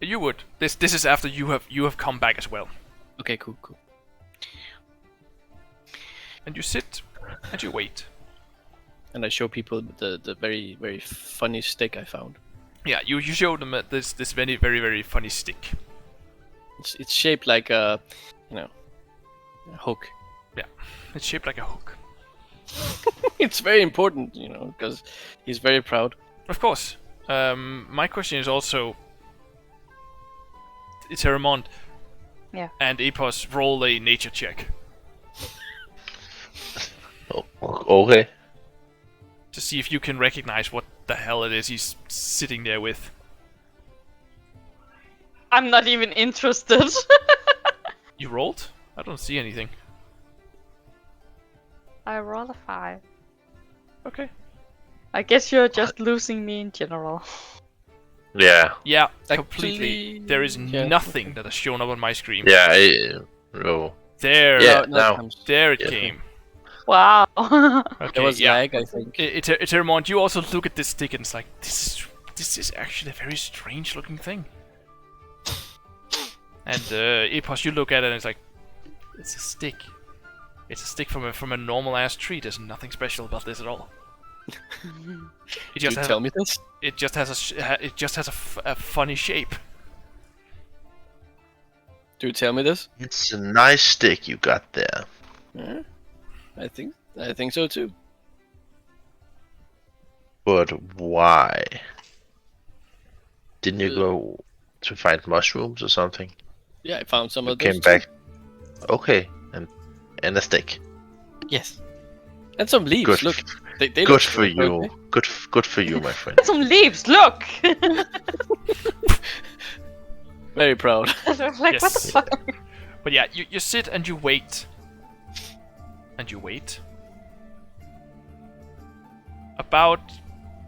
You would. This is after you have come back as well. Okay, cool. And you sit and you wait. And I show people the very, very funny stick I found. Yeah, you show them this very very very funny stick. It's shaped like a hook. Yeah, it's shaped like a hook. It's very important, because he's very proud. Of course. My question is also, Eterèmont Yeah. and Epos, roll a nature check Okay. to see if you can recognize what the hell it is he's sitting there with. I'm not even interested. You rolled? I don't see anything. I roll a 5. Okay. I guess you're just losing me in general. Yeah. Yeah, Actually, completely. There is yeah, nothing that has shown up on my screen. Yeah. No. There. Yeah. Now it now. comes. There it Yeah. came. Wow. Okay. There was yeah. lag, I think. Eterèmont, you also look at this stick and it's like, this is actually a very strange looking thing. And Epos, you look at it and it's like, it's a stick. It's a stick from a normal ass tree. There's nothing special about this at all. It Did you tell me this? It just has a funny shape. Do you tell me this? It's a nice stick you got there. Yeah, I think so too. But why? Didn't you go to find mushrooms or something? Yeah, I found some You of those came too. back. Okay, and a stick. Yes. And some leaves. Good. Look, they Good look for you. okay. Good for you, my friend. Some leaves, look! Very proud. Like, what the Yes. fuck? But yeah, you sit and you wait. And you wait. About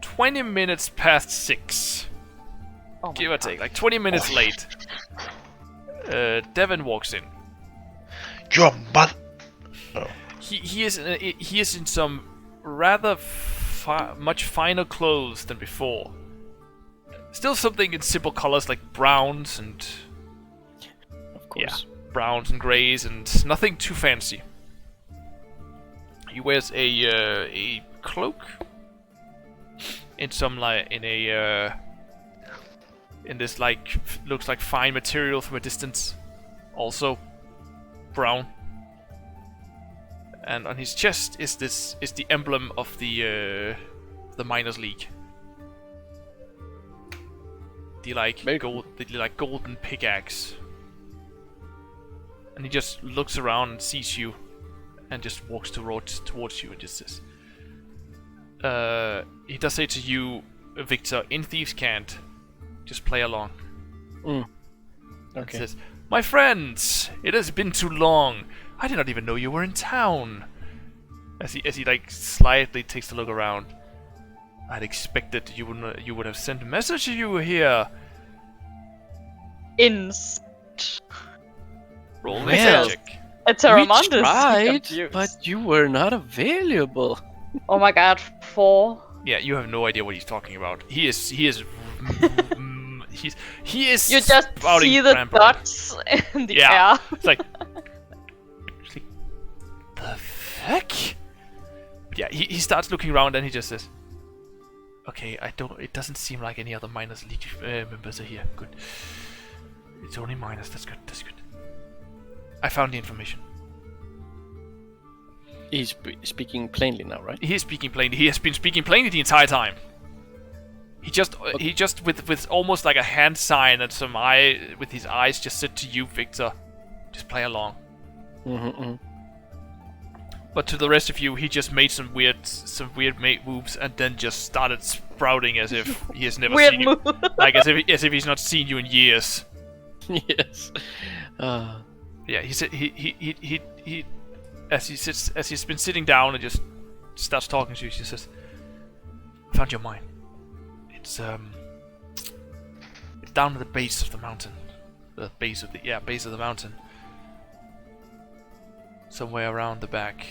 20 minutes past 6. Oh my give or God. take, like 20 minutes late. Devin walks in. Your mother. He is in some rather much finer clothes than before. Still something in simple colors like browns and Of course. browns and greys, and nothing too fancy. He wears a cloak in some in this like looks like fine material from a distance, also brown. And on his chest is the emblem of the Miners League. The golden pickaxe. And he just looks around and sees you, and just walks towards you and just says, he does say to you, Victor, in Thieves' Cant, just play along. Mm. And Okay. says, my friends, it has been too long. I did not even know you were in town. As he like slightly takes a look around. I'd expected you would have sent a message if you were here. Roll me Well, check. Eterèmont We is tried, confused. but you were not available. Oh my God, 4. Yeah, you have no idea what he's talking about. He is he is You just spouting see the rampart. dots in the Yeah. air. It's like the heck? But yeah, he starts looking around and he just says, okay, it doesn't seem like any other Miners League members are here. Good. It's only miners, that's good. I found the information. He's speaking plainly now, right? He is speaking plainly. He has been speaking plainly the entire time. He just with almost like a hand sign and some eye with his eyes just said to you, Victor, just play along. Mm-hmm. But to the rest of you, he just made some weird moves and then just started sprouting as if he has never Weird seen move. you, like as if he's not seen you in years. Yes. Yeah, he said he as he's been sitting down and just starts talking to you. He says, "I found your mine. It's down at the base of the mountain, the base of the mountain, somewhere around the back.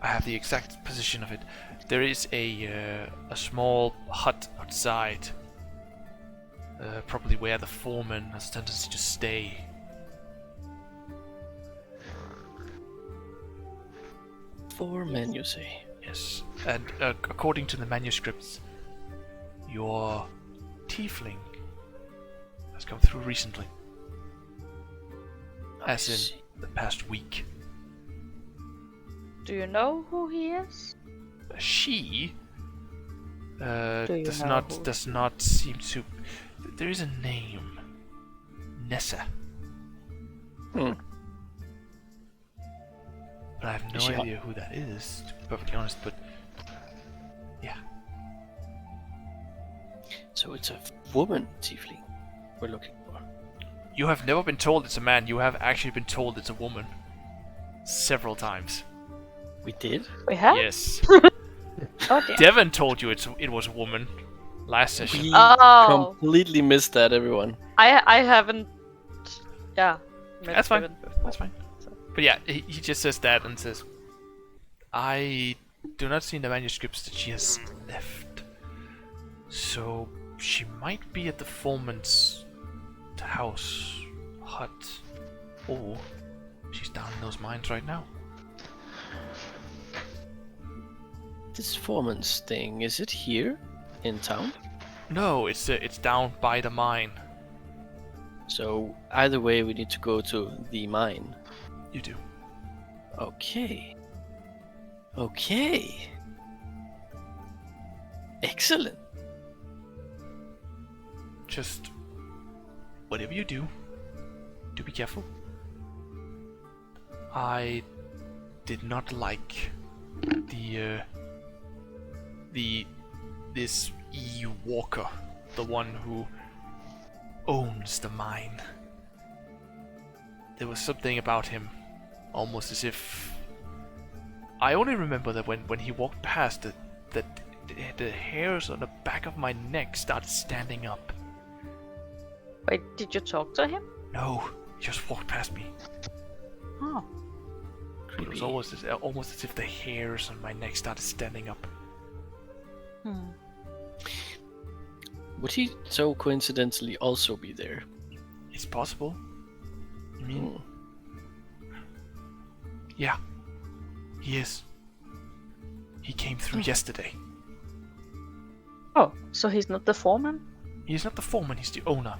I have the exact position of it. There is a small hut outside, probably where the foreman has a tendency to stay." Foreman, you say? Yes, and according to the manuscripts, your tiefling has come through recently, as in the past week. Do you know who he is? She Do you does know who not seem to. There is a name, Nessa, Hmm. but I have Is no she hot? idea who that is, to be perfectly honest. But yeah, So it's a woman tiefling we're looking for. you have never been told it's a man. You have actually been told it's a woman several times. We did? We have? Yes. Oh dear. Devin told you it was a woman last session. We Oh. completely missed that, everyone. I haven't. Yeah. met That's fine. Devin before. That's fine. But yeah, he just says that and says, I do not see in the manuscripts that she has left. So she might be at the foreman's house, hut, or she's down in those mines right now. This foreman's thing, is it here in town? No, it's down by the mine. So either way, we need to go to the mine. You do. Okay. Okay. Excellent. Just whatever you do be careful. I did not like this EU Walker, the one who owns the mine. There was something about him, almost as if I only remember that when he walked past, that the hairs on the back of my neck started standing up. Wait, did you talk to him? No, he just walked past me. Oh. But it was almost as if the hairs on my neck started standing up. Would he so coincidentally also be there? It's possible. You mean? Yeah. He is. He came through yesterday. Oh, so he's not the foreman? He's not the foreman, he's the owner.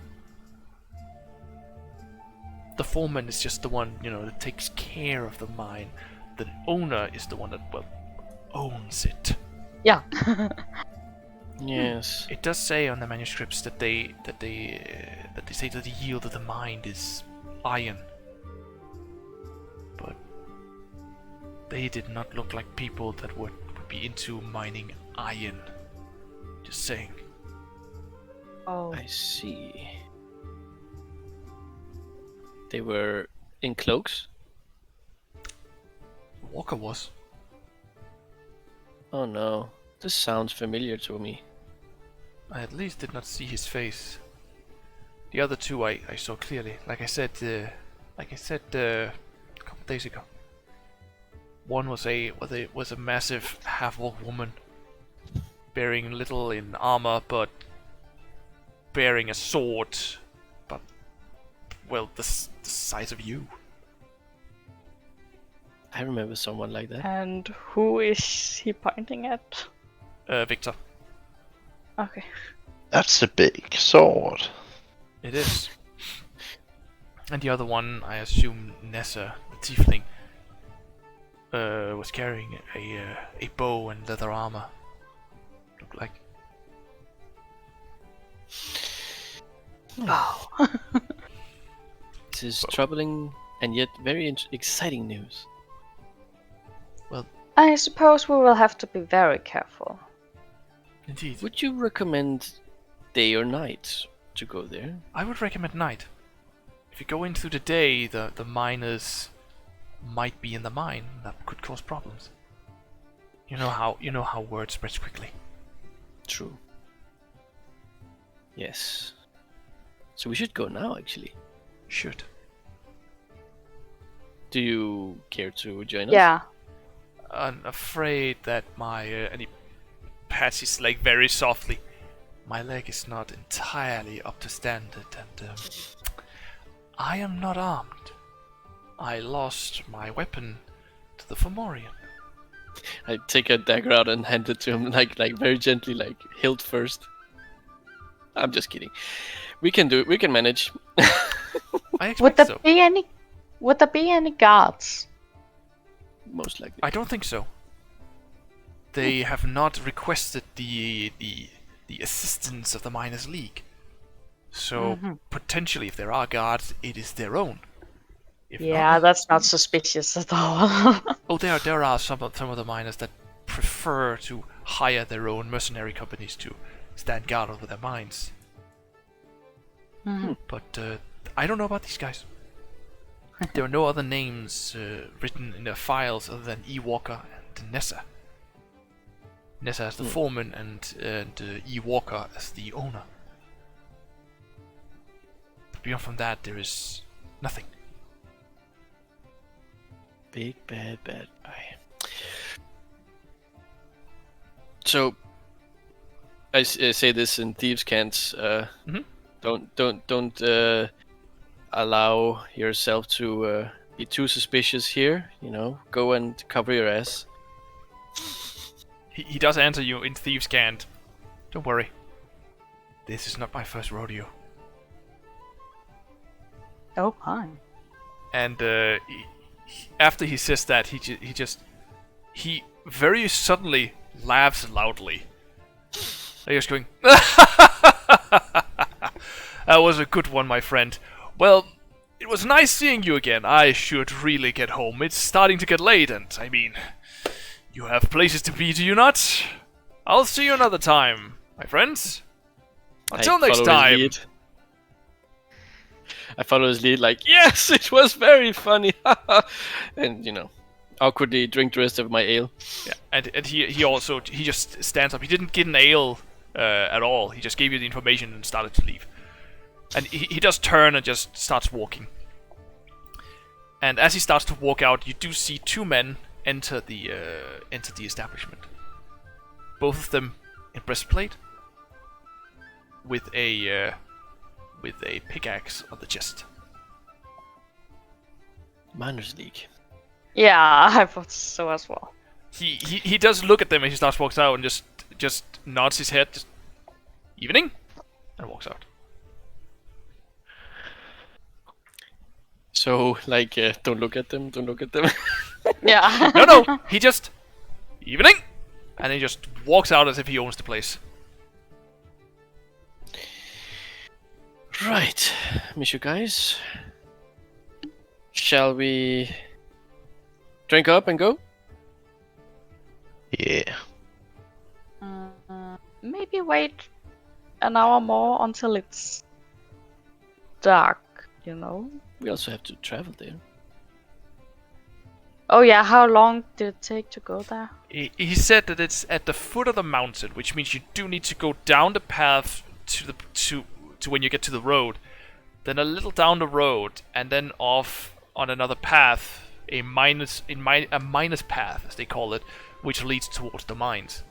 The foreman is just the one, that takes care of the mine. The owner is the one that, owns it. Yeah. Yes. It does say on the manuscripts that they say that the yield of the mine is iron. But they did not look like people that would be into mining iron. Just saying. Oh. I see. They were in cloaks? Walker was. Oh no. This sounds familiar to me. I at least did not see his face. The other two I saw clearly. Like I said a couple days ago. One was a massive half-orc woman, bearing little in armor, but bearing a sword, but the size of you. I remember someone like that. And who is he pointing at? Victor. Okay. That's a big sword. It is. And the other one, I assume Nessa, the tiefling, was carrying a bow and leather armor. Looked like. Oh. This is troubling and yet very exciting news. I suppose we will have to be very careful. Indeed. Would you recommend day or night to go there? I would recommend night. If you go in through the day, the miners might be in the mine. That could cause problems. You know how word spreads quickly. True. Yes. So we should go now, actually. Should. Do you care to join us? Yeah. I'm afraid that my and he pats his leg very softly. My leg is not entirely up to standard, and I am not armed. I lost my weapon to the Fomorian. I take a dagger out and hand it to him, like very gently, like hilt first. I'm just kidding. We can do it. We can manage. I expect Would there so. be any guards? Most likely. I don't think so. They have not requested the assistance of the Miners League. So potentially, if there are guards, it is their own. If Yeah, not, that's not suspicious at all. oh, there are some of the miners that prefer to hire their own mercenary companies to stand guard over their mines. But I don't know about these guys. There are no other names written in their files other than E-Walker and Nessa. Nessa as the foreman and E-Walker as the owner. But beyond from that, there is nothing. Big bad guy. So, I say this in thieves' cants. Don't allow yourself to be too suspicious here. Go and cover your ass. He does answer you in Thieves' Cant. Don't worry. This is not my first rodeo. Oh, hi. And after he says that, he very suddenly laughs loudly. Like he's going, that was a good one, my friend. Well, it was nice seeing you again. I should really get home. It's starting to get late, and I mean, you have places to be, do you not? I'll see you another time, my friends. Until next time. I follow his lead like, yes, it was very funny. And, awkwardly drink the rest of my ale. Yeah, and he just stands up. He didn't get an ale at all. He just gave you the information and started to leave. And he does turn and just starts walking. And as he starts to walk out, you do see two men enter the establishment. Both of them in breastplate, with a pickaxe on the chest. Miners League. Yeah, I thought so as well. He does look at them and he starts walks out and just nods his head, just evening, and walks out. So, like, don't look at them, don't look at them. Yeah. No, he just evening, and he just walks out as if he owns the place. Right, miss you guys. Shall we drink up and go? Yeah. Maybe wait an hour more until it's dark, you know? We also have to travel there. Oh yeah, how long did it take to go there? He said that it's at the foot of the mountain, which means you do need to go down the path to when you get to the road, then a little down the road, and then off on another path, a minus path, as they call it, which leads towards the mines.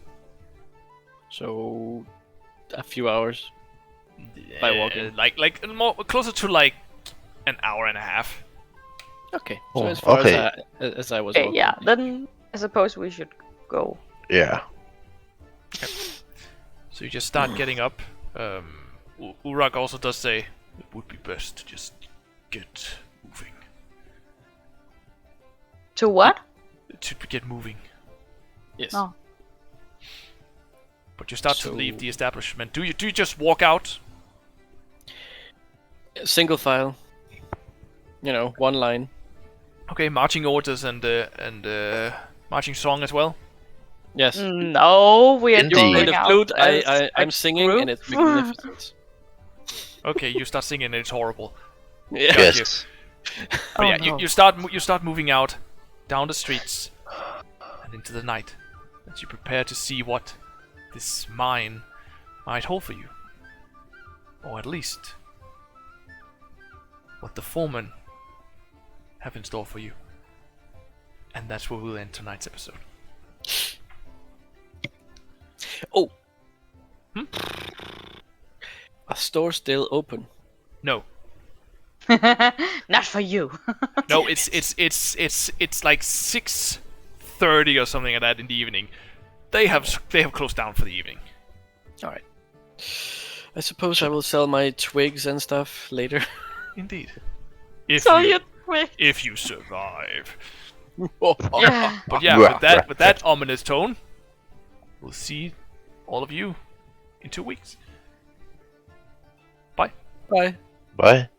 So, a few hours by walking. Like more closer to like an hour and a half. Okay, so Oh, as far okay. as I was Okay, walking. yeah, then I suppose we should go. Yeah. So you just start getting up. Urak also does say it would be best to just get moving. To what? To get moving. Yes. No. But you start to So- leave the establishment. Do you just walk out? Single file. You know, one line. Okay, marching orders and marching song as well. Yes. No, we are Indeed. Play going the out flute, as I'm a singing, group. and it's magnificent. Okay, you start singing and it's horrible. Yeah. Got Yes. But Oh, yeah, no. you start moving out down the streets and into the night as you prepare to see what this mine might hold for you, or at least what the foreman have in store for you. And that's where we'll end tonight's episode. Oh. Hmm? A store still open. No, Not for you. no, it's like 6:30 or something like that in the evening. They have closed down for the evening. All right. I suppose I will sell my twigs and stuff later. Indeed. If So you, you quick. if you survive. Yeah. But yeah, with that ominous tone, we'll see all of you in 2 weeks. Bye. Bye. Bye.